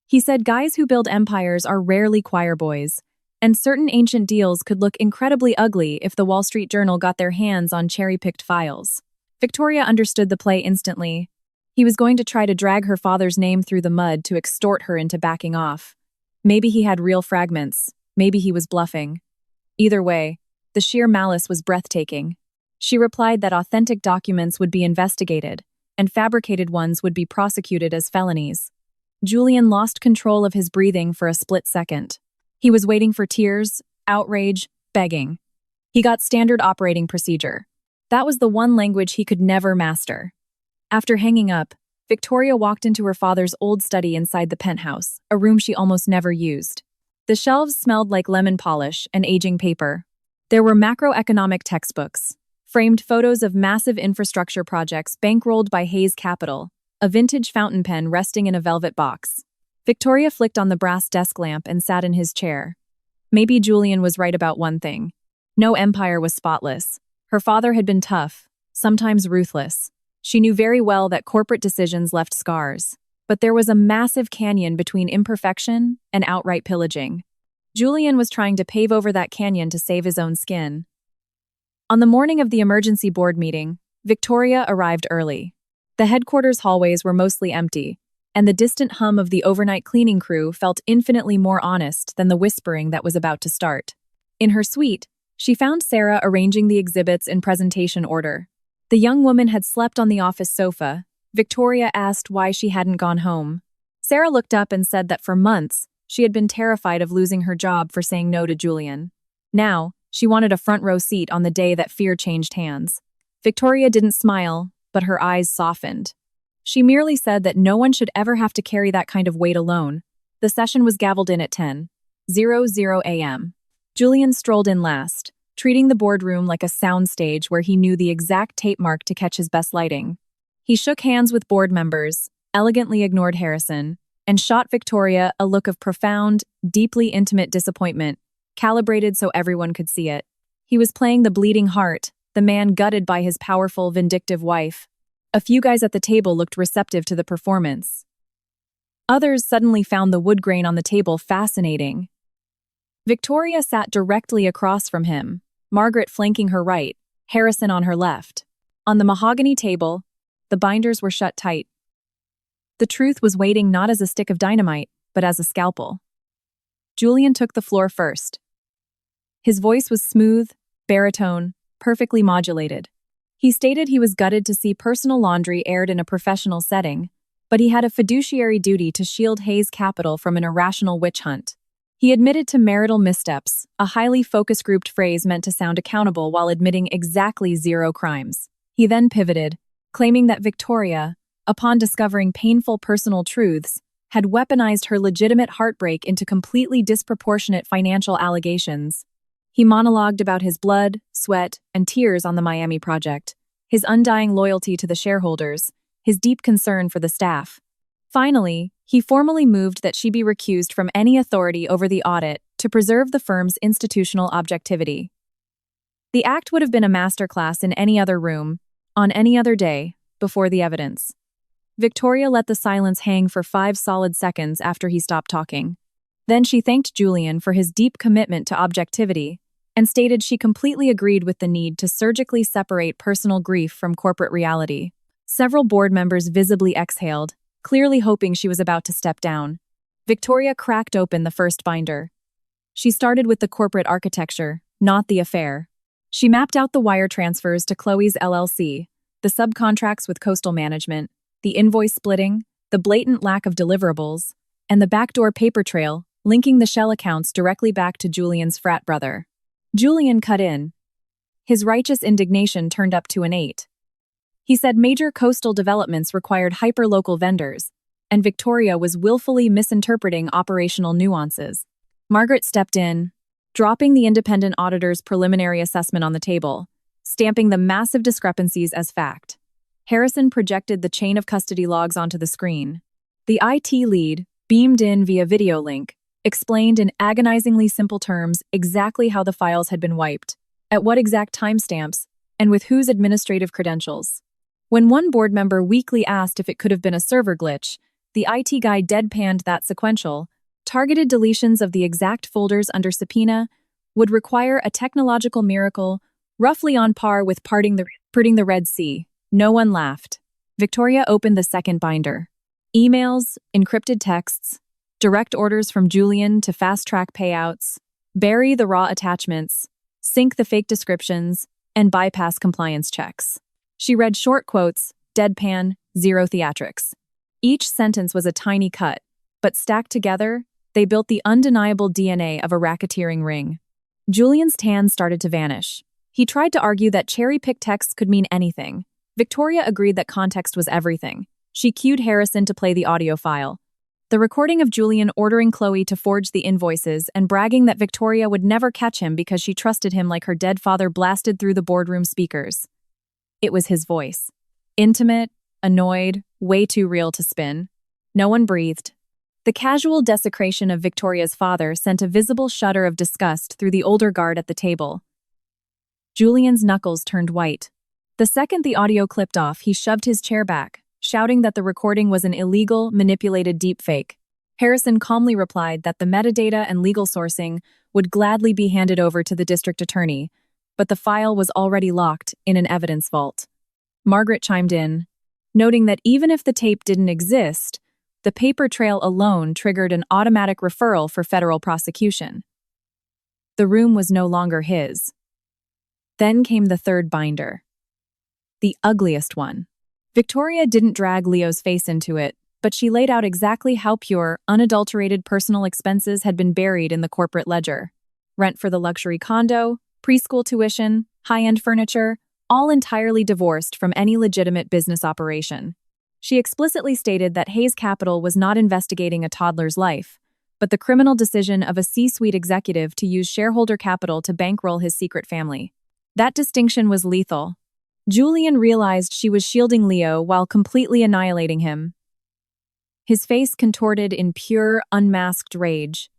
He said guys who build empires are rarely choir boys, and certain ancient deals could look incredibly ugly if the Wall Street Journal got their hands on cherry-picked files. Victoria understood the play instantly. He was going to try to drag her father's name through the mud to extort her into backing off. Maybe he had real fragments. Maybe he was bluffing. Either way, the sheer malice was breathtaking. She replied that authentic documents would be investigated, and fabricated ones would be prosecuted as felonies. Julian lost control of his breathing for a split second. He was waiting for tears, outrage, begging. He got standard operating procedure. That was the one language he could never master. After hanging up, Victoria walked into her father's old study inside the penthouse, a room she almost never used. The shelves smelled like lemon polish and aging paper. There were macroeconomic textbooks, framed photos of massive infrastructure projects bankrolled by Hayes Capital, a vintage fountain pen resting in a velvet box. Victoria flicked on the brass desk lamp and sat in his chair. Maybe Julian was right about one thing. No empire was spotless. Her father had been tough, sometimes ruthless. She knew very well that corporate decisions left scars. But there was a massive canyon between imperfection and outright pillaging. Julian was trying to pave over that canyon to save his own skin. On the morning of the emergency board meeting, Victoria arrived early. The headquarters hallways were mostly empty, and the distant hum of the overnight cleaning crew felt infinitely more honest than the whispering that was about to start. In her suite, she found Sarah arranging the exhibits in presentation order. The young woman had slept on the office sofa. Victoria asked why she hadn't gone home. Sarah looked up and said that for months, she had been terrified of losing her job for saying no to Julian. Now, she wanted a front-row seat on the day that fear changed hands. Victoria didn't smile, but her eyes softened. She merely said that no one should ever have to carry that kind of weight alone. The session was gavelled in at 10:00 a.m. Julian strolled in last, treating the boardroom like a soundstage where he knew the exact tape mark to catch his best lighting. He shook hands with board members, elegantly ignored Harrison, and shot Victoria a look of profound, deeply intimate disappointment, calibrated so everyone could see it. He was playing the bleeding heart, the man gutted by his powerful, vindictive wife. A few guys at the table looked receptive to the performance. Others suddenly found the wood grain on the table fascinating. Victoria sat directly across from him, Margaret flanking her right, Harrison on her left. On the mahogany table, the binders were shut tight. The truth was waiting not as a stick of dynamite, but as a scalpel. Julian took the floor first. His voice was smooth, baritone, perfectly modulated. He stated he was gutted to see personal laundry aired in a professional setting, but he had a fiduciary duty to shield Hayes Capital from an irrational witch hunt. He admitted to marital missteps, a highly focus-grouped phrase meant to sound accountable while admitting exactly 0 crimes. He then pivoted, claiming that Victoria, upon discovering painful personal truths, had weaponized her legitimate heartbreak into completely disproportionate financial allegations. He monologued about his blood, sweat, and tears on the Miami project, his undying loyalty to the shareholders, his deep concern for the staff. Finally, he formally moved that she be recused from any authority over the audit to preserve the firm's institutional objectivity. The act would have been a masterclass in any other room, on any other day, before the evidence. Victoria let the silence hang for 5 solid seconds after he stopped talking. Then she thanked Julian for his deep commitment to objectivity and stated she completely agreed with the need to surgically separate personal grief from corporate reality. Several board members visibly exhaled, clearly hoping she was about to step down. Victoria cracked open the first binder. She started with the corporate architecture, not the affair. She mapped out the wire transfers to Chloe's LLC, the subcontracts with Coastal Management, the invoice splitting, the blatant lack of deliverables, and the backdoor paper trail linking the shell accounts directly back to Julian's frat brother. Julian cut in. His righteous indignation turned up to an 8. He said major coastal developments required hyper-local vendors, and Victoria was willfully misinterpreting operational nuances. Margaret stepped in, dropping the independent auditor's preliminary assessment on the table, stamping the massive discrepancies as fact. Harrison projected the chain of custody logs onto the screen. The IT lead, beamed in via video link, explained in agonizingly simple terms exactly how the files had been wiped, at what exact timestamps, and with whose administrative credentials. When one board member weakly asked if it could have been a server glitch, the IT guy deadpanned that sequential, targeted deletions of the exact folders under subpoena would require a technological miracle roughly on par with parting the Red Sea. No one laughed. Victoria opened the second binder. Emails, encrypted texts, direct orders from Julian to fast-track payouts, bury the raw attachments, sync the fake descriptions, and bypass compliance checks. She read short quotes, deadpan, 0 theatrics. Each sentence was a tiny cut, but stacked together, they built the undeniable DNA of a racketeering ring. Julian's tan started to vanish. He tried to argue that cherry-picked text could mean anything. Victoria agreed that context was everything. She cued Harrison to play the audio file. The recording of Julian ordering Chloe to forge the invoices and bragging that Victoria would never catch him because she trusted him like her dead father blasted through the boardroom speakers. It was his voice. Intimate, annoyed, way too real to spin. No one breathed. The casual desecration of Victoria's father sent a visible shudder of disgust through the older guard at the table. Julian's knuckles turned white. The second the audio clipped off, he shoved his chair back, shouting that the recording was an illegal, manipulated deepfake. Harrison calmly replied that the metadata and legal sourcing would gladly be handed over to the district attorney, but the file was already locked in an evidence vault. Margaret chimed in, noting that even if the tape didn't exist, the paper trail alone triggered an automatic referral for federal prosecution. The room was no longer his. Then came the third binder. The ugliest one. Victoria didn't drag Leo's face into it, but she laid out exactly how pure, unadulterated personal expenses had been buried in the corporate ledger. Rent for the luxury condo, preschool tuition, high-end furniture, all entirely divorced from any legitimate business operation. She explicitly stated that Hayes Capital was not investigating a toddler's life, but the criminal decision of a C-suite executive to use shareholder capital to bankroll his secret family. That distinction was lethal. Julian realized she was shielding Leo while completely annihilating him. His face contorted in pure, unmasked rage.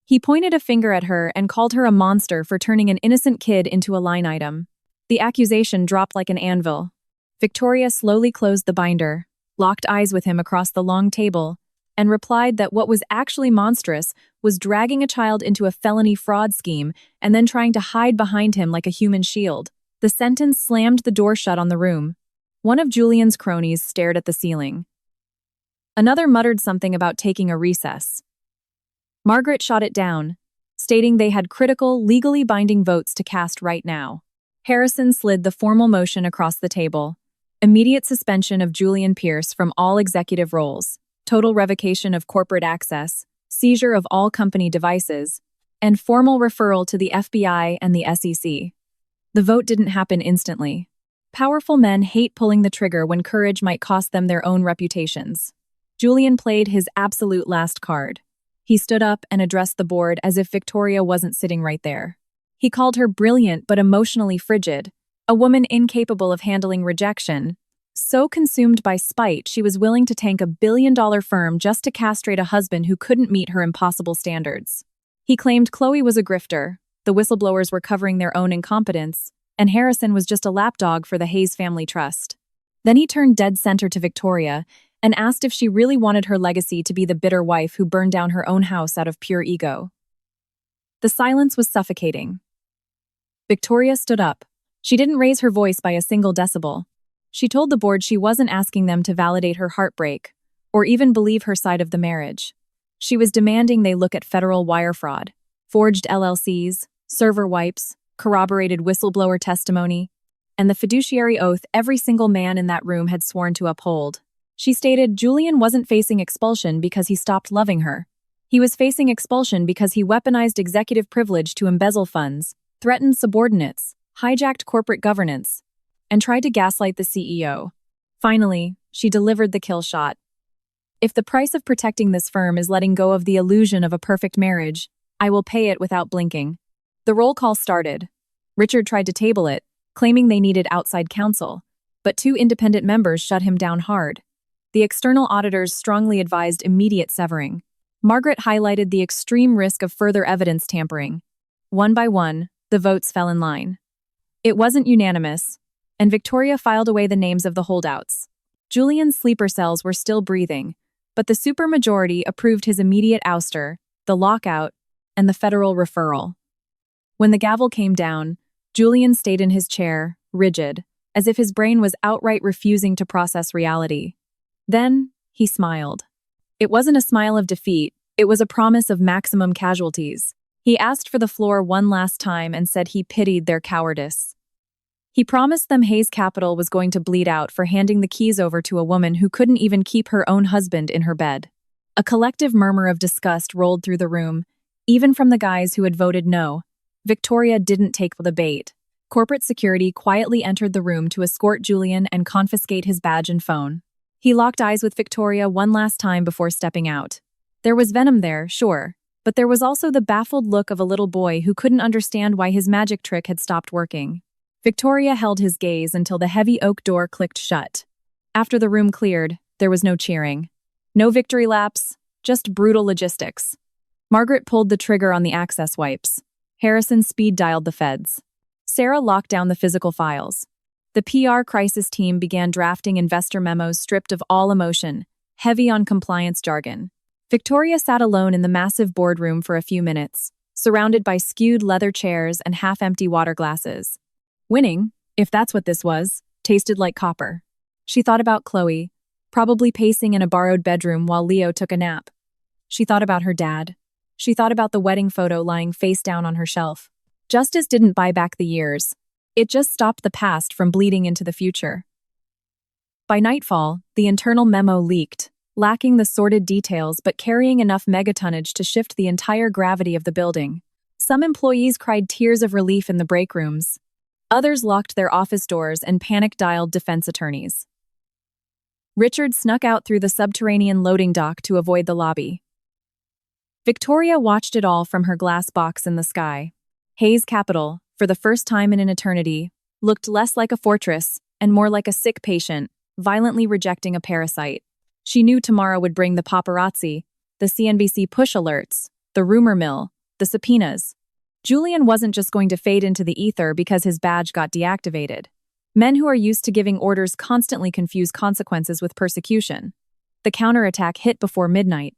He pointed a finger at her and called her a monster for turning an innocent kid into a line item. The accusation dropped like an anvil. Victoria slowly closed the binder, locked eyes with him across the long table, and replied that what was actually monstrous was dragging a child into a felony fraud scheme and then trying to hide behind him like a human shield. The sentence slammed the door shut on the room. One of Julian's cronies stared at the ceiling. Another muttered something about taking a recess. Margaret shot it down, stating they had critical, legally binding votes to cast right now. Harrison slid the formal motion across the table. Immediate suspension of Julian Pierce from all executive roles, total revocation of corporate access, seizure of all company devices, and formal referral to the FBI and the SEC. The vote didn't happen instantly. Powerful men hate pulling the trigger when courage might cost them their own reputations. Julian played his absolute last card. He stood up and addressed the board as if Victoria wasn't sitting right there. He called her brilliant but emotionally frigid, a woman incapable of handling rejection, so consumed by spite she was willing to tank $1 billion firm just to castrate a husband who couldn't meet her impossible standards. He claimed Chloe was a grifter, the whistleblowers were covering their own incompetence, and Harrison was just a lapdog for the Hayes family trust. Then he turned dead center to Victoria and asked if she really wanted her legacy to be the bitter wife who burned down her own house out of pure ego. The silence was suffocating. Victoria stood up. She didn't raise her voice by a single decibel. She told the board she wasn't asking them to validate her heartbreak or even believe her side of the marriage. She was demanding they look at federal wire fraud, forged LLCs, server wipes, corroborated whistleblower testimony, and the fiduciary oath every single man in that room had sworn to uphold. She stated Julian wasn't facing expulsion because he stopped loving her. He was facing expulsion because he weaponized executive privilege to embezzle funds, threatened subordinates, hijacked corporate governance, and tried to gaslight the CEO. Finally, she delivered the kill shot. If the price of protecting this firm is letting go of the illusion of a perfect marriage, I will pay it without blinking. The roll call started. Richard tried to table it, claiming they needed outside counsel, but 2 independent members shut him down hard. The external auditors strongly advised immediate severing. Margaret highlighted the extreme risk of further evidence tampering. One by one, the votes fell in line. It wasn't unanimous, and Victoria filed away the names of the holdouts. Julian's sleeper cells were still breathing, but the supermajority approved his immediate ouster, the lockout, and the federal referral. When the gavel came down, Julian stayed in his chair, rigid, as if his brain was outright refusing to process reality. Then, he smiled. It wasn't a smile of defeat, it was a promise of maximum casualties. He asked for the floor one last time and said he pitied their cowardice. He promised them Hayes Capital was going to bleed out for handing the keys over to a woman who couldn't even keep her own husband in her bed. A collective murmur of disgust rolled through the room, even from the guys who had voted no. Victoria didn't take the bait. Corporate security quietly entered the room to escort Julian and confiscate his badge and phone. He locked eyes with Victoria one last time before stepping out. There was venom there, sure, but there was also the baffled look of a little boy who couldn't understand why his magic trick had stopped working. Victoria held his gaze until the heavy oak door clicked shut. After the room cleared, there was no cheering. No victory laps, just brutal logistics. Margaret pulled the trigger on the access wipes. Harrison speed-dialed the feds. Sarah locked down the physical files. The PR crisis team began drafting investor memos stripped of all emotion, heavy on compliance jargon. Victoria sat alone in the massive boardroom for a few minutes, surrounded by skewed leather chairs and half-empty water glasses. Winning, if that's what this was, tasted like copper. She thought about Chloe, probably pacing in a borrowed bedroom while Leo took a nap. She thought about her dad. She thought about the wedding photo lying face down on her shelf. Justice didn't buy back the years. It just stopped the past from bleeding into the future. By nightfall, the internal memo leaked, lacking the sordid details but carrying enough megatonnage to shift the entire gravity of the building. Some employees cried tears of relief in the break rooms. Others locked their office doors and panic-dialed defense attorneys. Richard snuck out through the subterranean loading dock to avoid the lobby. Victoria watched it all from her glass box in the sky. Hayes Capital, for the first time in an eternity, looked less like a fortress and more like a sick patient, violently rejecting a parasite. She knew tomorrow would bring the paparazzi, the CNBC push alerts, the rumor mill, the subpoenas. Julian wasn't just going to fade into the ether because his badge got deactivated. Men who are used to giving orders constantly confuse consequences with persecution. The counterattack hit before midnight.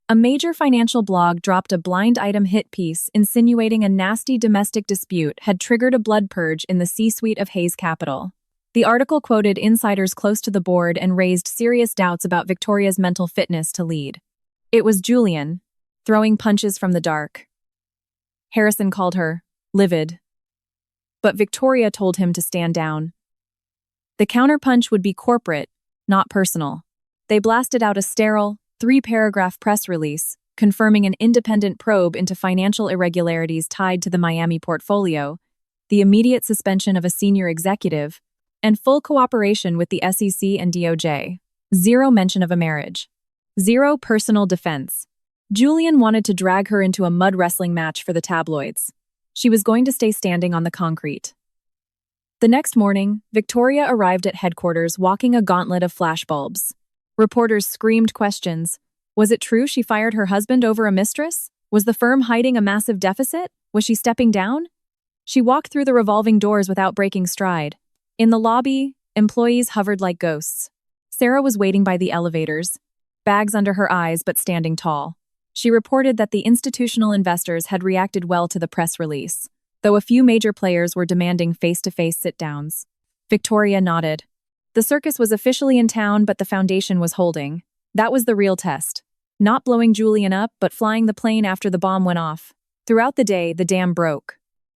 A major financial blog dropped a blind item hit piece insinuating a nasty domestic dispute had triggered a blood purge in the C-suite of Hayes Capital. The article quoted insiders close to the board and raised serious doubts about Victoria's mental fitness to lead. It was Julian, throwing punches from the dark. Harrison called her livid. But Victoria told him to stand down. The counterpunch would be corporate, not personal. They blasted out a sterile, 3-paragraph press release, confirming an independent probe into financial irregularities tied to the Miami portfolio, the immediate suspension of a senior executive, and full cooperation with the SEC and DOJ. Zero mention of a marriage. Zero personal defense. Julian wanted to drag her into a mud wrestling match for the tabloids. She was going to stay standing on the concrete. The next morning, Victoria arrived at headquarters walking a gauntlet of flashbulbs. Reporters screamed questions. Was it true she fired her husband over a mistress? Was the firm hiding a massive deficit? Was she stepping down? She walked through the revolving doors without breaking stride. In the lobby, employees hovered like ghosts. Sarah was waiting by the elevators, bags under her eyes but standing tall. She reported that the institutional investors had reacted well to the press release, though a few major players were demanding face-to-face sit-downs. Victoria nodded. The circus was officially in town, but the foundation was holding. That was the real test. Not blowing Julian up, but flying the plane after the bomb went off. Throughout the day, the dam broke.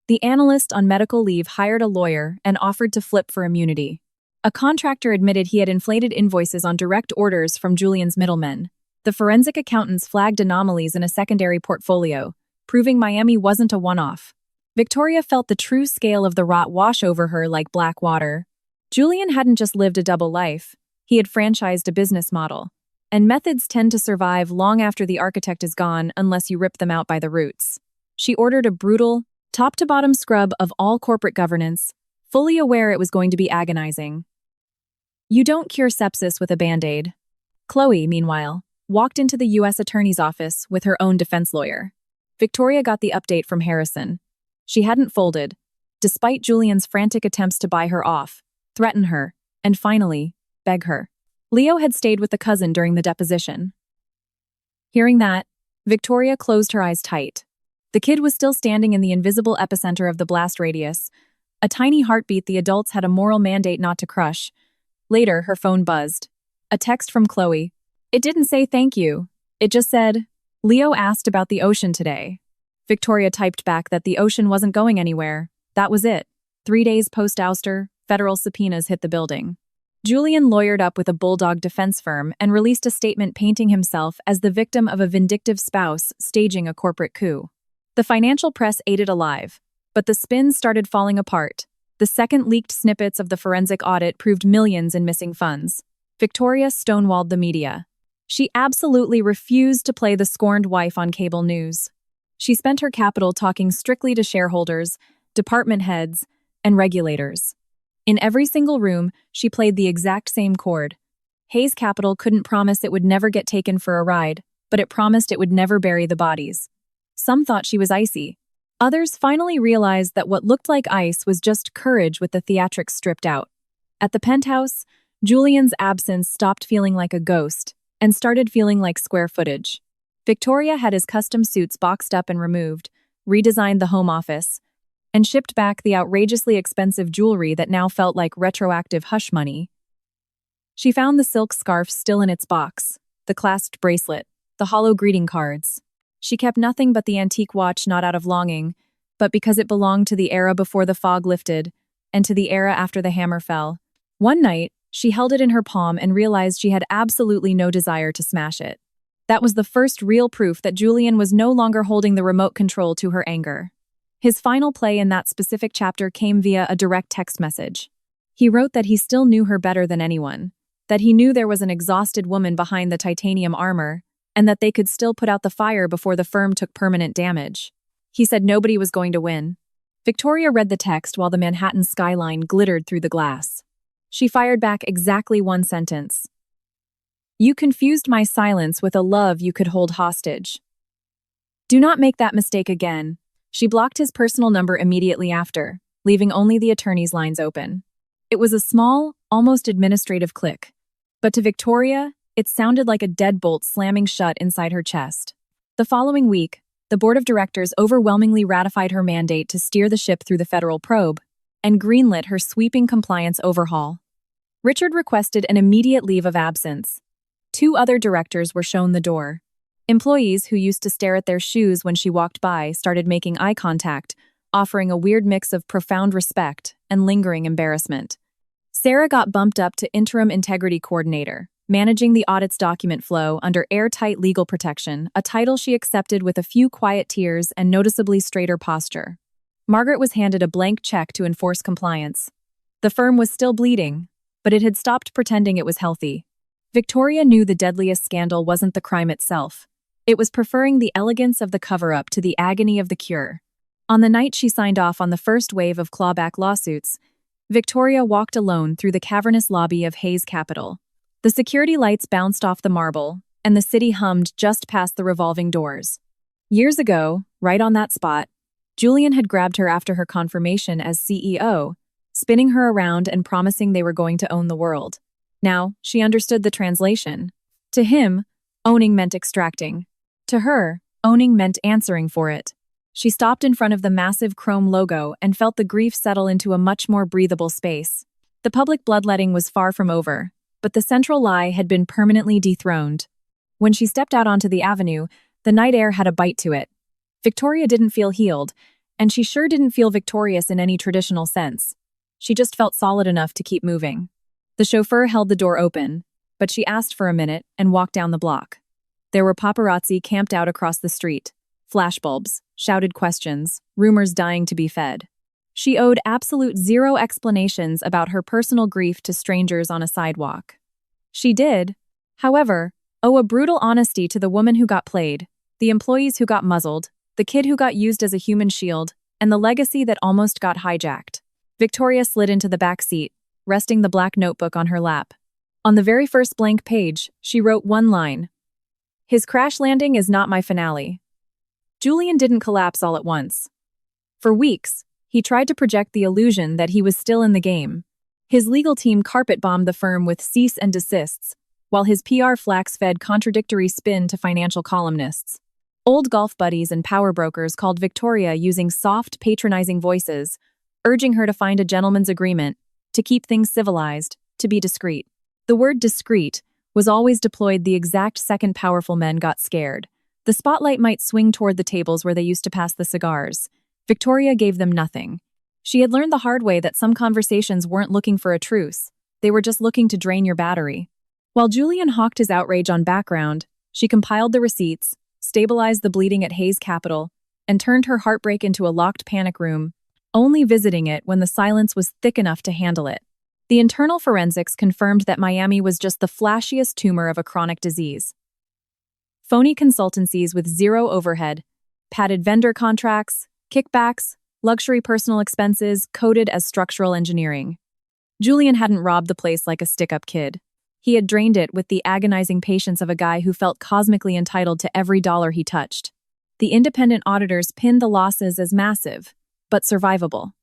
The analyst on medical leave hired a lawyer and offered to flip for immunity. A contractor admitted he had inflated invoices on direct orders from Julian's middlemen. The forensic accountants flagged anomalies in a secondary portfolio, proving Miami wasn't a one-off. Victoria felt the true scale of the rot wash over her like black water. Julian hadn't just lived a double life, he had franchised a business model. And methods tend to survive long after the architect is gone unless you rip them out by the roots. She ordered a brutal, top-to-bottom scrub of all corporate governance, fully aware it was going to be agonizing. You don't cure sepsis with a Band-Aid. Chloe, meanwhile, walked into the U.S. Attorney's office with her own defense lawyer. Victoria got the update from Harrison. She hadn't folded, despite Julian's frantic attempts to buy her off, threaten her, and finally, beg her. Leo had stayed with the cousin during the deposition. Hearing that, Victoria closed her eyes tight. The kid was still standing in the invisible epicenter of the blast radius, a tiny heartbeat the adults had a moral mandate not to crush. Later, her phone buzzed. A text from Chloe. It didn't say thank you. It just said, Leo asked about the ocean today. Victoria typed back that the ocean wasn't going anywhere. That was it. 3 days post-ouster, federal subpoenas hit the building. Julian lawyered up with a bulldog defense firm and released a statement painting himself as the victim of a vindictive spouse staging a corporate coup. The financial press ate it alive, but the spins started falling apart. The second leaked snippets of the forensic audit proved millions in missing funds. Victoria stonewalled the media. She absolutely refused to play the scorned wife on cable news. She spent her capital talking strictly to shareholders, department heads, and regulators. In every single room, she played the exact same chord. Hayes Capital couldn't promise it would never get taken for a ride, but it promised it would never bury the bodies. Some thought she was icy. Others finally realized that what looked like ice was just courage with the theatrics stripped out. At the penthouse, Julian's absence stopped feeling like a ghost and started feeling like square footage. Victoria had his custom suits boxed up and removed, redesigned the home office, and shipped back the outrageously expensive jewelry that now felt like retroactive hush money. She found the silk scarf still in its box, the clasped bracelet, the hollow greeting cards. She kept nothing but the antique watch, not out of longing, but because it belonged to the era before the fog lifted and to the era after the hammer fell. One night, she held it in her palm and realized she had absolutely no desire to smash it. That was the first real proof that Julian was no longer holding the remote control to her anger. His final play in that specific chapter came via a direct text message. He wrote that he still knew her better than anyone, that he knew there was an exhausted woman behind the titanium armor, and that they could still put out the fire before the firm took permanent damage. He said nobody was going to win. Victoria read the text while the Manhattan skyline glittered through the glass. She fired back exactly one sentence. "You confused my silence with a love you could hold hostage. Do not make that mistake again." She blocked his personal number immediately after, leaving only the attorney's lines open. It was a small, almost administrative click, but to Victoria, it sounded like a deadbolt slamming shut inside her chest. The following week, the board of directors overwhelmingly ratified her mandate to steer the ship through the federal probe and greenlit her sweeping compliance overhaul. Richard requested an immediate leave of absence. 2 other directors were shown the door. Employees who used to stare at their shoes when she walked by started making eye contact, offering a weird mix of profound respect and lingering embarrassment. Sarah got bumped up to interim integrity coordinator, managing the audit's document flow under airtight legal protection, a title she accepted with a few quiet tears and noticeably straighter posture. Margaret was handed a blank check to enforce compliance. The firm was still bleeding, but it had stopped pretending it was healthy. Victoria knew the deadliest scandal wasn't the crime itself. It was preferring the elegance of the cover-up to the agony of the cure. On the night she signed off on the first wave of clawback lawsuits, Victoria walked alone through the cavernous lobby of Hayes Capital. The security lights bounced off the marble, and the city hummed just past the revolving doors. Years ago, right on that spot, Julian had grabbed her after her confirmation as CEO, spinning her around and promising they were going to own the world. Now, she understood the translation. To him, owning meant extracting. To her, owning meant answering for it. She stopped in front of the massive chrome logo and felt the grief settle into a much more breathable space. The public bloodletting was far from over, but the central lie had been permanently dethroned. When she stepped out onto the avenue, the night air had a bite to it. Victoria didn't feel healed, and she sure didn't feel victorious in any traditional sense. She just felt solid enough to keep moving. The chauffeur held the door open, but she asked for a minute and walked down the block. There were paparazzi camped out across the street, flashbulbs, shouted questions, rumors dying to be fed. She owed absolute zero explanations about her personal grief to strangers on a sidewalk. She did, however, owe a brutal honesty to the woman who got played, the employees who got muzzled, the kid who got used as a human shield, and the legacy that almost got hijacked. Victoria slid into the back seat, resting the black notebook on her lap. On the very first blank page, she wrote one line. "His crash landing is not my finale." Julian didn't collapse all at once. For weeks, he tried to project the illusion that he was still in the game. His legal team carpet-bombed the firm with cease and desists, while his PR flax-fed contradictory spin to financial columnists. Old golf buddies and power brokers called Victoria using soft, patronizing voices, urging her to find a gentleman's agreement, to keep things civilized, to be discreet. The word discreet was always deployed the exact second powerful men got scared. The spotlight might swing toward the tables where they used to pass the cigars. Victoria gave them nothing. She had learned the hard way that some conversations weren't looking for a truce. They were just looking to drain your battery. While Julian hawked his outrage on background, she compiled the receipts, stabilized the bleeding at Hayes Capital, and turned her heartbreak into a locked panic room, only visiting it when the silence was thick enough to handle it. The internal forensics confirmed that Miami was just the flashiest tumor of a chronic disease. Phony consultancies with zero overhead, padded vendor contracts, kickbacks, luxury personal expenses coded as structural engineering. Julian hadn't robbed the place like a stick-up kid. He had drained it with the agonizing patience of a guy who felt cosmically entitled to every dollar he touched. The independent auditors pinned the losses as massive, but survivable.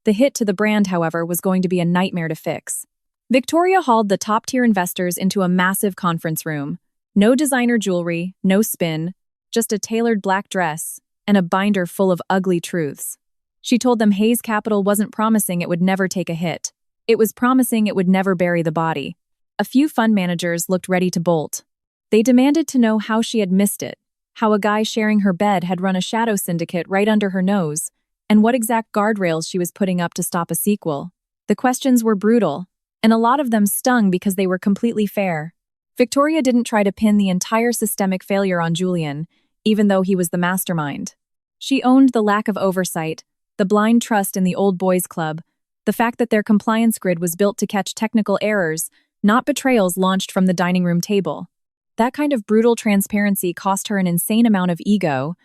The hit to the brand, however, was going to be a nightmare to fix. Victoria hauled the top-tier investors into a massive conference room. No designer jewelry, no spin, just a tailored black dress, and a binder full of ugly truths. She told them Hayes Capital wasn't promising it would never take a hit. It was promising it would never bury the body. A few fund managers looked ready to bolt. They demanded to know how she had missed it, how a guy sharing her bed had run a shadow syndicate right under her nose, and what exact guardrails she was putting up to stop a sequel. The questions were brutal, and a lot of them stung because they were completely fair. Victoria didn't try to pin the entire systemic failure on Julian, even though he was the mastermind. She owned the lack of oversight, the blind trust in the old boys club, the fact that their compliance grid was built to catch technical errors, not betrayals launched from the dining room table. That kind of brutal transparency cost her an insane amount of ego,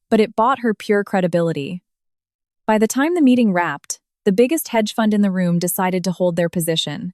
but it bought her pure credibility. By the time the meeting wrapped, the biggest hedge fund in the room decided to hold their position.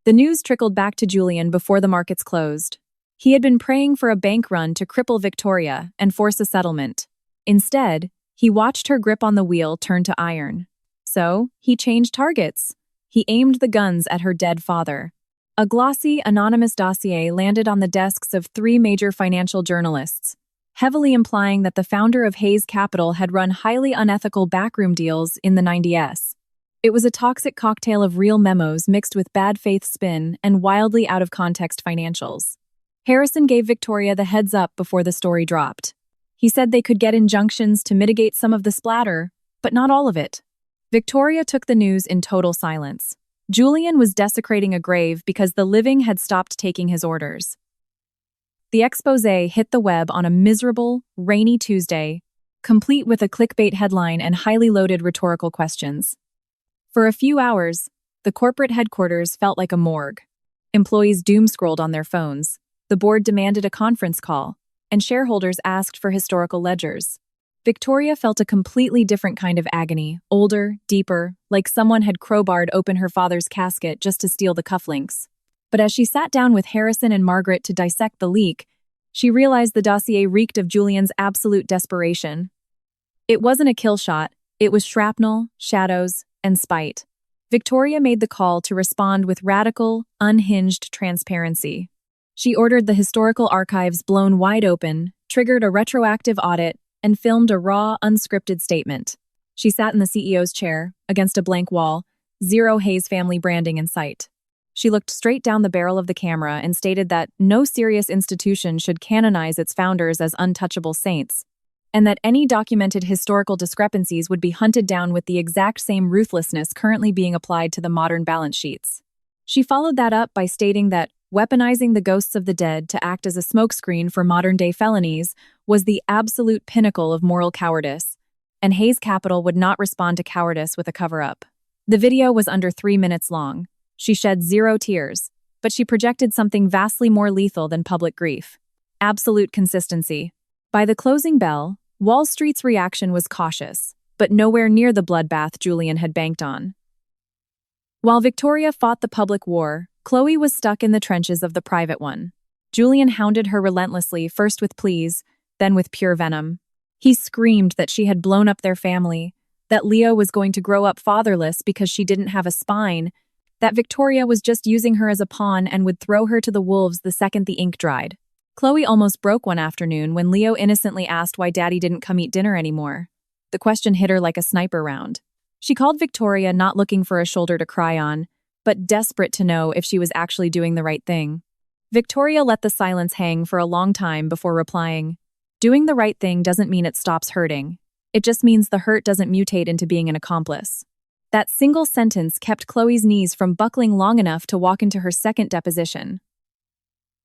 The news trickled back to Julian before the markets closed. He had been praying for a bank run to cripple Victoria and force a settlement. Instead, he watched her grip on the wheel turn to iron. So, he changed targets. He aimed the guns at her dead father. A glossy, anonymous dossier landed on the desks of 3 major financial journalists, heavily implying that the founder of Hayes Capital had run highly unethical backroom deals in the 90s. It was a toxic cocktail of real memos mixed with bad faith spin and wildly out-of-context financials. Harrison gave Victoria the heads up before the story dropped. He said they could get injunctions to mitigate some of the splatter, but not all of it. Victoria took the news in total silence. Julian was desecrating a grave because the living had stopped taking his orders. The exposé hit the web on a miserable, rainy Tuesday, complete with a clickbait headline and highly loaded rhetorical questions. For a few hours, the corporate headquarters felt like a morgue. Employees doom-scrolled on their phones. The board demanded a conference call, and shareholders asked for historical ledgers. Victoria felt a completely different kind of agony, older, deeper, like someone had crowbarred open her father's casket just to steal the cufflinks. But as she sat down with Harrison and Margaret to dissect the leak, she realized the dossier reeked of Julian's absolute desperation. It wasn't a kill shot, it was shrapnel, shadows, and spite. Victoria made the call to respond with radical, unhinged transparency. She ordered the historical archives blown wide open, triggered a retroactive audit, and filmed a raw, unscripted statement. She sat in the CEO's chair, against a blank wall, zero Hayes family branding in sight. She looked straight down the barrel of the camera and stated that no serious institution should canonize its founders as untouchable saints, and that any documented historical discrepancies would be hunted down with the exact same ruthlessness currently being applied to the modern balance sheets. She followed that up by stating that weaponizing the ghosts of the dead to act as a smokescreen for modern-day felonies was the absolute pinnacle of moral cowardice, and Hayes Capital would not respond to cowardice with a cover-up. The video was under 3 minutes long. She shed 0 tears, but she projected something vastly more lethal than public grief. Absolute consistency. By the closing bell, Wall Street's reaction was cautious, but nowhere near the bloodbath Julian had banked on. While Victoria fought the public war, Chloe was stuck in the trenches of the private one. Julian hounded her relentlessly, first with pleas, then with pure venom. He screamed that she had blown up their family, that Leo was going to grow up fatherless because she didn't have a spine, that Victoria was just using her as a pawn and would throw her to the wolves the second the ink dried. Chloe almost broke one afternoon when Leo innocently asked why Daddy didn't come eat dinner anymore. The question hit her like a sniper round. She called Victoria not looking for a shoulder to cry on, but desperate to know if she was actually doing the right thing. Victoria let the silence hang for a long time before replying, "Doing the right thing doesn't mean it stops hurting. It just means the hurt doesn't mutate into being an accomplice." That single sentence kept Chloe's knees from buckling long enough to walk into her second deposition.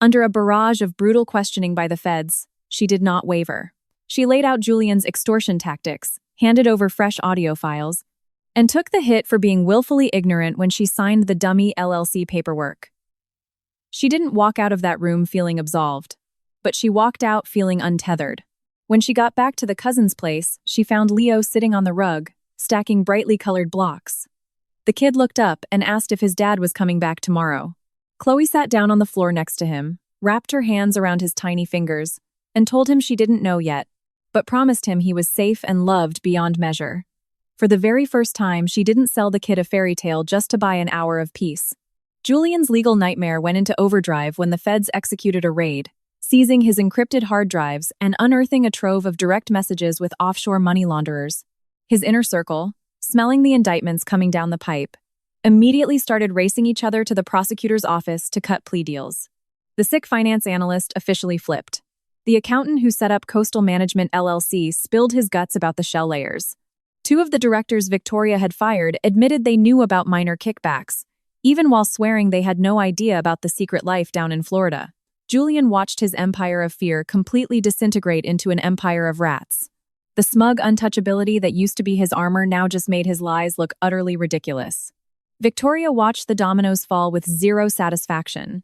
Under a barrage of brutal questioning by the feds, she did not waver. She laid out Julian's extortion tactics, handed over fresh audio files, and took the hit for being willfully ignorant when she signed the dummy LLC paperwork. She didn't walk out of that room feeling absolved, but she walked out feeling untethered. When she got back to the cousin's place, she found Leo sitting on the rug, stacking brightly colored blocks. The kid looked up and asked if his dad was coming back tomorrow. Chloe sat down on the floor next to him, wrapped her hands around his tiny fingers, and told him she didn't know yet, but promised him he was safe and loved beyond measure. For the very first time, she didn't sell the kid a fairy tale just to buy an hour of peace. Julian's legal nightmare went into overdrive when the feds executed a raid, seizing his encrypted hard drives and unearthing a trove of direct messages with offshore money launderers. His inner circle, smelling the indictments coming down the pipe, immediately started racing each other to the prosecutor's office to cut plea deals. The sick finance analyst officially flipped. The accountant who set up Coastal Management LLC spilled his guts about the shell layers. Two of the directors Victoria had fired admitted they knew about minor kickbacks, even while swearing they had no idea about the secret life down in Florida. Julian watched his empire of fear completely disintegrate into an empire of rats. The smug untouchability that used to be his armor now just made his lies look utterly ridiculous. Victoria watched the dominoes fall with zero satisfaction.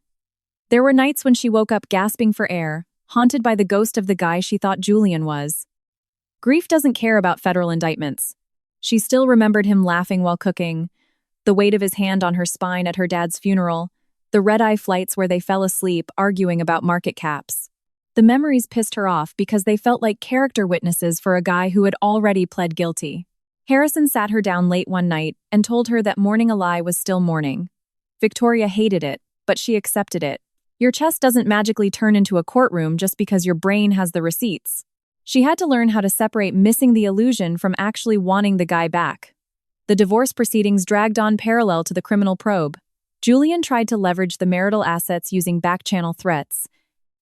There were nights when she woke up gasping for air, haunted by the ghost of the guy she thought Julian was. Grief doesn't care about federal indictments. She still remembered him laughing while cooking, the weight of his hand on her spine at her dad's funeral, the red-eye flights where they fell asleep arguing about market caps. The memories pissed her off because they felt like character witnesses for a guy who had already pled guilty. Harrison sat her down late one night and told her that mourning a lie was still mourning. Victoria hated it, but she accepted it. Your chest doesn't magically turn into a courtroom just because your brain has the receipts. She had to learn how to separate missing the illusion from actually wanting the guy back. The divorce proceedings dragged on parallel to the criminal probe. Julian tried to leverage the marital assets using back-channel threats,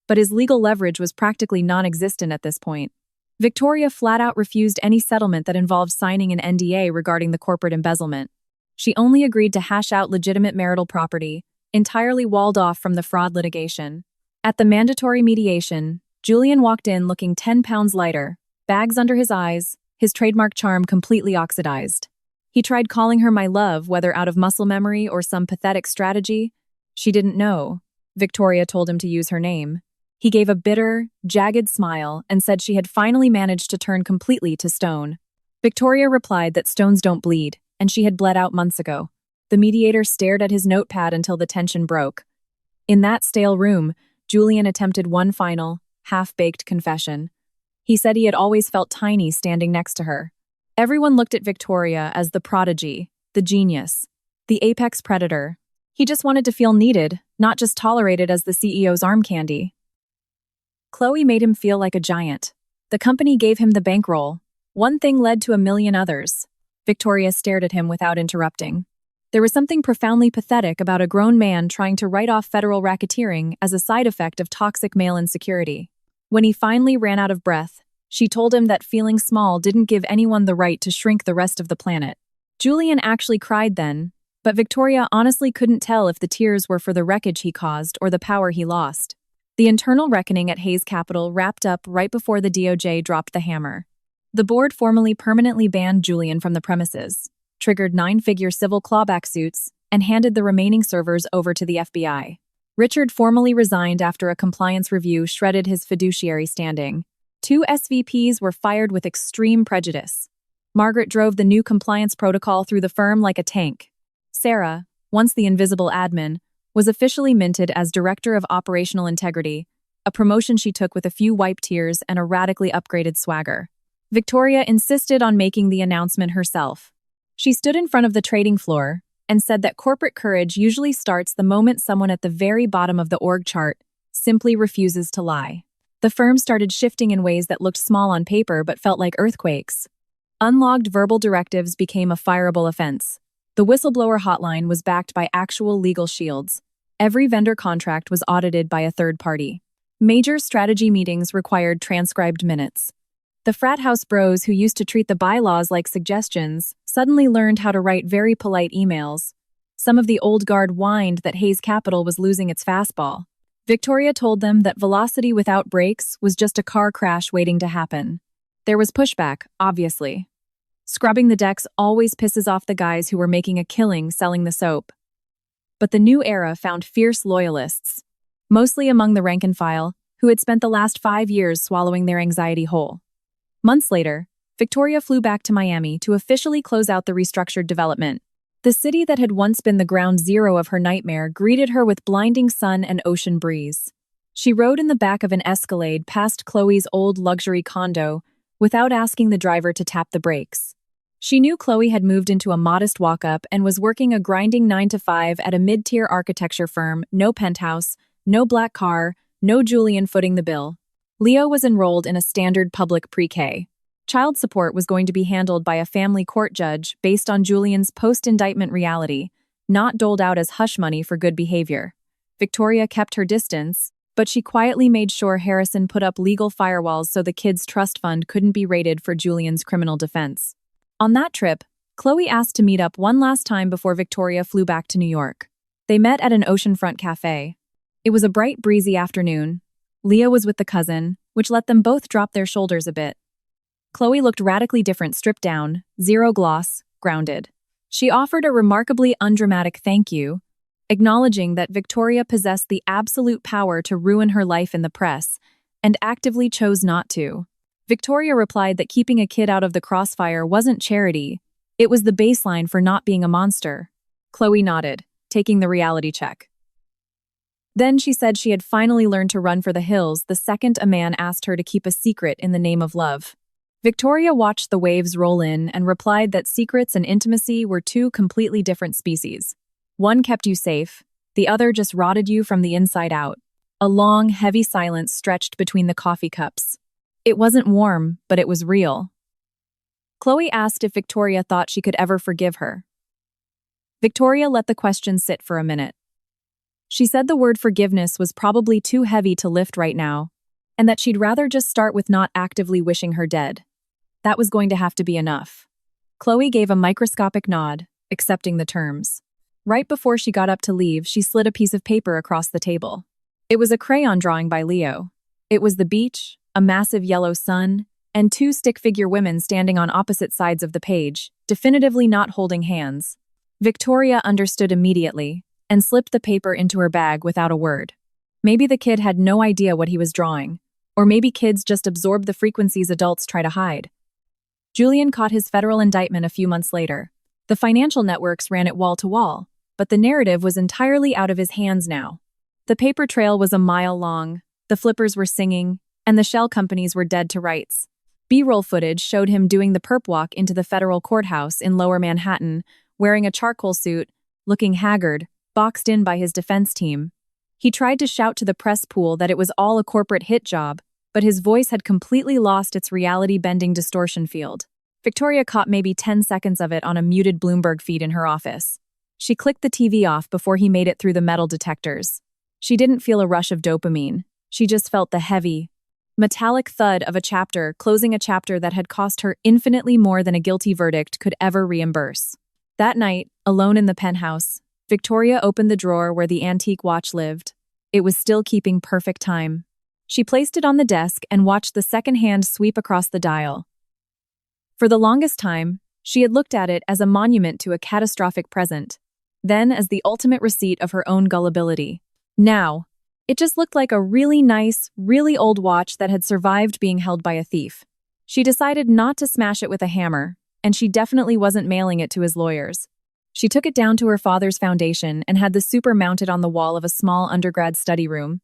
but his legal leverage was practically non-existent at this point. Victoria flat-out refused any settlement that involved signing an NDA regarding the corporate embezzlement. She only agreed to hash out legitimate marital property, entirely walled off from the fraud litigation. At the mandatory mediation, Julian walked in looking 10 pounds lighter, bags under his eyes, his trademark charm completely oxidized. He tried calling her my love, whether out of muscle memory or some pathetic strategy. She didn't know. Victoria told him to use her name. He gave a bitter, jagged smile and said she had finally managed to turn completely to stone. Victoria replied that stones don't bleed, and she had bled out months ago. The mediator stared at his notepad until the tension broke. In that stale room, Julian attempted one final, half-baked confession. He said he had always felt tiny standing next to her. Everyone looked at Victoria as the prodigy, the genius, the apex predator. He just wanted to feel needed, not just tolerated as the CEO's arm candy. Chloe made him feel like a giant. The company gave him the bankroll. One thing led to a million others. Victoria stared at him without interrupting. There was something profoundly pathetic about a grown man trying to write off federal racketeering as a side effect of toxic male insecurity. When he finally ran out of breath, she told him that feeling small didn't give anyone the right to shrink the rest of the planet. Julian actually cried then, but Victoria honestly couldn't tell if the tears were for the wreckage he caused or the power he lost. The internal reckoning at Hayes Capital wrapped up right before the DOJ dropped the hammer. The board formally permanently banned Julian from the premises, triggered 9-figure civil clawback suits, and handed the remaining servers over to the FBI. Richard formally resigned after a compliance review shredded his fiduciary standing. 2 SVPs were fired with extreme prejudice. Margaret drove the new compliance protocol through the firm like a tank. Sarah, once the invisible admin, was officially minted as Director of Operational Integrity, a promotion she took with a few wiped tears and a radically upgraded swagger. Victoria insisted on making the announcement herself. She stood in front of the trading floor and said that corporate courage usually starts the moment someone at the very bottom of the org chart simply refuses to lie. The firm started shifting in ways that looked small on paper but felt like earthquakes. Unlogged verbal directives became a fireable offense. The whistleblower hotline was backed by actual legal shields. Every vendor contract was audited by a third party. Major strategy meetings required transcribed minutes. The frat house bros who used to treat the bylaws like suggestions suddenly learned how to write very polite emails. Some of the old guard whined that Hayes Capital was losing its fastball. Victoria told them that velocity without brakes was just a car crash waiting to happen. There was pushback, obviously. Scrubbing the decks always pisses off the guys who were making a killing selling the soap. But the new era found fierce loyalists, mostly among the rank and file, who had spent the last 5 years swallowing their anxiety whole. Months later, Victoria flew back to Miami to officially close out the restructured development. The city that had once been the ground zero of her nightmare greeted her with blinding sun and ocean breeze. She rode in the back of an Escalade past Chloe's old luxury condo without asking the driver to tap the brakes. She knew Chloe had moved into a modest walk-up and was working a grinding 9-to-5 at a mid-tier architecture firm, no penthouse, no black car, no Julian footing the bill. Leo was enrolled in a standard public pre-K. Child support was going to be handled by a family court judge based on Julian's post-indictment reality, not doled out as hush money for good behavior. Victoria kept her distance, but she quietly made sure Harrison put up legal firewalls so the kids' trust fund couldn't be raided for Julian's criminal defense. On that trip, Chloe asked to meet up one last time before Victoria flew back to New York. They met at an oceanfront cafe. It was a bright, breezy afternoon. Leah was with the cousin, which let them both drop their shoulders a bit. Chloe looked radically different, stripped down, zero gloss, grounded. She offered a remarkably undramatic thank you, acknowledging that Victoria possessed the absolute power to ruin her life in the press, and actively chose not to. Victoria replied that keeping a kid out of the crossfire wasn't charity, it was the baseline for not being a monster. Chloe nodded, taking the reality check. Then she said she had finally learned to run for the hills the second a man asked her to keep a secret in the name of love. Victoria watched the waves roll in and replied that secrets and intimacy were two completely different species. One kept you safe, the other just rotted you from the inside out. A long, heavy silence stretched between the coffee cups. It wasn't warm, but it was real. Chloe asked if Victoria thought she could ever forgive her. Victoria let the question sit for a minute. She said the word forgiveness was probably too heavy to lift right now, and that she'd rather just start with not actively wishing her dead. That was going to have to be enough. Chloe gave a microscopic nod, accepting the terms. Right before she got up to leave, she slid a piece of paper across the table. It was a crayon drawing by Leo. It was the beach, a massive yellow sun, and two stick-figure women standing on opposite sides of the page, definitively not holding hands. Victoria understood immediately and slipped the paper into her bag without a word. Maybe the kid had no idea what he was drawing, or maybe kids just absorb the frequencies adults try to hide. Julian caught his federal indictment a few months later. The financial networks ran it wall to wall, but the narrative was entirely out of his hands now. The paper trail was a mile long, the flippers were singing, and the shell companies were dead to rights. B-roll footage showed him doing the perp walk into the federal courthouse in Lower Manhattan, wearing a charcoal suit, looking haggard, boxed in by his defense team. He tried to shout to the press pool that it was all a corporate hit job, but his voice had completely lost its reality-bending distortion field. Victoria caught maybe 10 seconds of it on a muted Bloomberg feed in her office. She clicked the TV off before he made it through the metal detectors. She didn't feel a rush of dopamine. She just felt the heavy, metallic thud of a chapter closing a chapter that had cost her infinitely more than a guilty verdict could ever reimburse. That night, alone in the penthouse, Victoria opened the drawer where the antique watch lived. It was still keeping perfect time. She placed it on the desk and watched the second hand sweep across the dial. For the longest time, she had looked at it as a monument to a catastrophic present, then as the ultimate receipt of her own gullibility. Now, it just looked like a really nice, really old watch that had survived being held by a thief. She decided not to smash it with a hammer, and she definitely wasn't mailing it to his lawyers. She took it down to her father's foundation and had the super mounted on the wall of a small undergrad study room.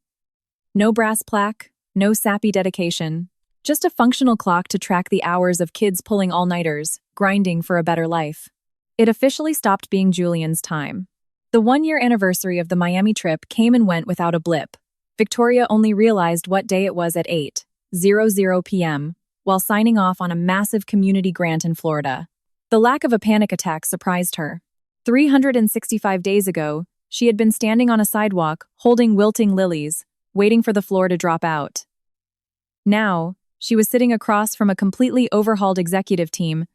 No brass plaque, no sappy dedication, just a functional clock to track the hours of kids pulling all-nighters, grinding for a better life. It officially stopped being Julian's time. The one-year anniversary of the Miami trip came and went without a blip. Victoria only realized what day it was at 8:00 p.m., while signing off on a massive community grant in Florida. The lack of a panic attack surprised her. 365 days ago, she had been standing on a sidewalk, holding wilting lilies, waiting for the floor to drop out. Now, she was sitting across from a completely overhauled executive team,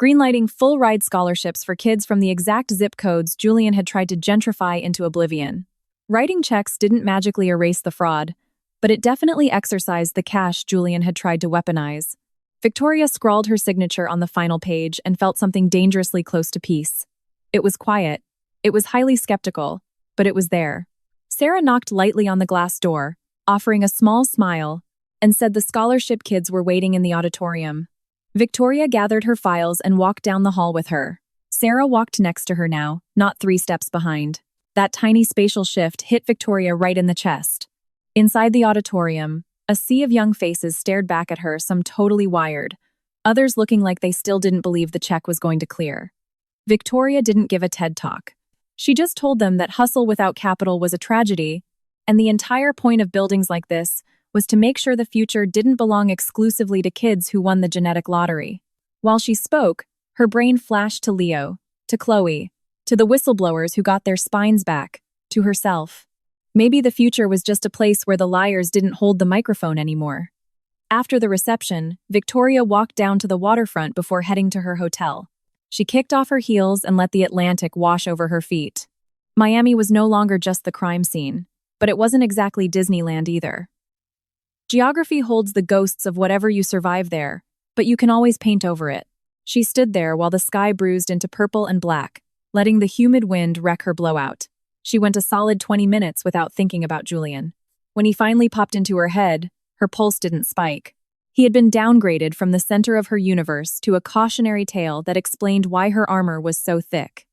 greenlighting full-ride scholarships for kids from the exact zip codes Julian had tried to gentrify into oblivion. Writing checks didn't magically erase the fraud, but it definitely exorcised the cash Julian had tried to weaponize. Victoria scrawled her signature on the final page and felt something dangerously close to peace. It was quiet. It was highly skeptical, but it was there. Sarah knocked lightly on the glass door, offering a small smile, and said the scholarship kids were waiting in the auditorium. Victoria gathered her files and walked down the hall with her. Sarah walked next to her now, not 3 steps behind. That tiny spatial shift hit Victoria right in the chest. Inside the auditorium, a sea of young faces stared back at her, some totally wired, others looking like they still didn't believe the check was going to clear. Victoria didn't give a TED talk. She just told them that hustle without capital was a tragedy, and the entire point of buildings like this was to make sure the future didn't belong exclusively to kids who won the genetic lottery. While she spoke, her brain flashed to Leo, to Chloe, to the whistleblowers who got their spines back, to herself. Maybe the future was just a place where the liars didn't hold the microphone anymore. After the reception, Victoria walked down to the waterfront before heading to her hotel. She kicked off her heels and let the Atlantic wash over her feet. Miami was no longer just the crime scene, but it wasn't exactly Disneyland either. Geography holds the ghosts of whatever you survive there, but you can always paint over it. She stood there while the sky bruised into purple and black, letting the humid wind wreck her blowout. She went a solid 20 minutes without thinking about Julian. When he finally popped into her head, her pulse didn't spike. He had been downgraded from the center of her universe to a cautionary tale that explained why her armor was so thick.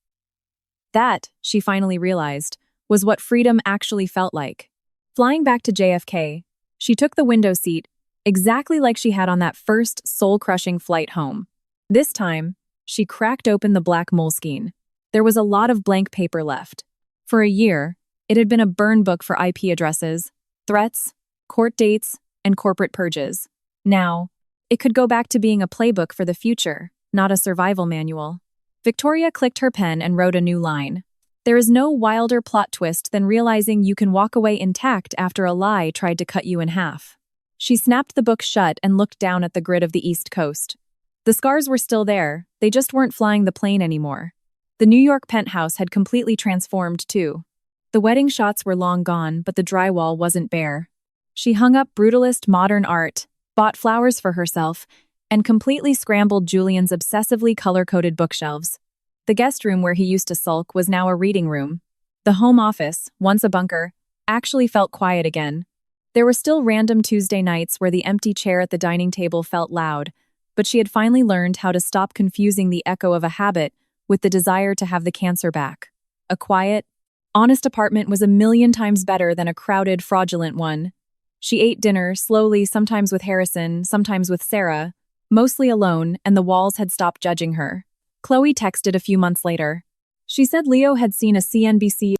That, she finally realized, was what freedom actually felt like. Flying back to JFK, she took the window seat, exactly like she had on that first soul-crushing flight home. This time, she cracked open the black Moleskine. There was a lot of blank paper left. For a year, it had been a burn book for IP addresses, threats, court dates, and corporate purges. Now, it could go back to being a playbook for the future, not a survival manual. Victoria clicked her pen and wrote a new line. There is no wilder plot twist than realizing you can walk away intact after a lie tried to cut you in half. She snapped the book shut and looked down at the grid of the East Coast. The scars were still there, they just weren't flying the plane anymore. The New York penthouse had completely transformed too. The wedding shots were long gone, but the drywall wasn't bare. She hung up brutalist modern art, bought flowers for herself, and completely scrambled Julian's obsessively color-coded bookshelves. The guest room where he used to sulk was now a reading room. The home office, once a bunker, actually felt quiet again. There were still random Tuesday nights where the empty chair at the dining table felt loud, but she had finally learned how to stop confusing the echo of a habit with the desire to have the cancer back. A quiet, honest apartment was a million times better than a crowded, fraudulent one. She ate dinner, slowly, sometimes with Harrison, sometimes with Sarah, mostly alone, and the walls had stopped judging her. Chloe texted a few months later. She said Leo had seen a CNBC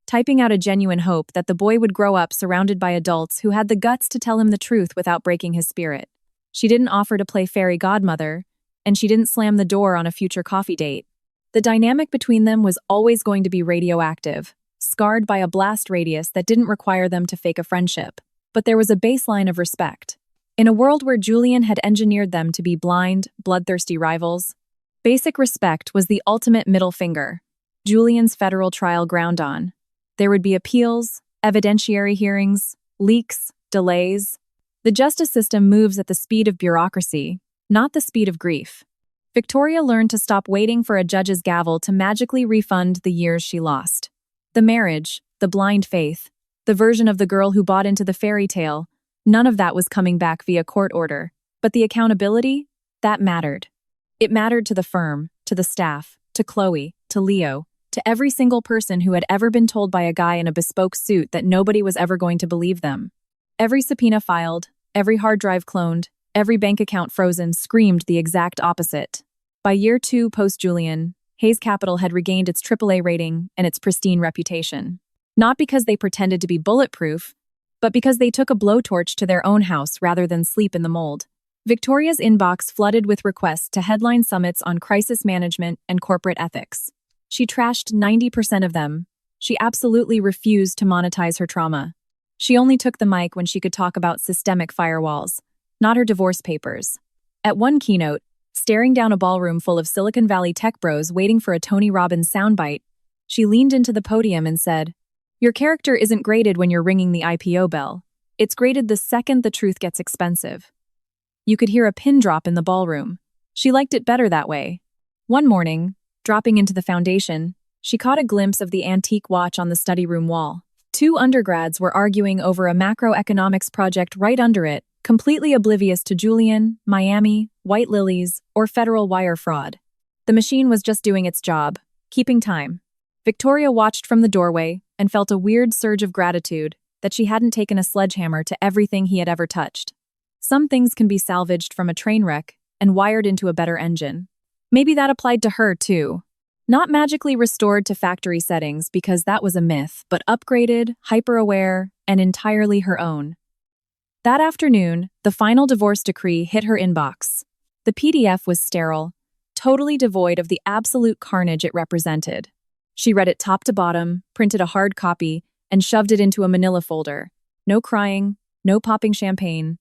typing out a genuine hope that the boy would grow up surrounded by adults who had the guts to tell him the truth without breaking his spirit. She didn't offer to play fairy godmother, and she didn't slam the door on a future coffee date. The dynamic between them was always going to be radioactive, scarred by a blast radius that didn't require them to fake a friendship. But there was a baseline of respect. In a world where Julian had engineered them to be blind, bloodthirsty rivals, basic respect was the ultimate middle finger. Julian's federal trial ground on. There would be appeals, evidentiary hearings, leaks, delays. The justice system moves at the speed of bureaucracy, not the speed of grief. Victoria learned to stop waiting for a judge's gavel to magically refund the years she lost. The marriage, the blind faith, the version of the girl who bought into the fairy tale, none of that was coming back via court order. But the accountability, that mattered. It mattered to the firm, to the staff, to Chloe, to Leo, to every single person who had ever been told by a guy in a bespoke suit that nobody was ever going to believe them. Every subpoena filed, every hard drive cloned, every bank account frozen screamed the exact opposite. By year 2 post-Julian, Hayes Capital had regained its AAA rating and its pristine reputation. Not because they pretended to be bulletproof, but because they took a blowtorch to their own house rather than sleep in the mold. Victoria's inbox flooded with requests to headline summits on crisis management and corporate ethics. She trashed 90% of them. She absolutely refused to monetize her trauma. She only took the mic when she could talk about systemic firewalls, not her divorce papers. At one keynote, staring down a ballroom full of Silicon Valley tech bros waiting for a Tony Robbins soundbite, she leaned into the podium and said, "Your character isn't graded when you're ringing the IPO bell. It's graded the second the truth gets expensive." You could hear a pin drop in the ballroom. She liked it better that way. One morning, dropping into the foundation, she caught a glimpse of the antique watch on the study room wall. 2 undergrads were arguing over a macroeconomics project right under it, completely oblivious to Julian, Miami, white lilies, or federal wire fraud. The machine was just doing its job, keeping time. Victoria watched from the doorway and felt a weird surge of gratitude that she hadn't taken a sledgehammer to everything he had ever touched. Some things can be salvaged from a train wreck and wired into a better engine. Maybe that applied to her, too. Not magically restored to factory settings because that was a myth, but upgraded, hyper-aware, and entirely her own. That afternoon, the final divorce decree hit her inbox. The PDF was sterile, totally devoid of the absolute carnage it represented. She read it top to bottom, printed a hard copy, and shoved it into a manila folder. No crying, no popping champagne.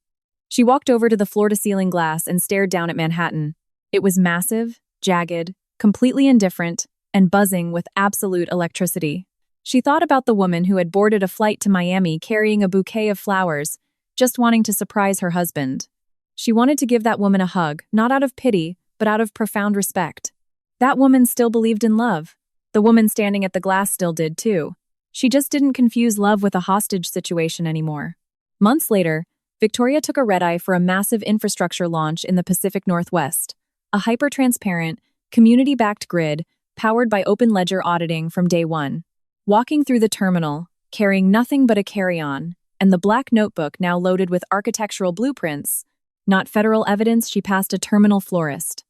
She walked over to the floor-to-ceiling glass and stared down at Manhattan. It was massive, jagged, completely indifferent, and buzzing with absolute electricity. She thought about the woman who had boarded a flight to Miami carrying a bouquet of flowers, just wanting to surprise her husband. She wanted to give that woman a hug, not out of pity, but out of profound respect. That woman still believed in love. The woman standing at the glass still did too. She just didn't confuse love with a hostage situation anymore. Months later, Victoria took a red-eye for a massive infrastructure launch in the Pacific Northwest, a hyper-transparent, community-backed grid powered by open ledger auditing from day one. Walking through the terminal, carrying nothing but a carry-on, and the black notebook now loaded with architectural blueprints, not federal evidence, she passed a terminal florist.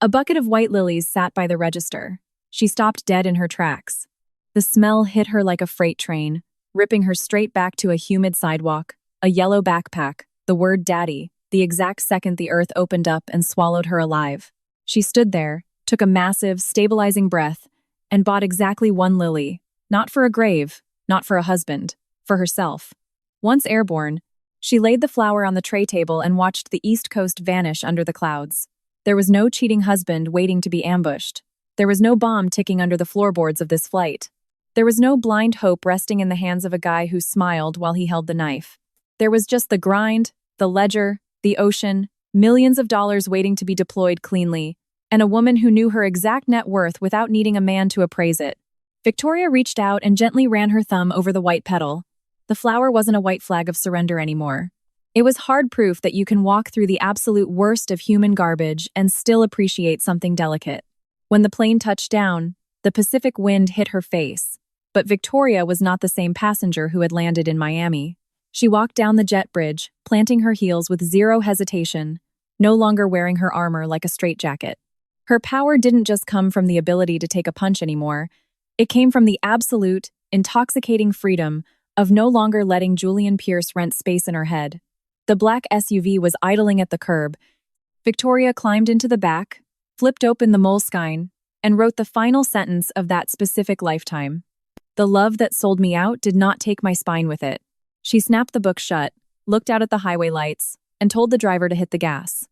A bucket of white lilies sat by the register. She stopped dead in her tracks. The smell hit her like a freight train, ripping her straight back to a humid sidewalk, a yellow backpack, the word daddy, the exact second the earth opened up and swallowed her alive. She stood there, took a massive, stabilizing breath, and bought exactly one lily, not for a grave, not for a husband, for herself. Once airborne, she laid the flower on the tray table and watched the East Coast vanish under the clouds. There was no cheating husband waiting to be ambushed. There was no bomb ticking under the floorboards of this flight. There was no blind hope resting in the hands of a guy who smiled while he held the knife. There was just the grind, the ledger, the ocean, millions of dollars waiting to be deployed cleanly, and a woman who knew her exact net worth without needing a man to appraise it. Victoria reached out and gently ran her thumb over the white petal. The flower wasn't a white flag of surrender anymore. It was hard proof that you can walk through the absolute worst of human garbage and still appreciate something delicate. When the plane touched down, the Pacific wind hit her face, but Victoria was not the same passenger who had landed in Miami. She walked down the jet bridge, planting her heels with zero hesitation, no longer wearing her armor like a straitjacket. Her power didn't just come from the ability to take a punch anymore. It came from the absolute, intoxicating freedom of no longer letting Julian Pierce rent space in her head. The black SUV was idling at the curb. Victoria climbed into the back, flipped open the Moleskine, and wrote the final sentence of that specific lifetime. The love that sold me out did not take my spine with it. She snapped the book shut, looked out at the highway lights, and told the driver to hit the gas.